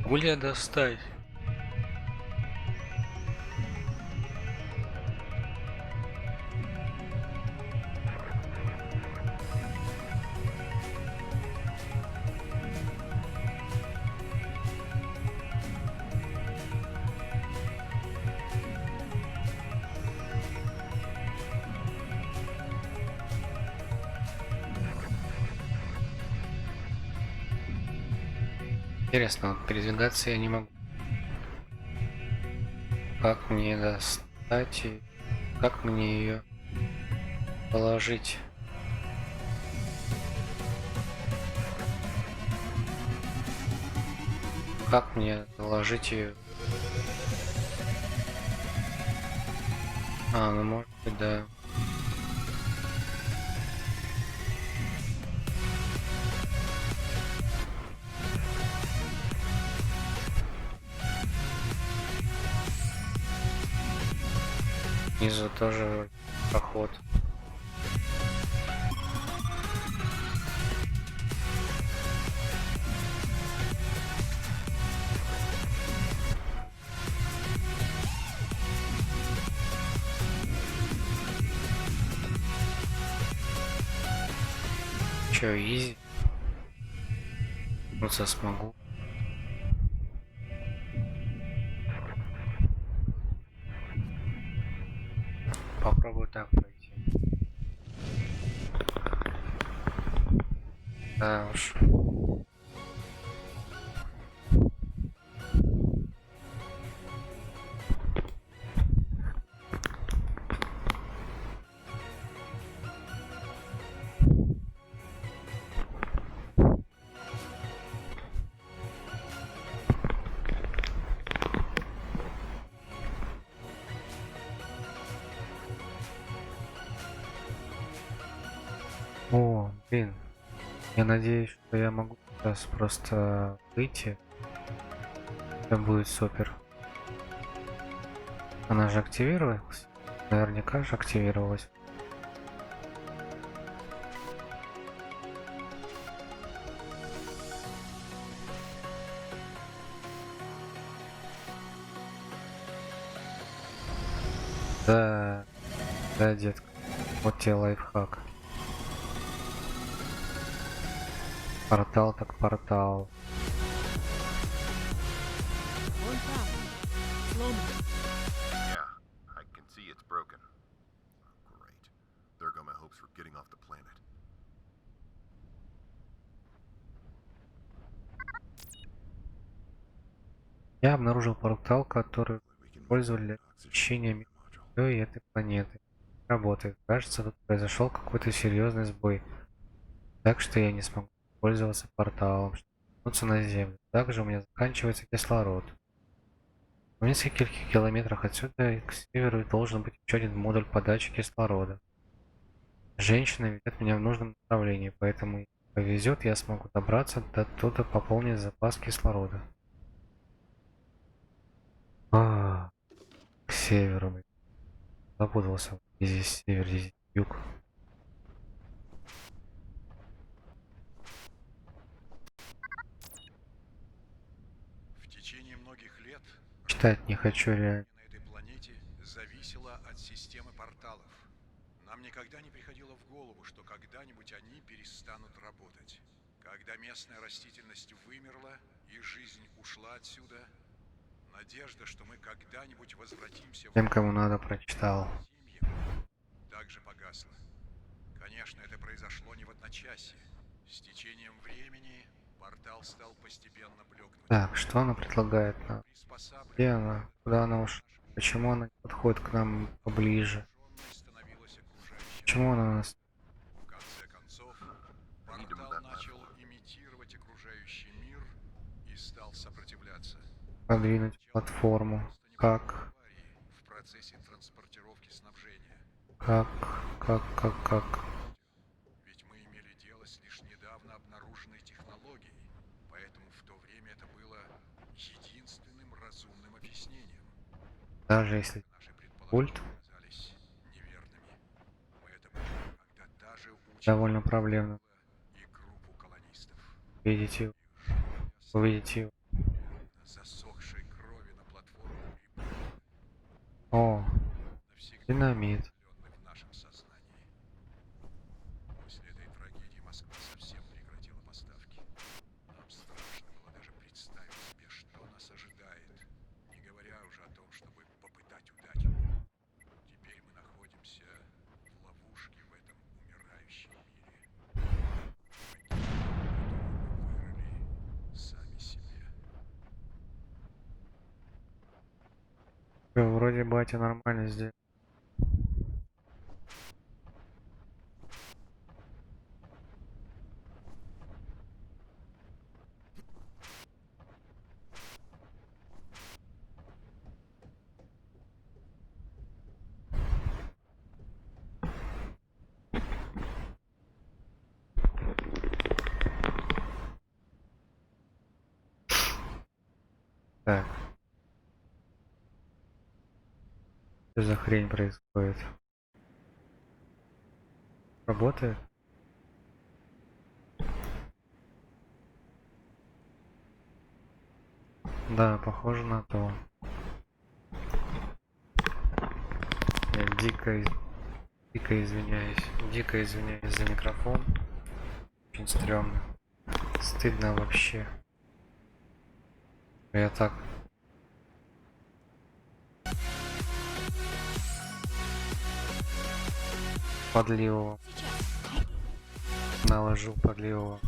A: Гуля достать. Интересно, вот передвигаться я не могу. Как мне достать и как мне ее положить? Как мне положить ее? А, ну может быть, да. Снизу тоже проход. Чё, изи? Вот я смогу. Попробую так пройти. Да уж. О, блин. Я надеюсь, что я могу сейчас просто выйти. Это будет супер. Она же активировалась? Наверняка же активировалась. Да, да, детка. Вот тебе лайфхак. Портал так портал.
F: One problem. Slow mo.
G: Yeah, I can see it's broken. Great. There go my hopes for getting off the planet.
A: Я обнаружил портал, который
G: We can
A: использовали для
G: oxygen
A: перемещения
G: module.
A: Земли и этой планеты. Работает. Кажется, тут произошел какой-то серьезный сбой. Так что я не смогу пользоваться порталом, чтобы вернуться на Землю. Также у меня заканчивается кислород. В нескольких километрах отсюда к северу должен быть еще один модуль подачи кислорода. Женщина ведет меня в нужном направлении, поэтому, если повезет, я смогу добраться до туда, пополнить запас кислорода. К северу, блин. Запутался. Здесь север, здесь юг.
B: В течение многих лет
A: Читать не хочу реально.
B: на этой планете зависело от системы порталов. Нам никогда не приходило в голову, что когда-нибудь они перестанут работать. Когда местная растительность вымерла и жизнь ушла отсюда, надежда, что мы когда-нибудь возвратимся в
A: Тем, кому надо, прочитал.
B: семьям, также погасла. Конечно, это произошло не в одночасье. С течением времени портал стал постепенно блекнуть.
A: Так, что она предлагает нам?
B: Приспосабливание
A: Где она? Куда она ушла? Почему она не подходит к нам поближе?
B: становилось окружающим.
A: Почему она нас...
B: В конце концов, портал начал имитировать окружающий мир и стал сопротивляться.
A: подвинуть платформу? Как?
B: Аварии в процессе транспортировки снабжения.
A: Как?
B: Ведь мы имели дело с лишь недавно обнаруженной технологией, поэтому в то время это было единственным разумным объяснением.
A: Даже если
B: Наши
A: пульт
B: предположения оказались неверными. Мы это поняли, когда даже учили
A: довольно проблемно.
B: и группу колонистов.
A: Видите его? Увидите его.
B: Засохшей крови на платформе прибыли
A: О,
B: навсегда
A: динамит.
B: вселенной в нашем сознании. После этой трагедии Москва совсем прекратила поставки. Нам страшно было даже представить себе, что нас ожидает, не говоря уже о том, чтобы попытать удачу. Теперь мы находимся в ловушке в этом умирающем мире. Мы вырыли сами себе.
A: Вроде батя нормально сделал. Так. Что за хрень происходит? Работает? Да, похоже на то. Я дико извиняюсь за микрофон. Очень стрёмно. Стыдно вообще. Я так. Подливу. Наложу подливу.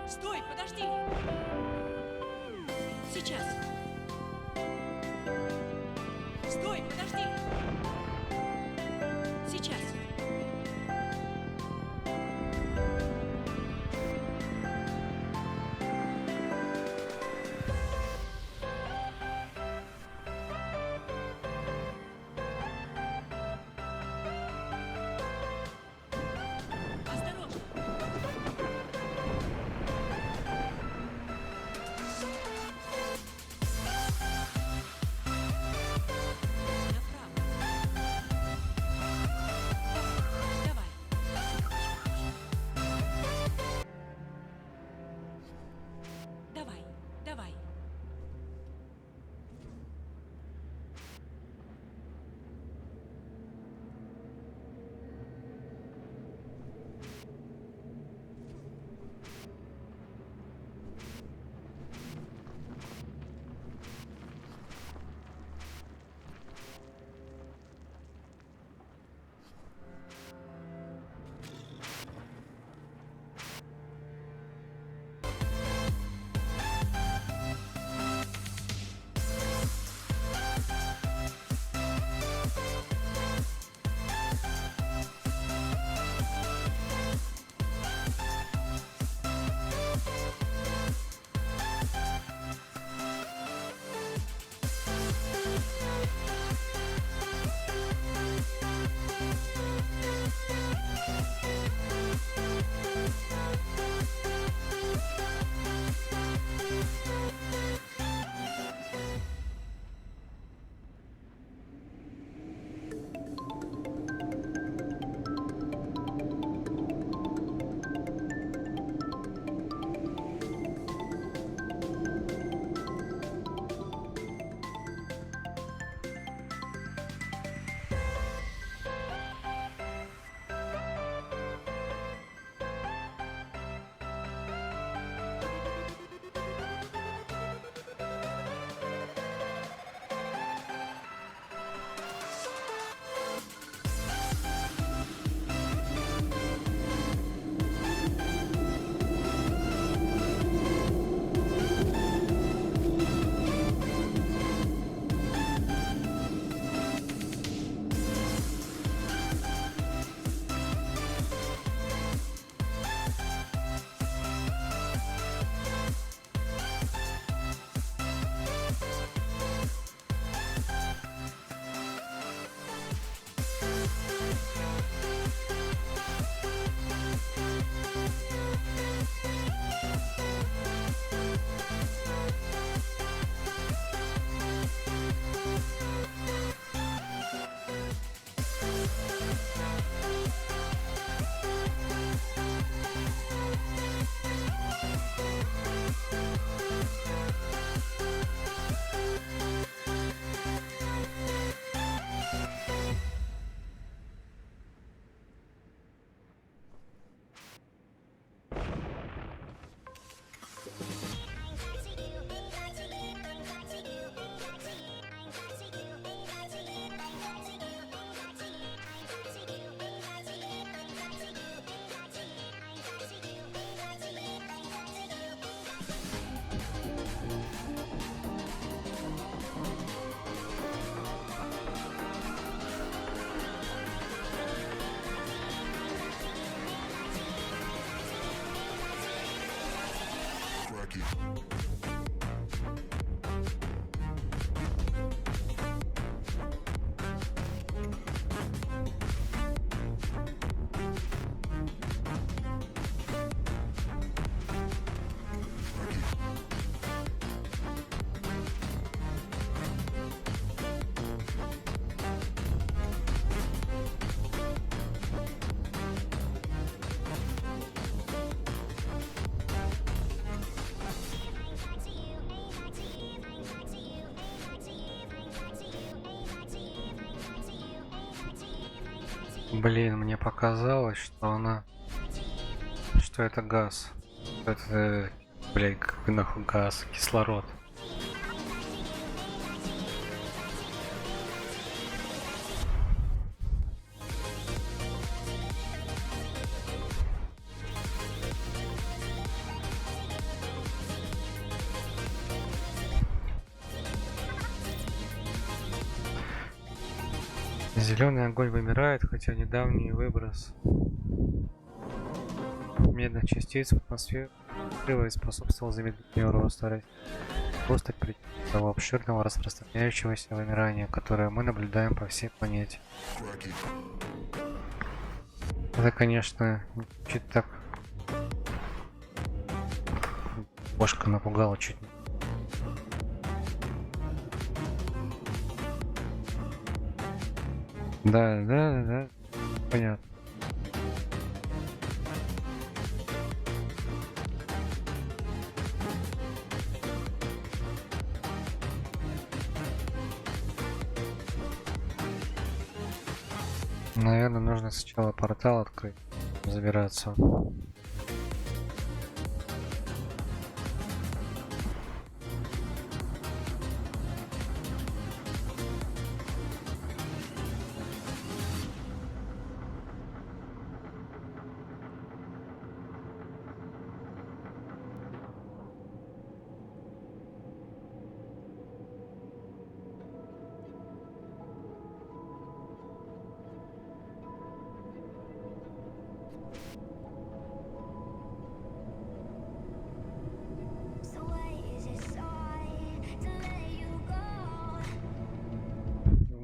F: Стой, подожди! Сейчас! Стой, подожди! Сейчас! Осторожно! Направо. Давай. Давай, давай.
A: Блин, мне показалось, что она... Что это газ. Это, блядь, какой нахуй газ? Кислород. Зеленый огонь вымирает, хотя недавний выброс медных частиц в атмосферу и способствовал замедлению роста роста причины того обширного распространяющегося вымирания, которое мы наблюдаем по всей планете. Это, конечно, чуть так бошка напугала чуть не. Да, понятно. Наверное, нужно сначала портал открыть, забираться.
D: So why is it sorry to let you go?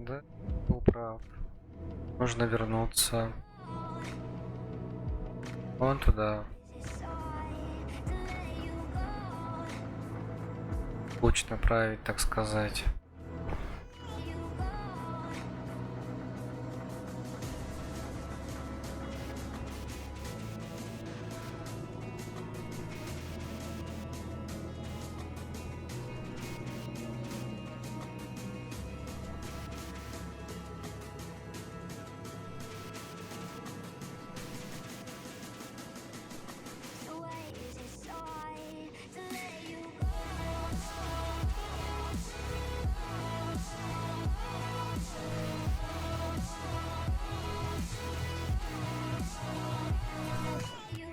A: Да, был прав. Нужно вернуться. Вон туда.
D: Is it sorry to let you go?
A: Путь направить, так сказать.
D: You go. So why is it sorry to let you go? You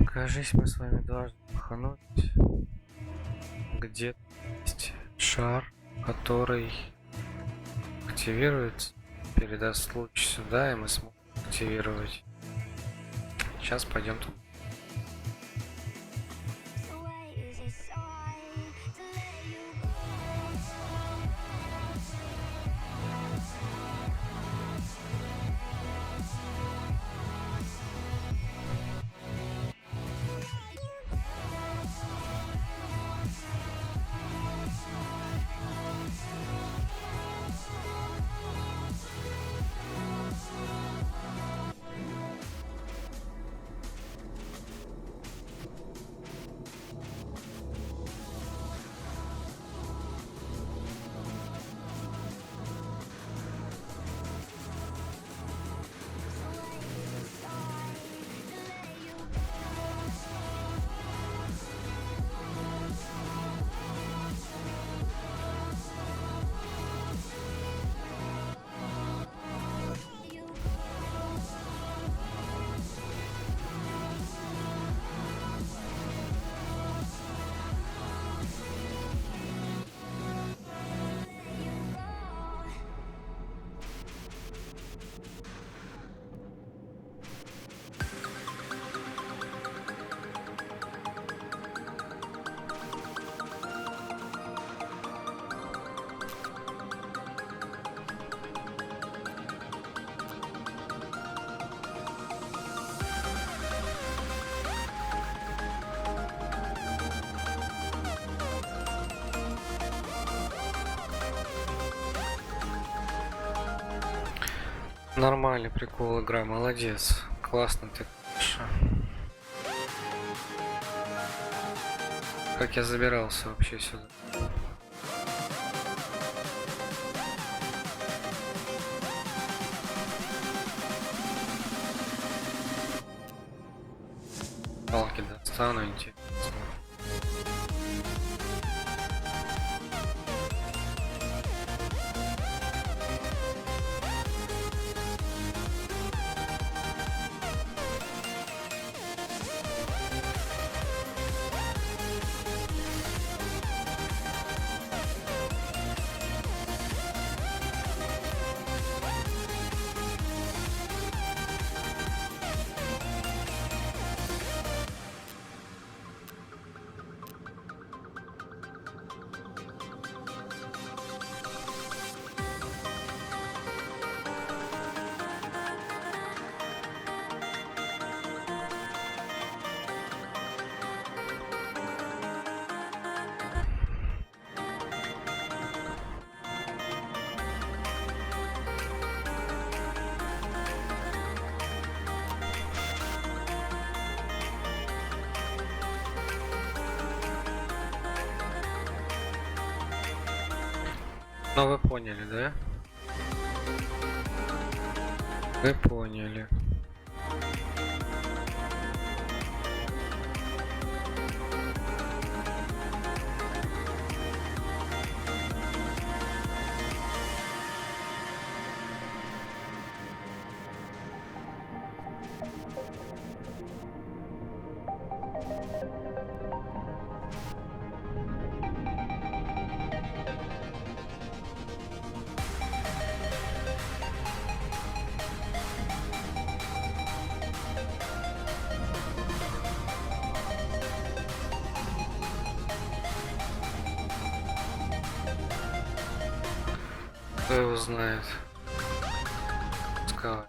A: Кажись, мы с вами должны пахануть. Где есть шар, который активируется, передаст луч сюда, и мы сможем активировать. Сейчас пойдем тут.
D: So why is it sorry to let you go?
A: Нормальный прикол, игра, молодец. Классно ты. Конечно. Как я забирался вообще сюда? Палки достану, интересно. Ну вы поняли, да? Вы поняли. Кто его знает? Пускай.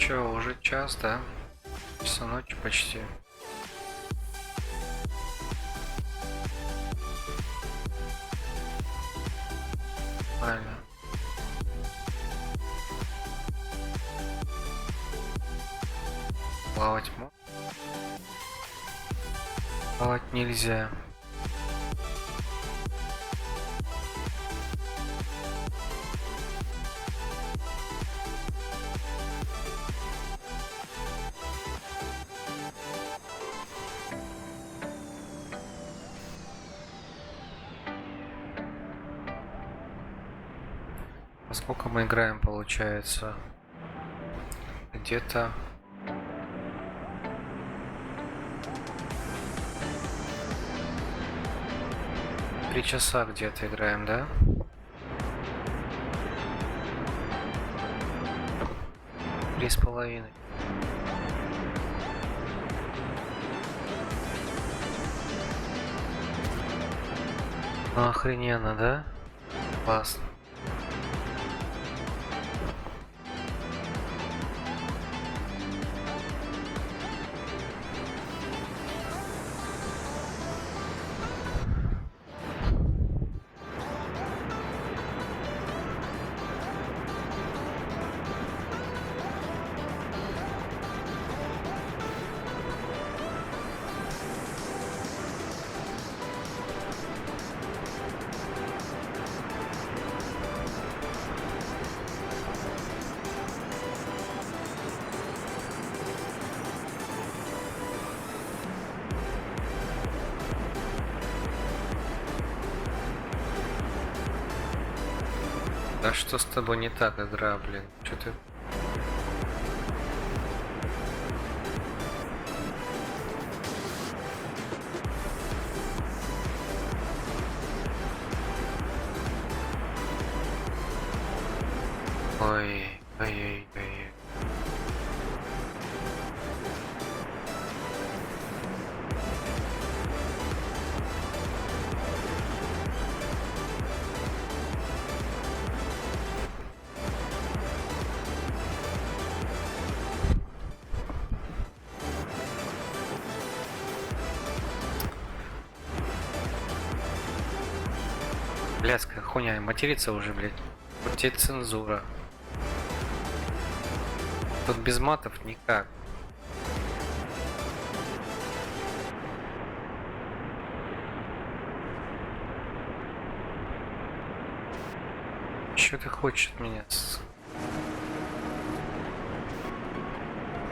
A: Чё, уже час, да? Часа ночи почти. Правильно. Плавать можно? Плавать нельзя. А сколько мы играем, получается? Где-то... Три часа где-то играем, да? Три с половиной. Охрененно, да? Классно. А что с тобой не так, игра, блин? Что ты... Ой, ой-ой-ой. Блядская хуйня, материться уже, блядь. Вот тебе цензура. Тут без матов никак. Что ты хочешь от меня?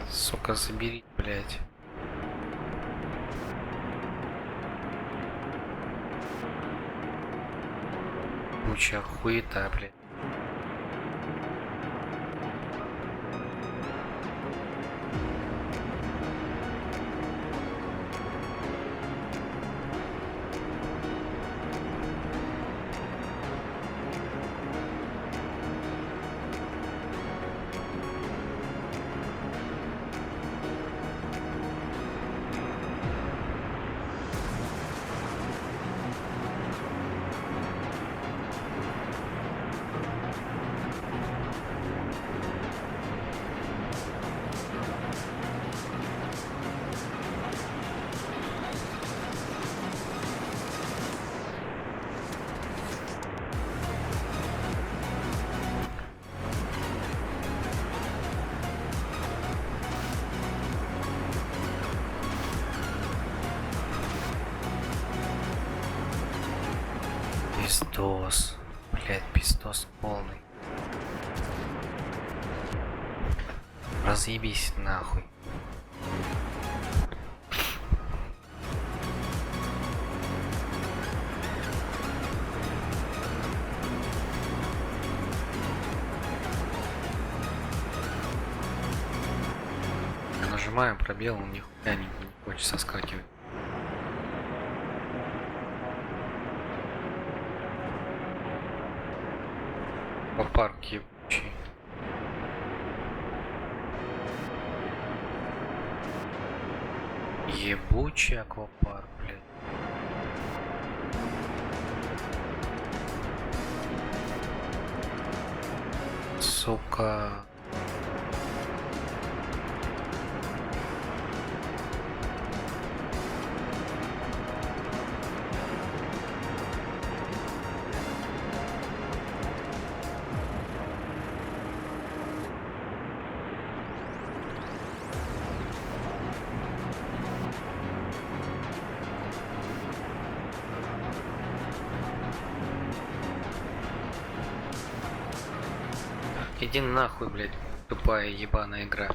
A: Сука, забери, блядь. Куча хуета, блядь. Пиздос. Блядь, пиздос полный. Разъебись нахуй. Нажимаем пробел, он нихуя не хочет соскакивать. Аквапарк ебучий. Ебучий аквапарк, блядь. Сука. Иди нахуй, блядь, тупая ебаная игра.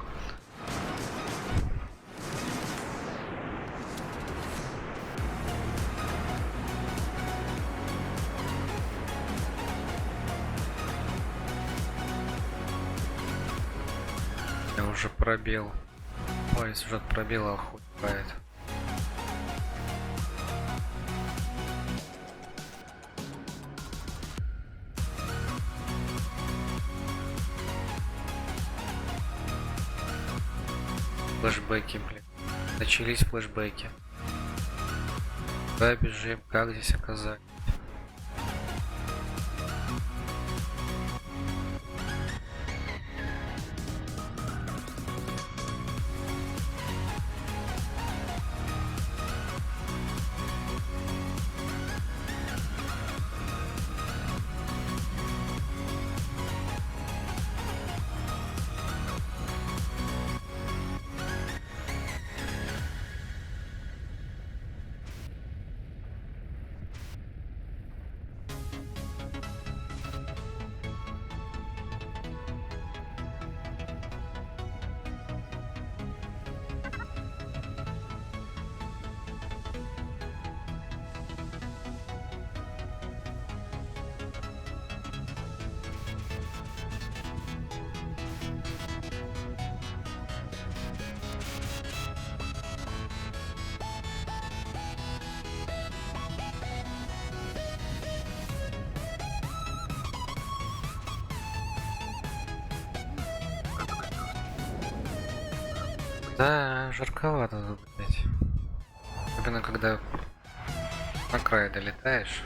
A: Я уже пробел. Палец уже от пробела охуевает. Флэшбэки, блин. Начались флэшбэки. Куда бежим? Как здесь оказать? Да, жарковато тут, блядь. Особенно когда на край долетаешь.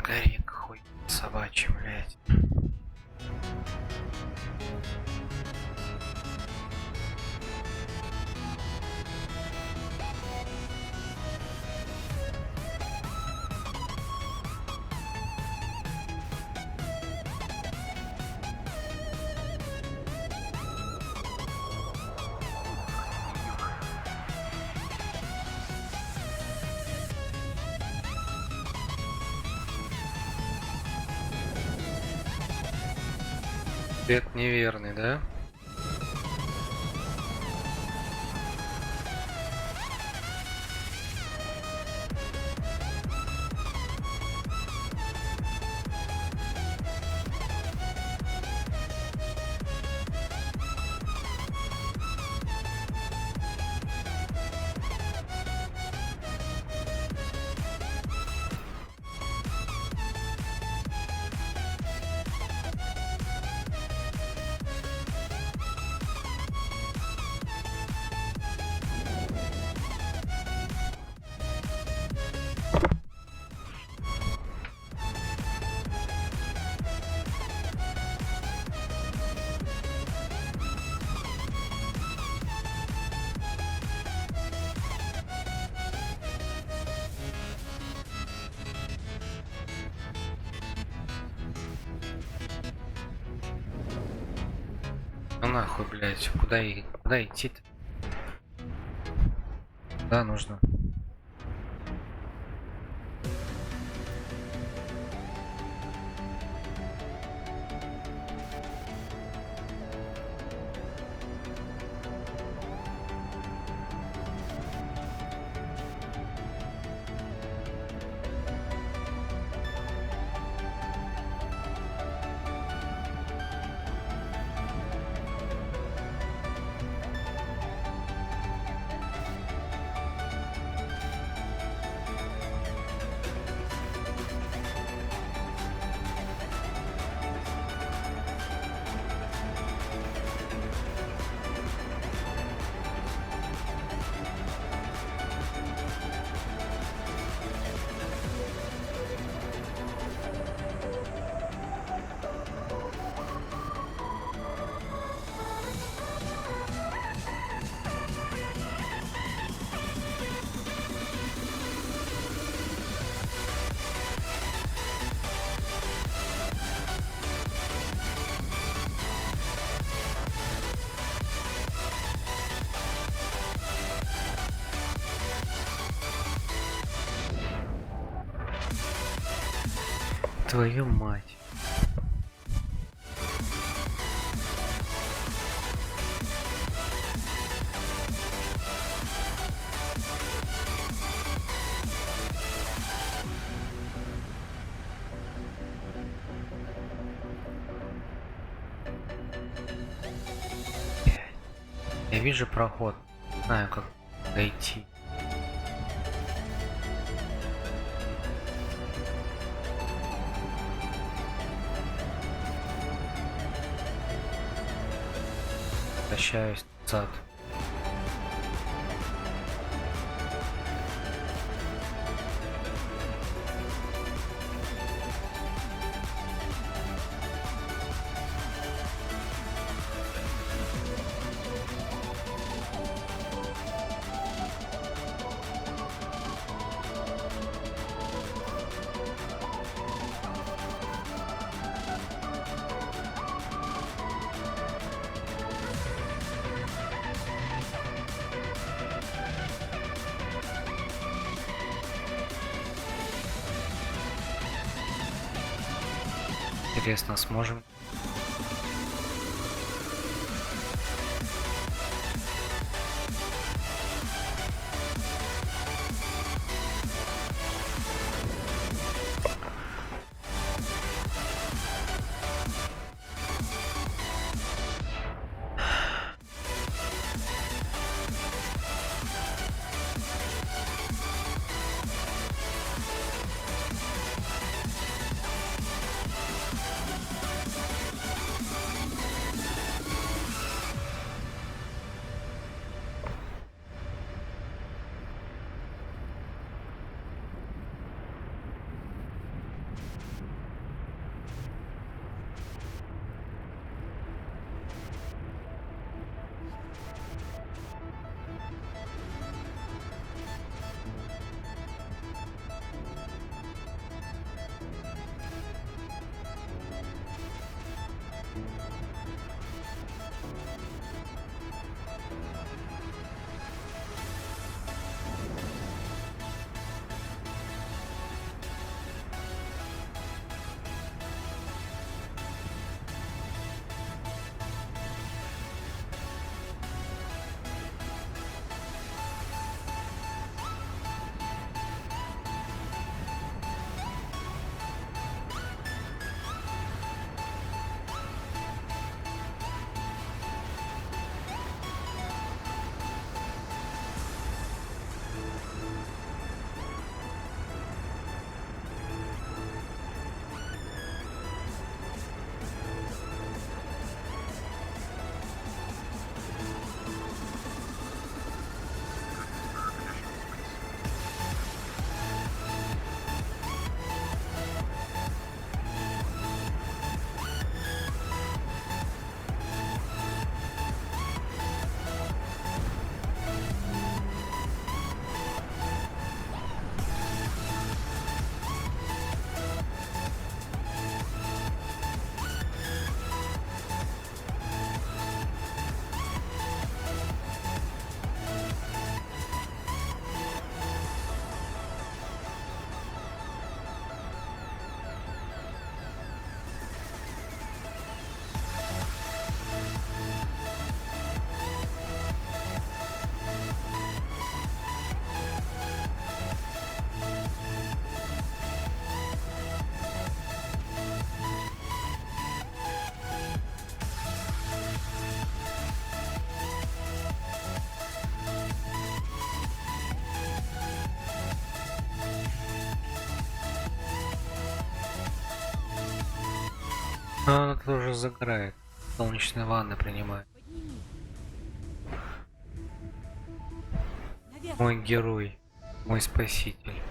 A: Горит хуй собачий, блядь. Ответ неверный, да? Ну нахуй, блядь, куда идти-то? Да, нужно. Твою мать. Я вижу проход. Не знаю, как дойти. Возвращаюсь назад. Интересно, сможем? Но она тоже загорает. Солнечные ванны принимает.
F: Подними. Наверх.
A: Мой герой. Мой спаситель.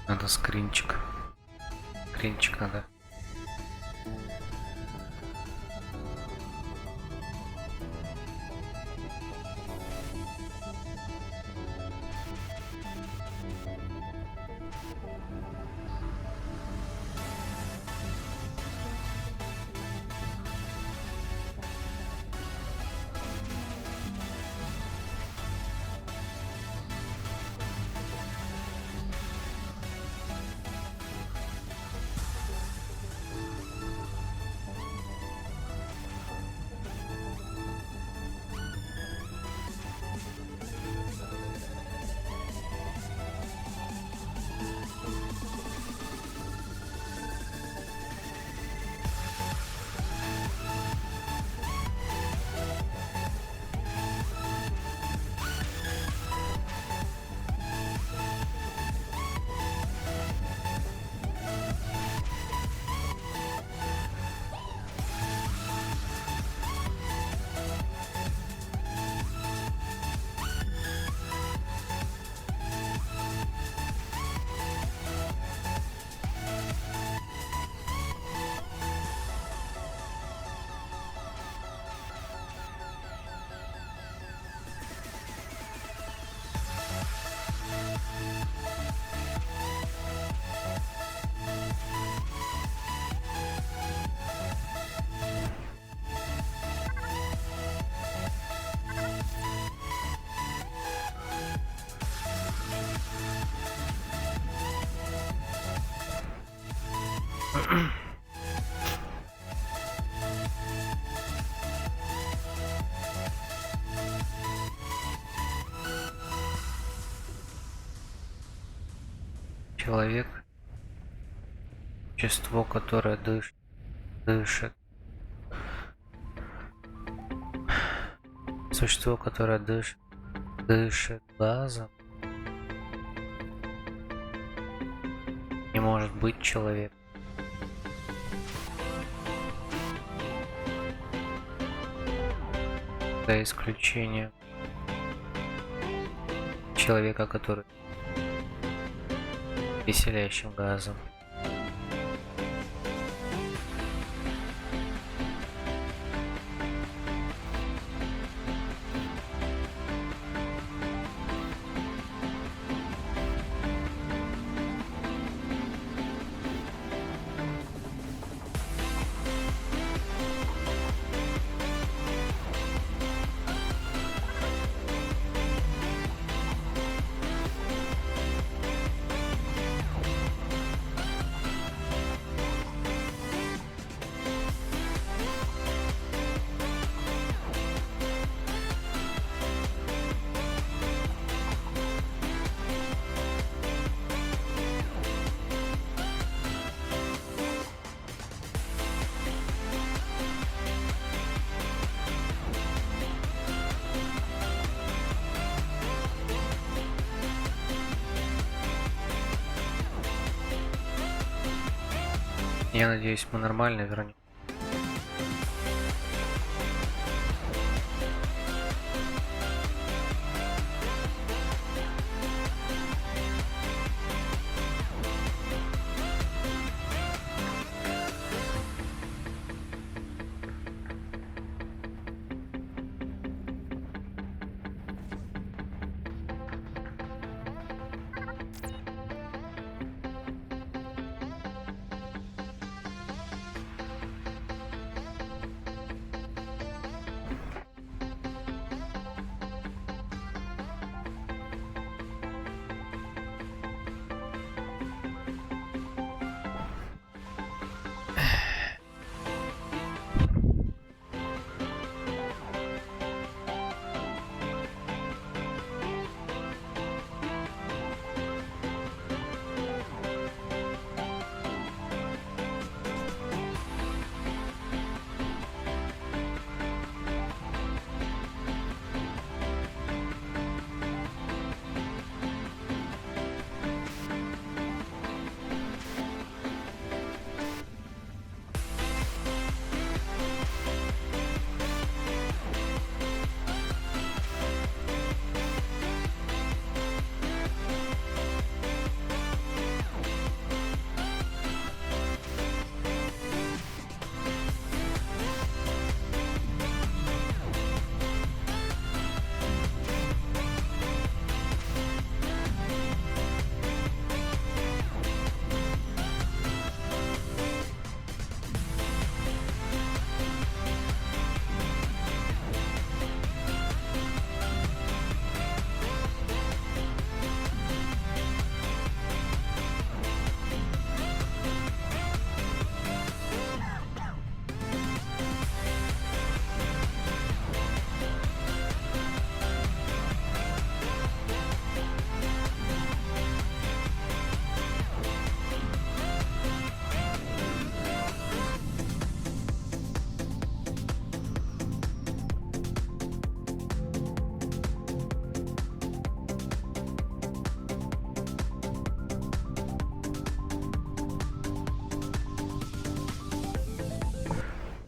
A: Надо скринчик. Скринчик надо. Человек, существо, которое дышит. Существо, которое дышит газом, не может быть человек. За исключением человека, который веселящим газом. Я надеюсь, мы нормально вернем.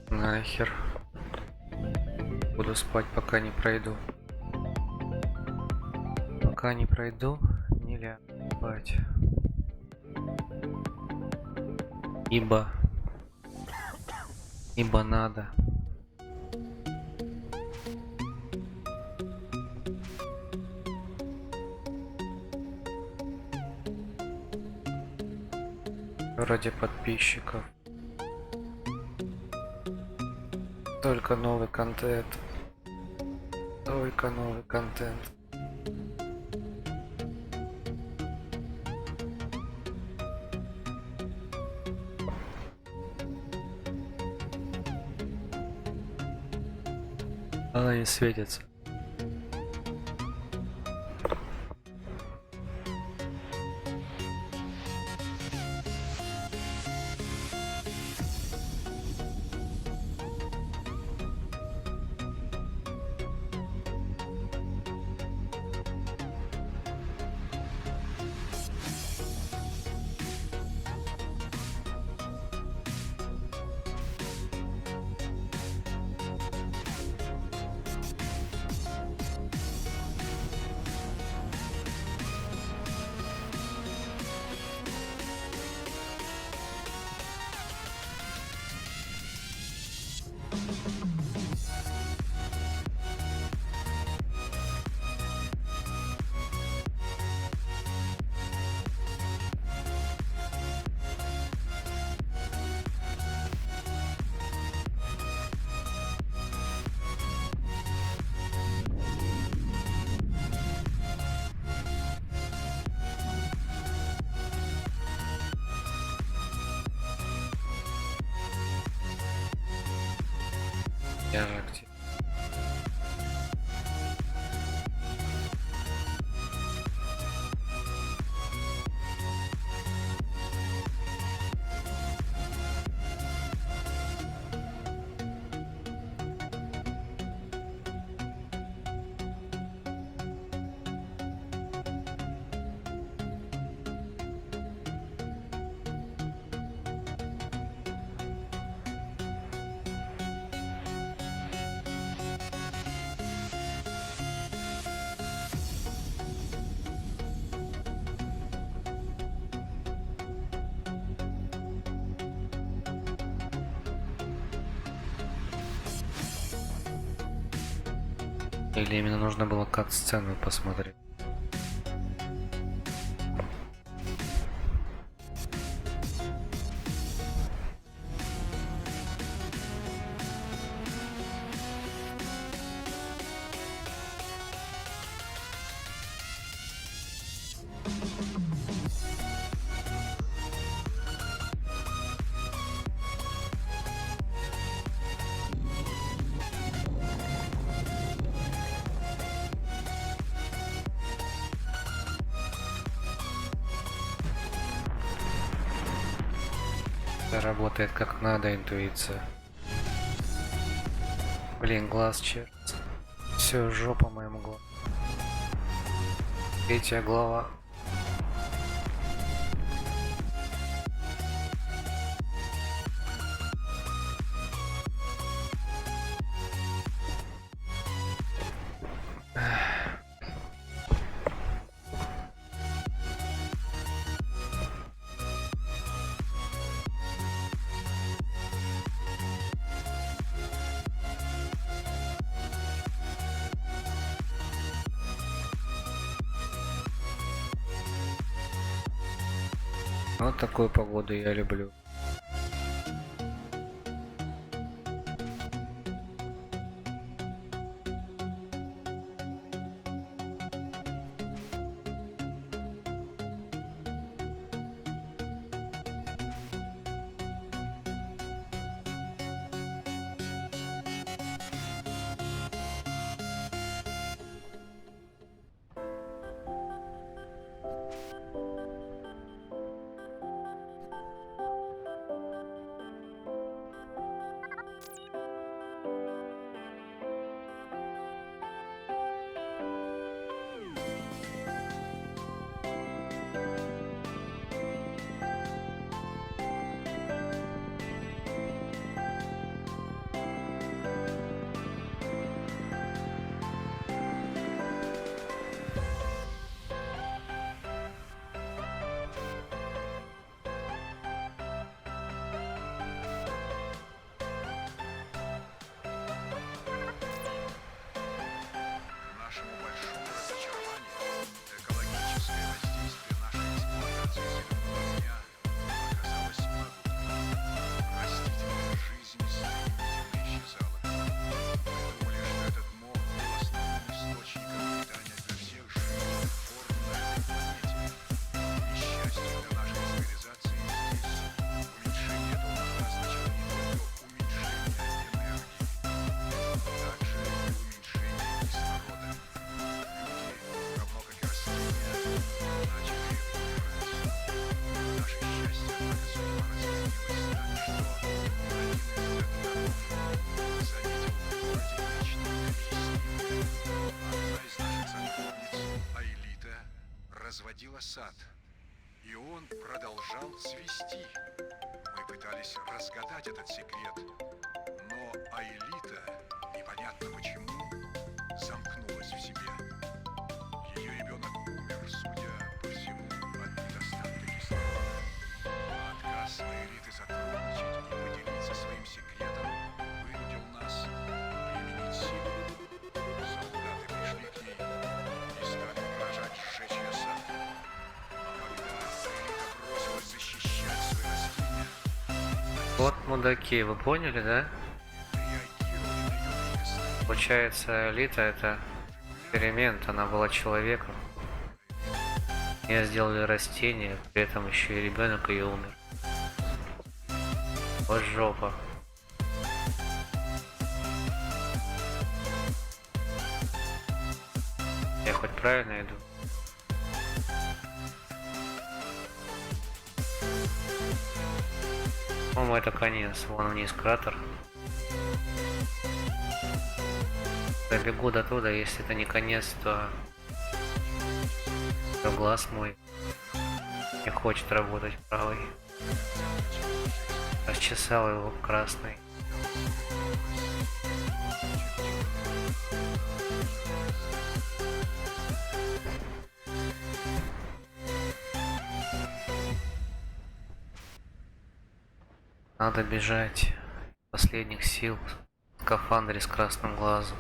A: Нахер. Буду спать, пока не пройду. Пока не пройду, не лягу спать. Ибо надо. ради подписчиков. Только новый контент. Только новый контент. Она не светится. Я же актив. Или именно нужно было как сцену посмотреть? Это работает как надо, интуиция. Блин, глаз чертится. Все, жопа моему глазу. Третья глава. Вот такую погоду я люблю.
B: разводила сад, и он продолжал цвести. Мы пытались разгадать этот секрет, но Аэлита, непонятно почему, замкнулась в себе. Ее ребенок умер, судя по всему, от недостатка кислорода. Отказ Аэлиты сотрудничать и поделиться своим секретом вынудил нас применить силу. Солдаты пришли к ней и стали угрожать сжечь ее сад. Но когда Аэлита бросилась защищать свои растения,
A: Вот мудаки, вы поняли, да?
B: реагировали на ее прикосновение.
A: Получается, Элита это эксперимент, она была человеком. Ее сделали растение, при этом еще и ребенок ее умер. Вот жопа. Я хоть правильно иду? По-моему, это конец. Вон вниз кратер. Добегу до туда, если это не конец, то глаз мой не хочет работать правый. Расчесал его красный. Надо бежать из последних сил в скафандре с красным глазом.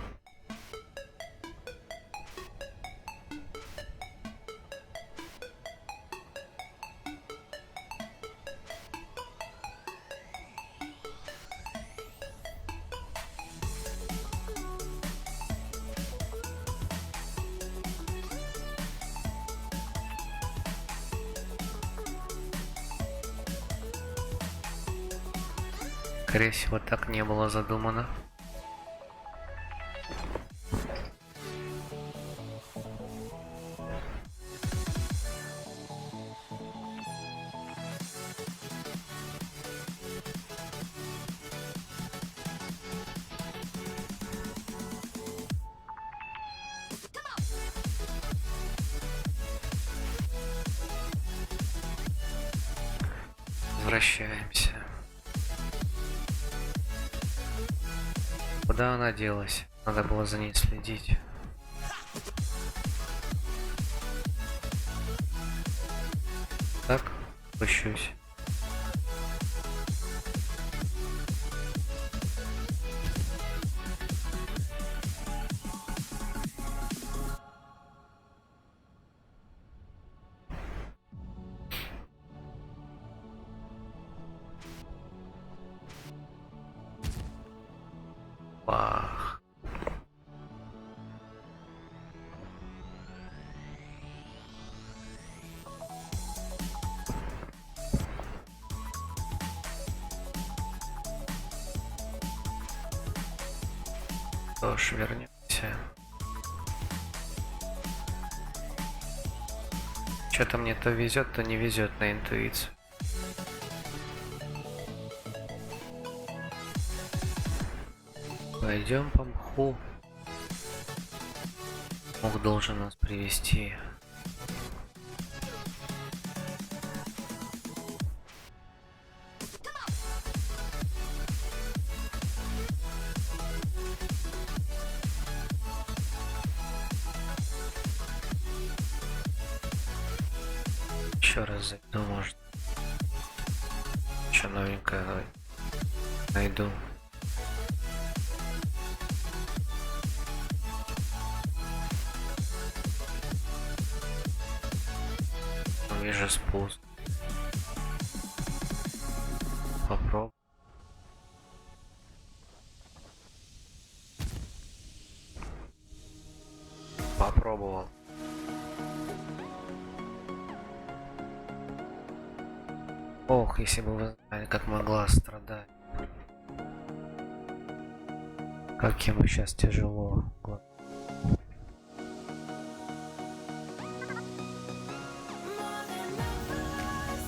A: Скорее всего, так не было задумано. Возвращаемся. Куда она делась? Надо было за ней следить. Так, спущусь. Бах. Что ж, вернемся. Что-то мне то везет, то не везет на интуицию. Пойдем по мху. Мох должен нас привести. Еще раз зайду, может. Что новенькое давай найду. Вижу спуск. Попробуй. Попробовал. Ох, если бы вы знали, как могла страдать. Как ему сейчас тяжело.
D: More than lovers,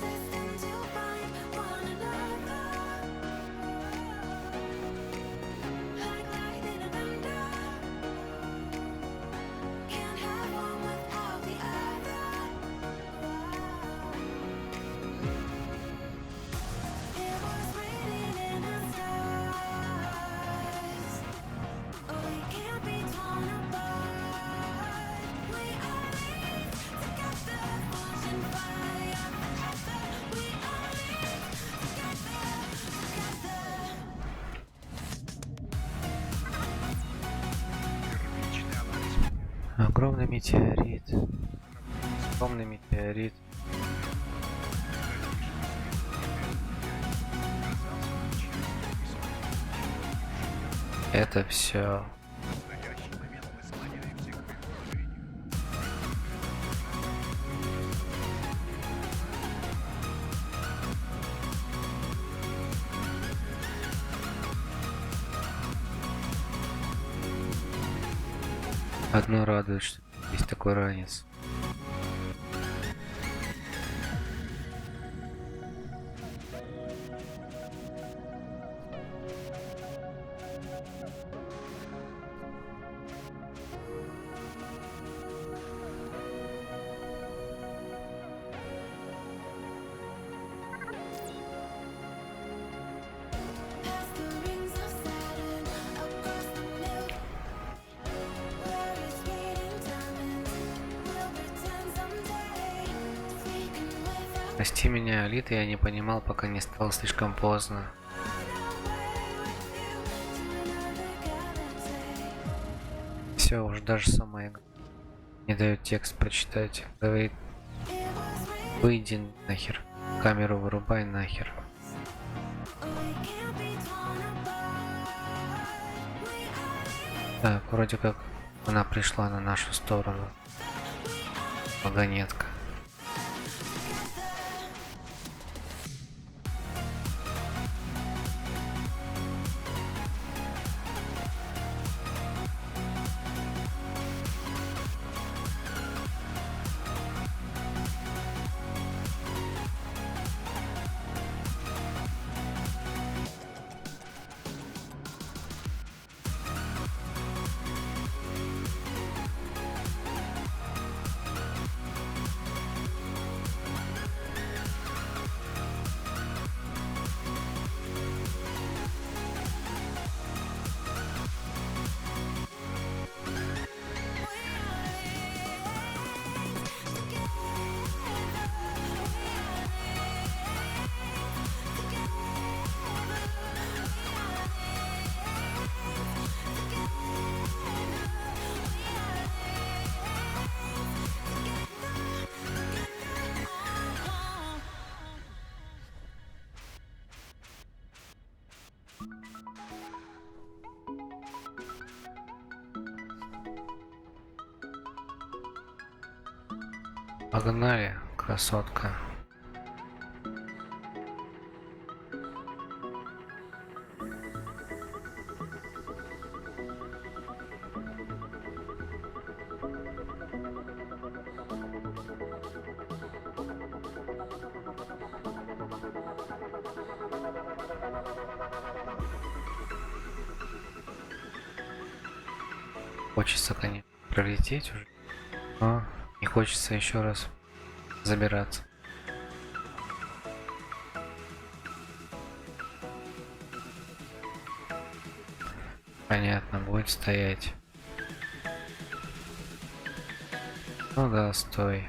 D: destined to find one another. Like lightning and thunder, can't have one without
C: can't be torn apart. We are linked together, forging fire forever. We are linked together.
B: Первичный анализ
A: Огромный метеорит. Огромный метеорит. Это все.
B: в настоящий момент мы склоняемся к предположению.
A: Одно радует, что есть такой ранец.
C: Past the rings of Saturn, across the Milky Where is fading diamonds? We'll pretend someday. Speaking without
A: Прости меня, Алита, я не понимал, пока не стало слишком поздно.
C: away with you to another galaxy.
A: Все, уж даже сама игра не дает текст прочитать. Говорит,
C: It was real,
A: выйди нахер. Камеру вырубай нахер.
C: we can't be torn apart. We are
A: Так, вроде как она пришла на нашу сторону. Вагонетка. Погнали, красотка. Хочется, конечно, пролететь уже, но не хочется еще раз забираться. Понятно, будет стоять. Ну да, стой.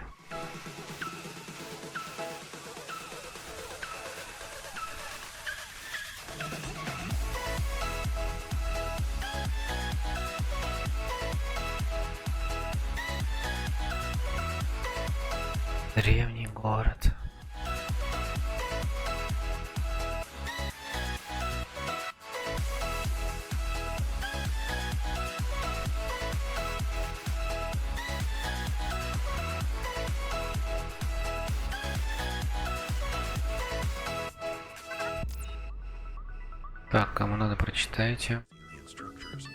A: Древний город. Так, кому надо, прочитайте.
G: Alien structures.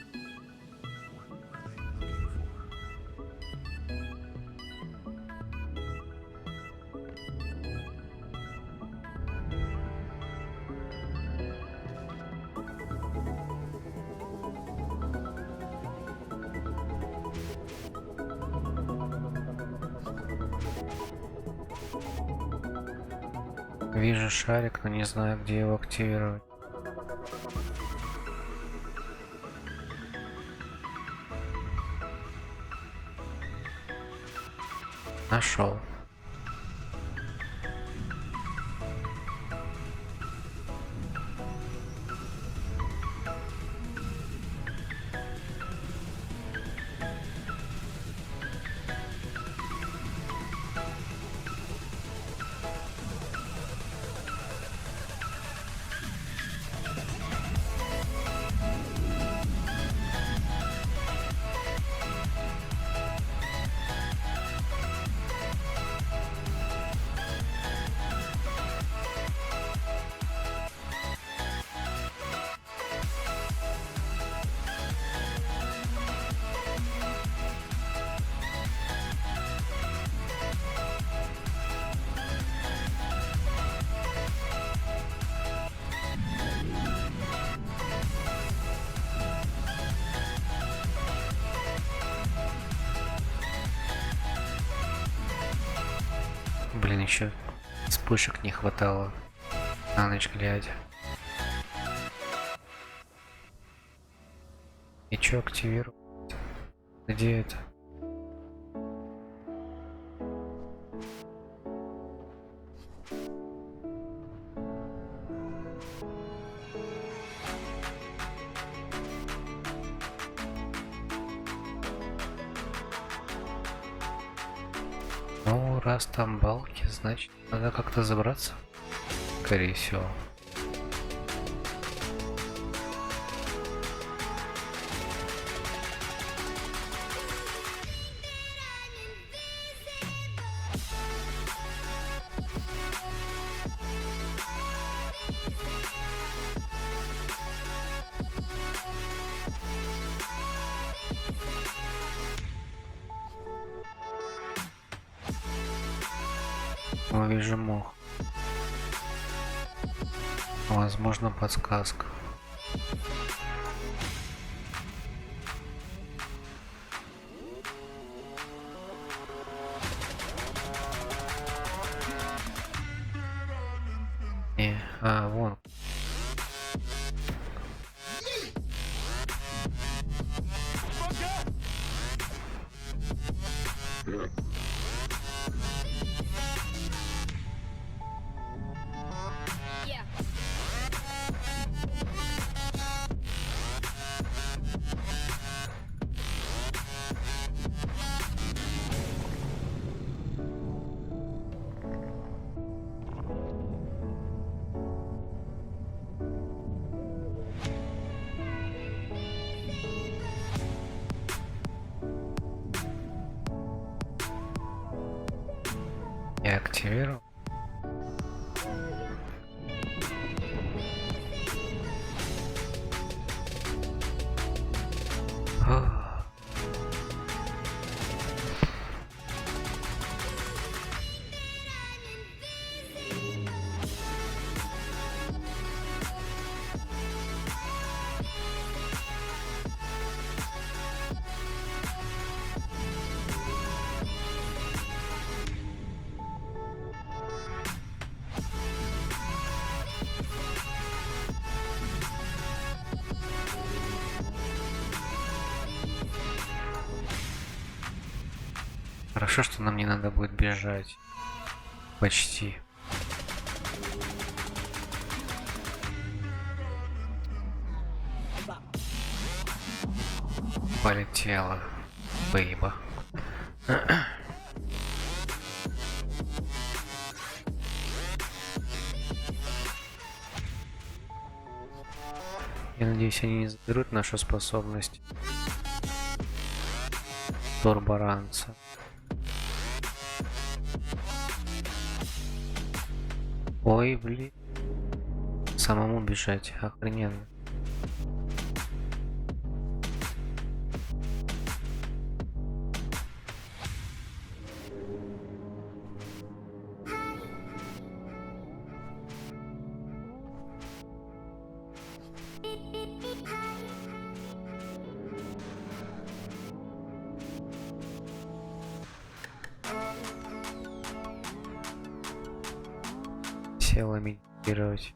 G: What are they looking for?
A: Вижу шарик, но не знаю, где его активировать. Нашел. Блин, еще вспышек не хватало на ночь глядя. И чё активировать? Где это? Ну, раз там балки, значит, надо как-то забраться. Скорее всего. О, вижу мох. Возможно, подсказка. Не, вон. Я активировал. Хорошо, что нам не надо будет бежать. Почти. Полетела. Бейба. Я надеюсь, они не заберут нашу способность турборанца. Ой, блин. Самому бежать, охрененно. Села медитировать.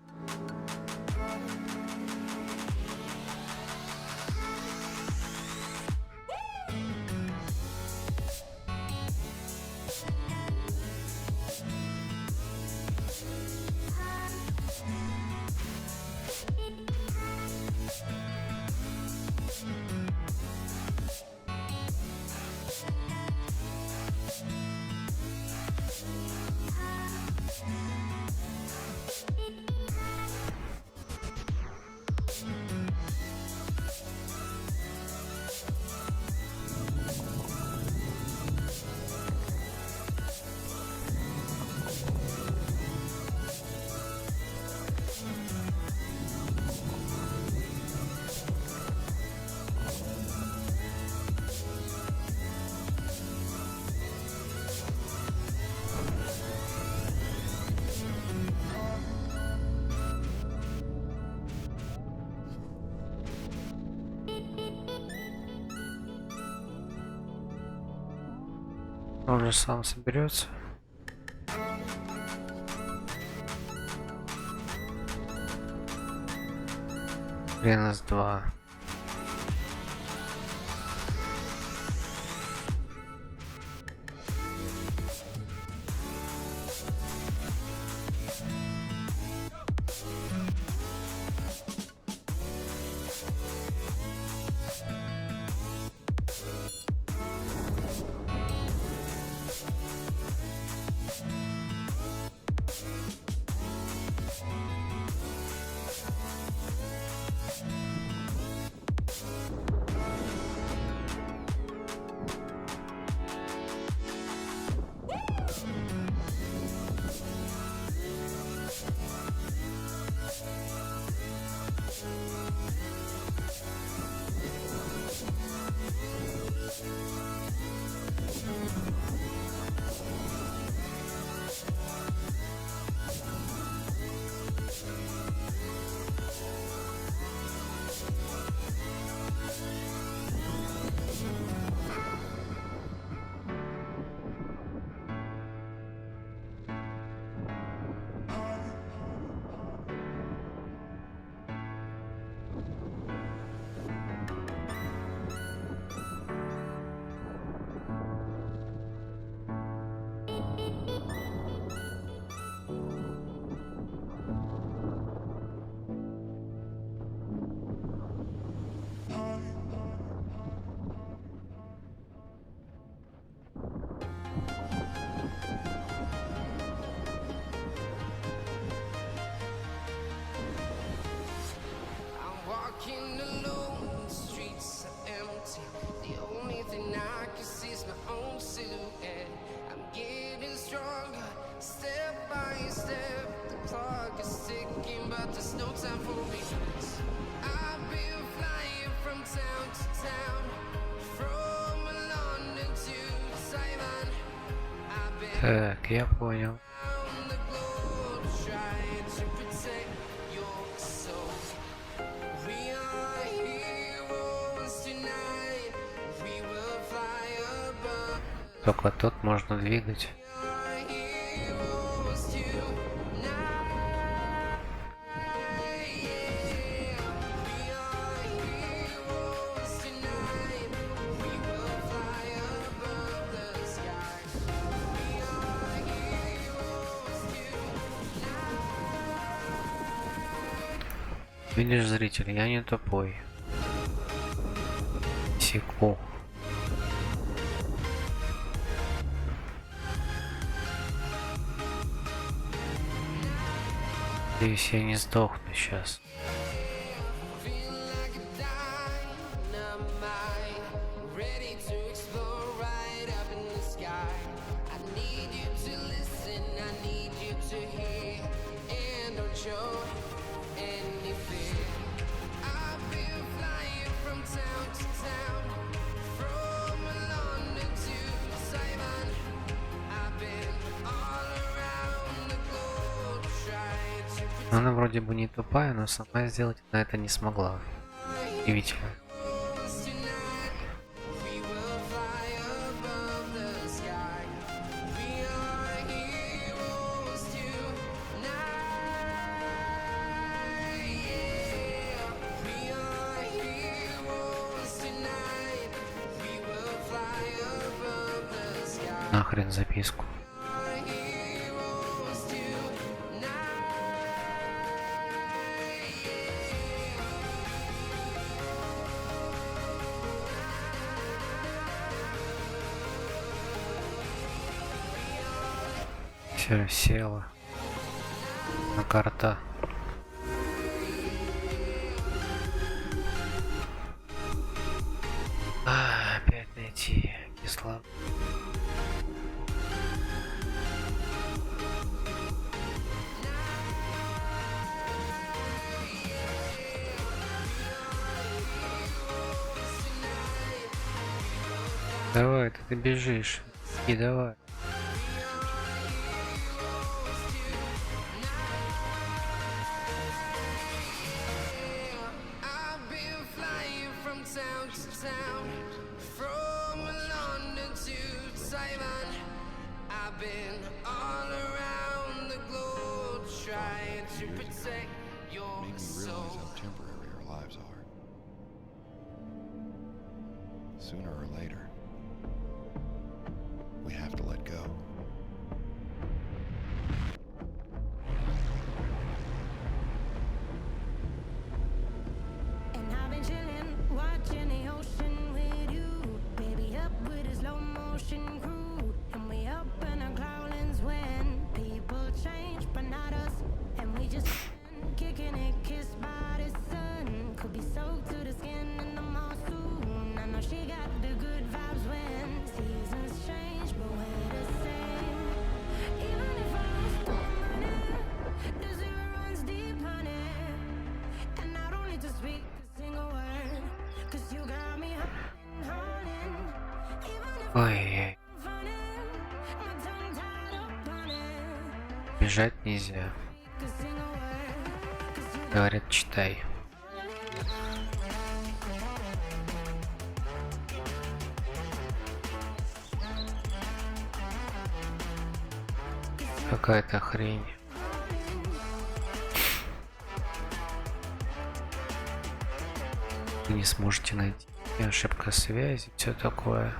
A: Он же сам соберется. Ренас 2.
H: I'm walking alone, the streets are empty. The only thing I can see is my own silhouette. I'm getting stronger, step by step. The clock is ticking, but there's no time for regrets. I've been flying from town to town, from London to Taiwan. I've been
A: Так, я понял.
H: around the globe trying to protect your soul. We are heroes tonight. We will fly above.
A: Только тот можно двигать.
H: We are heroes tonight. Yeah. We are heroes tonight. We will fly above the sky. We are heroes tonight.
A: Видишь, зритель, я не тупой. Секу. Надеюсь, я не сдохну сейчас.
H: Feel like a dynamite, ready to explore right up in the sky. I need you to listen, I need you to hear, and don't show any fear. I've been flying from town to town, from London to Taiwan. I've been all around the globe trying to
A: Она вроде бы не тупая, но сама сделать она это не смогла. Удивительно.
H: us tonight. We will fly above the sky. We are heroes tonight. Yeah. We are heroes tonight. We will fly above the sky.
A: Нахрен записку.
H: We are heroes tonight. Yeah.
A: Все, села. На карта. Опять найти кисло. Давай, ты бежишь. И давай.
H: I've been flying from town to town, from London to Taiwan. I've been all around the globe trying to protect your
I: Made me realize
H: soul.
I: how temporary our lives are. Sooner or later, we have to let go.
C: And I've been chillin', watching the ocean with you. Baby, up with a slow motion crew. And we up in our growlings when people change, but not us. And we just kicking it, kissed by the sun. Could be soaked to the skin in the mall soon. I know she got the good vibes when seasons change, but we're the same. Even if I lost all money, the zero runs deep, honey. And I don't need to speak a single word, 'cause you got me hurting. Even if
A: Ой,
C: I'm funny, my tongue tied up on it.
A: бежать нельзя.
C: Speak a single word, 'cause you
A: Говорят, читай. Какая-то хрень. Вы не сможете найти. И ошибка связи, все такое.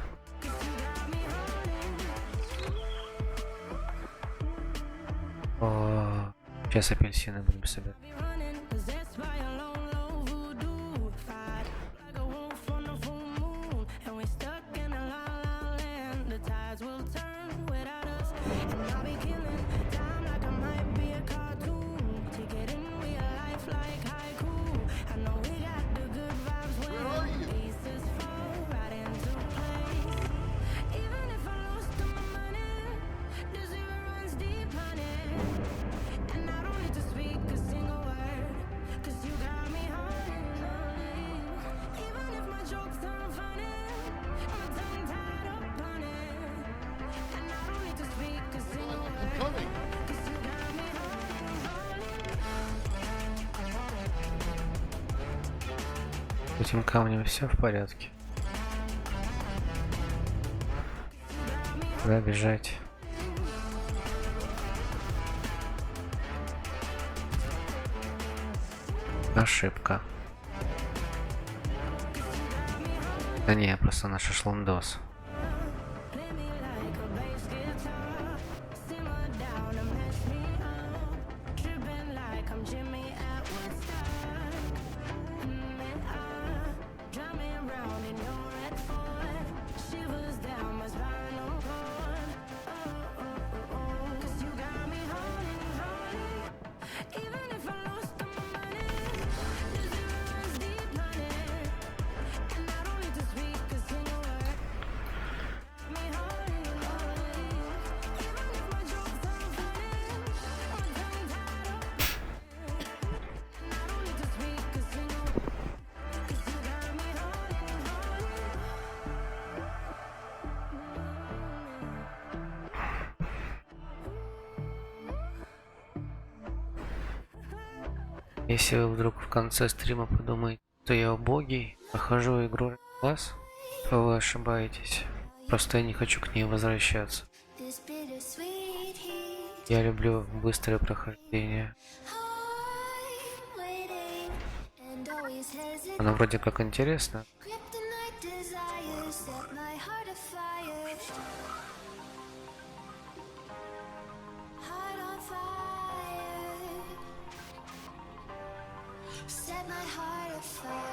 A: О, сейчас апельсины будем собирать.
C: be running, possessed by a lone, low voodoo. Fight like a wolf on a full moon, and we're stuck in a la la land. The tides will turn without us, and I'll be killing time like I might be a cartoon. Take it in real life like haiku. I know we got the good vibes when pieces fall right into place. Even if I lost all my money, the zero runs deep, honey. And I don't need to speak a single word, 'cause you got me hurting. Even if my jokes aren't funny, my tongue tied up on it. And I don't need to speak a single word, 'cause you got me hurting.
A: С этим камнем все в порядке. Куда бежать? Ошибка. Да не, просто наш шашлындос.
C: Play me like a bass guitar, simmer down and mess me up. Tripping like I'm Jimmy at Woodstock. And I drive me around in your red Ford, shivers down my spinal cord. Oh, oh, oh, oh, 'cause you got me hurting. Even if I lost all my money, the zero runs deep, honey. And I don't need to speak a single word. Me hurting, even if my jokes aren't funny, my tongue tied up. And I don't need to speak a single word, 'cause you got me hurting.
A: Если вы вдруг в конце стрима подумаете, что я убогий, прохожу игру класс, то вы ошибаетесь. Просто я не хочу к ней возвращаться.
D: This bittersweet heat,
A: Я люблю быстрое прохождение.
D: I'm waiting and always hesitate.
A: Оно вроде как интересно.
D: Kryptonite desires set my heart afire. Heart on fire. Set my heart afire.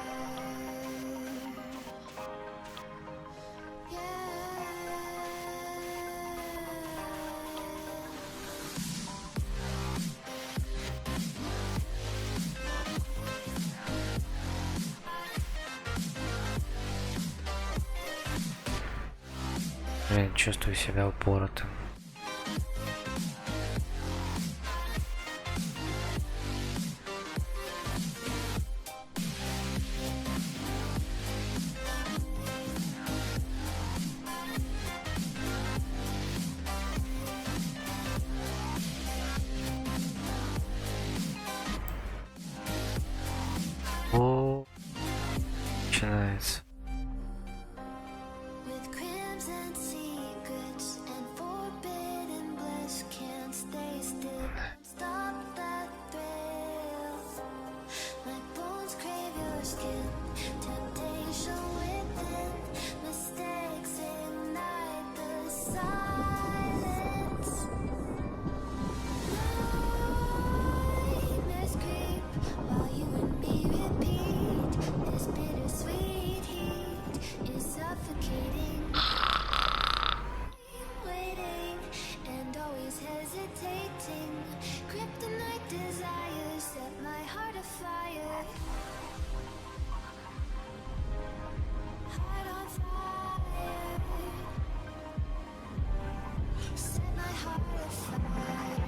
D: Yeah.
A: Я чувствую себя упоротым. О, начинается.
D: With crimson secrets and forbidden bliss, can't stay still. Stop that thrill. My bones crave your skin. Temptation within. Mistakes ignite the silence. Nightmares creep while you and me repeat. This bittersweet heat is suffocating. Waiting and always hesitating. Kryptonite desires set my heart afire. Heart on fire. Set my heart afire.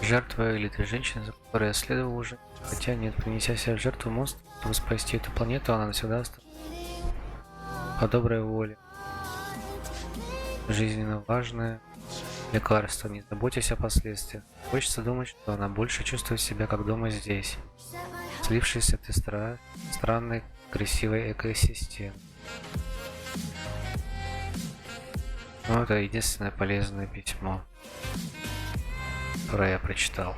A: Жертва или ты женщина, за которой я следовал уже. Хотя нет, принеся себя в жертву монстра, чтобы спасти эту планету, она навсегда останется по доброй воле. Жизненно важное лекарство, не заботясь о последствиях. Хочется думать, что она больше чувствует себя как дома здесь, слившись с этой странной, красивой экосистемой. Но это единственное полезное письмо, которое я прочитал.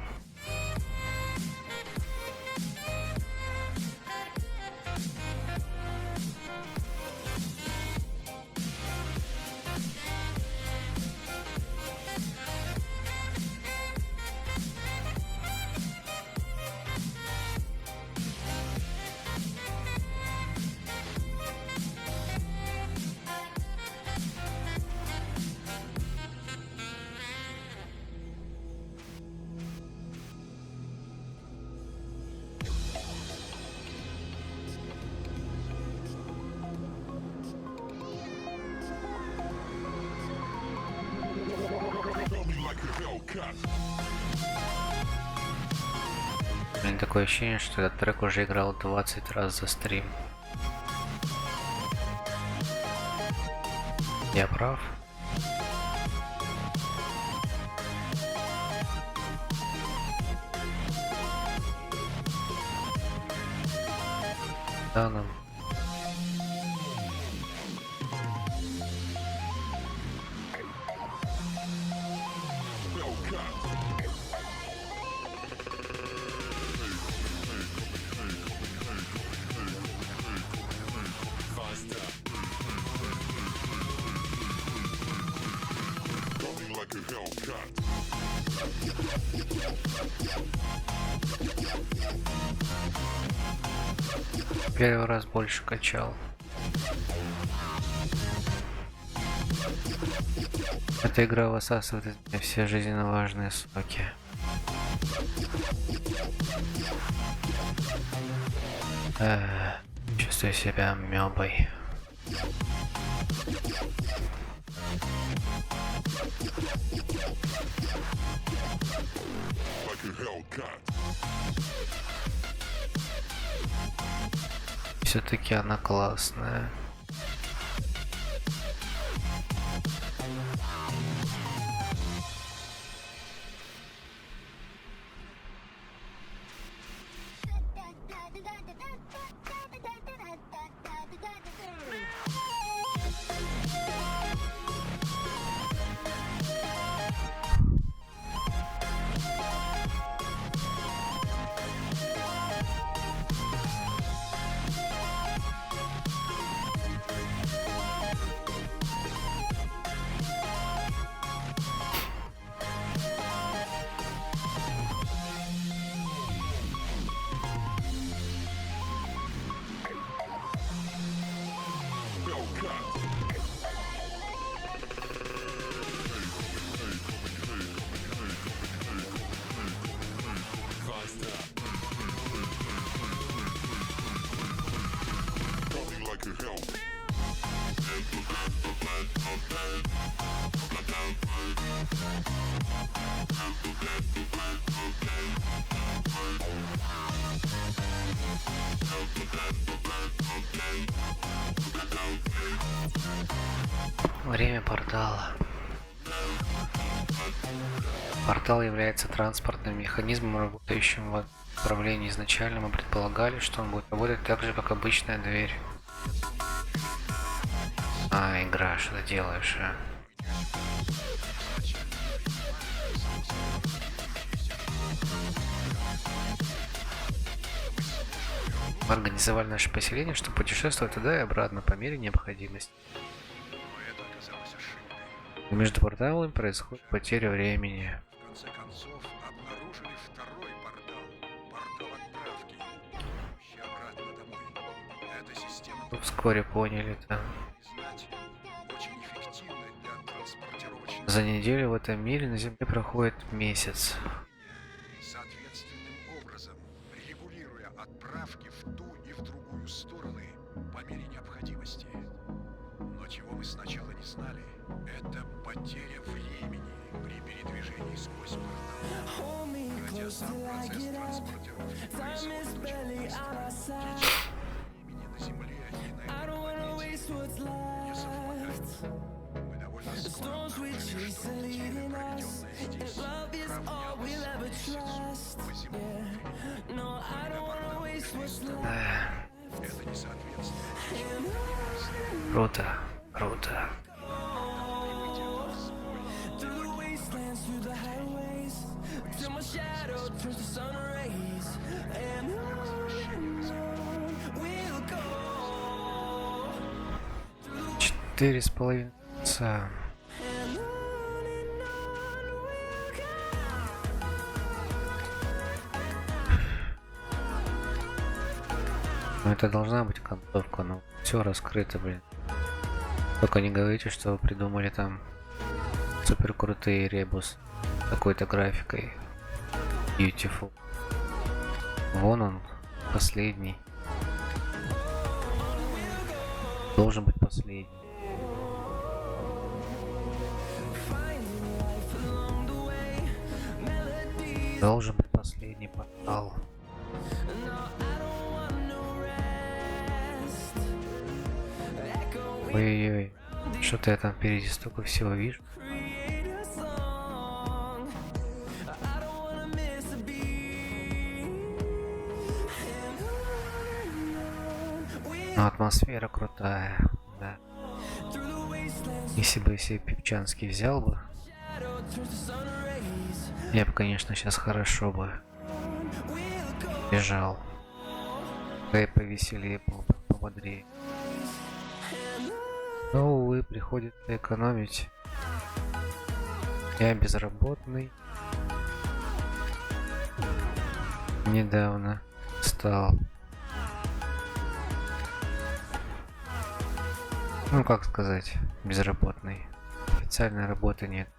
A: У меня такое ощущение, что этот трек уже играл 20 раз за стрим. Я прав? Да, нам. Первый раз больше качал. Эта игра высасывает из меня все жизненно важные соки. Чувствую себя мёбой. Все-таки она классная. Время портала. Портал является транспортным механизмом, работающим в управлении. Изначально мы предполагали, что он будет работать так же, как обычная дверь. Игра, что ты делаешь, а? Мы организовали наше поселение, чтобы путешествовать туда и обратно по мере необходимости.
B: Но это оказалось ошибкой.
A: И между порталами происходит потеря времени.
B: В конце концов, обнаружили второй портал. Портал отправки, ведущий обратно домой. Эта система,
A: Вскоре поняли это.
B: признать, очень эффективна для транспортировочных.
A: За неделю в этом мире на Земле проходит месяц.
B: Соответственным образом, регулируя отправки в ту и в другую стороны по мере необходимости. Но чего мы сначала не знали, это потеря времени при передвижении сквозь портал. Хотя сам процесс транспортировки происходит очень быстро, течение времени на Земле и на этой планете не совпадает. Мы довольно скоро обнаружили, что неделя, проведенная здесь, равнялась месяцу по земному времени. Это несоответствие.
A: Круто, круто. Четыре с половиной часа. Ну это должна быть концовка, но все раскрыто, блин. Только не говорите, что вы придумали там супер крутые ребус с такой-то графикой. Beautiful. Вон он, последний. Должен быть последний. Должен быть последний портал. Ой-ой-ой, что-то я там впереди столько всего вижу. Но атмосфера крутая, да. Если бы я себе Пипчанский взял бы, я бы, конечно, сейчас хорошо бы бежал. Да и повеселее был бы, пободрее. Но, увы, приходится экономить. Я безработный. Недавно стал. Ну, как сказать, безработный. Официальной работы нет.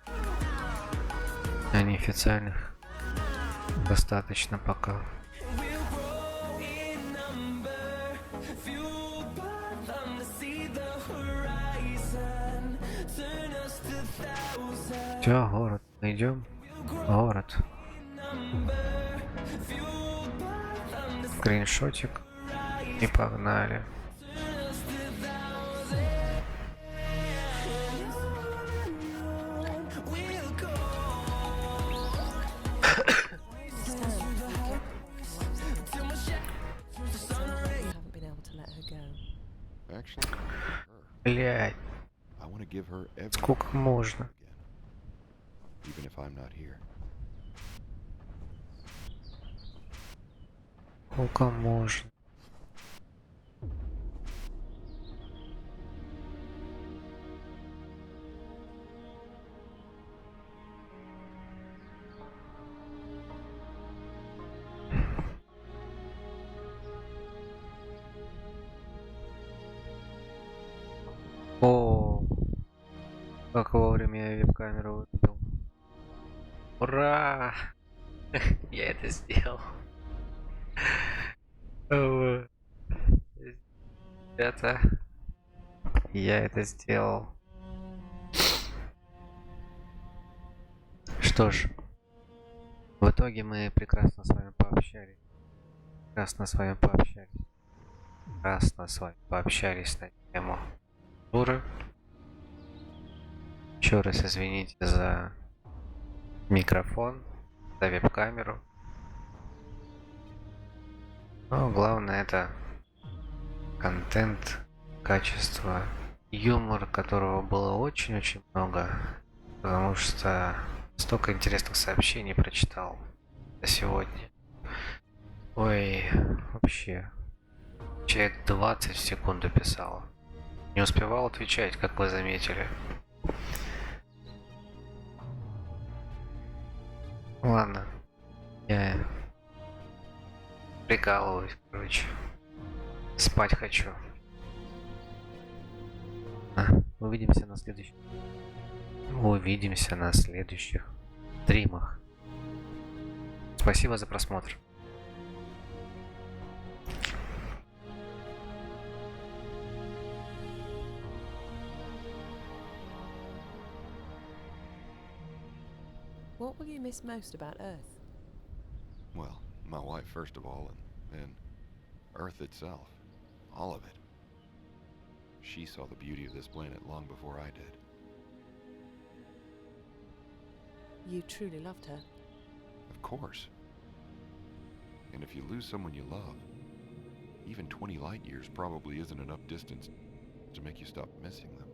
A: А неофициальных достаточно пока. Все, город. Идем. Город. Скриншотик. И погнали.
F: haven't been able to let her go.
I: Actually, her.
A: Блять,
I: I want to give her everything
A: сколько можно?
I: again, even if I'm not here.
A: Сколько можно? О, как вовремя я веб-камеру выбил. Ура! Я это сделал. Вот. Ребята, я это сделал. Что ж, в итоге мы прекрасно с вами пообщались. Прекрасно с вами пообщались на тему туры. Еще раз извините за микрофон, за веб-камеру. Но главное это контент, качество, юмор, которого было очень-очень много, потому что столько интересных сообщений прочитал за сегодня. Ой, вообще, человек 20 в секунду писал. Не успевал отвечать, как вы заметили. Ладно, я прикалываюсь, короче. Спать хочу. Увидимся на следующих стримах. Спасибо за просмотр.
F: What will you miss most about Earth?
I: Well, my wife first of all, and then Earth itself. All of it. She saw the beauty of this planet long before I did.
F: You truly loved her.
I: Of course. And if you lose someone you love, even 20 light years probably isn't enough distance to make you stop missing them.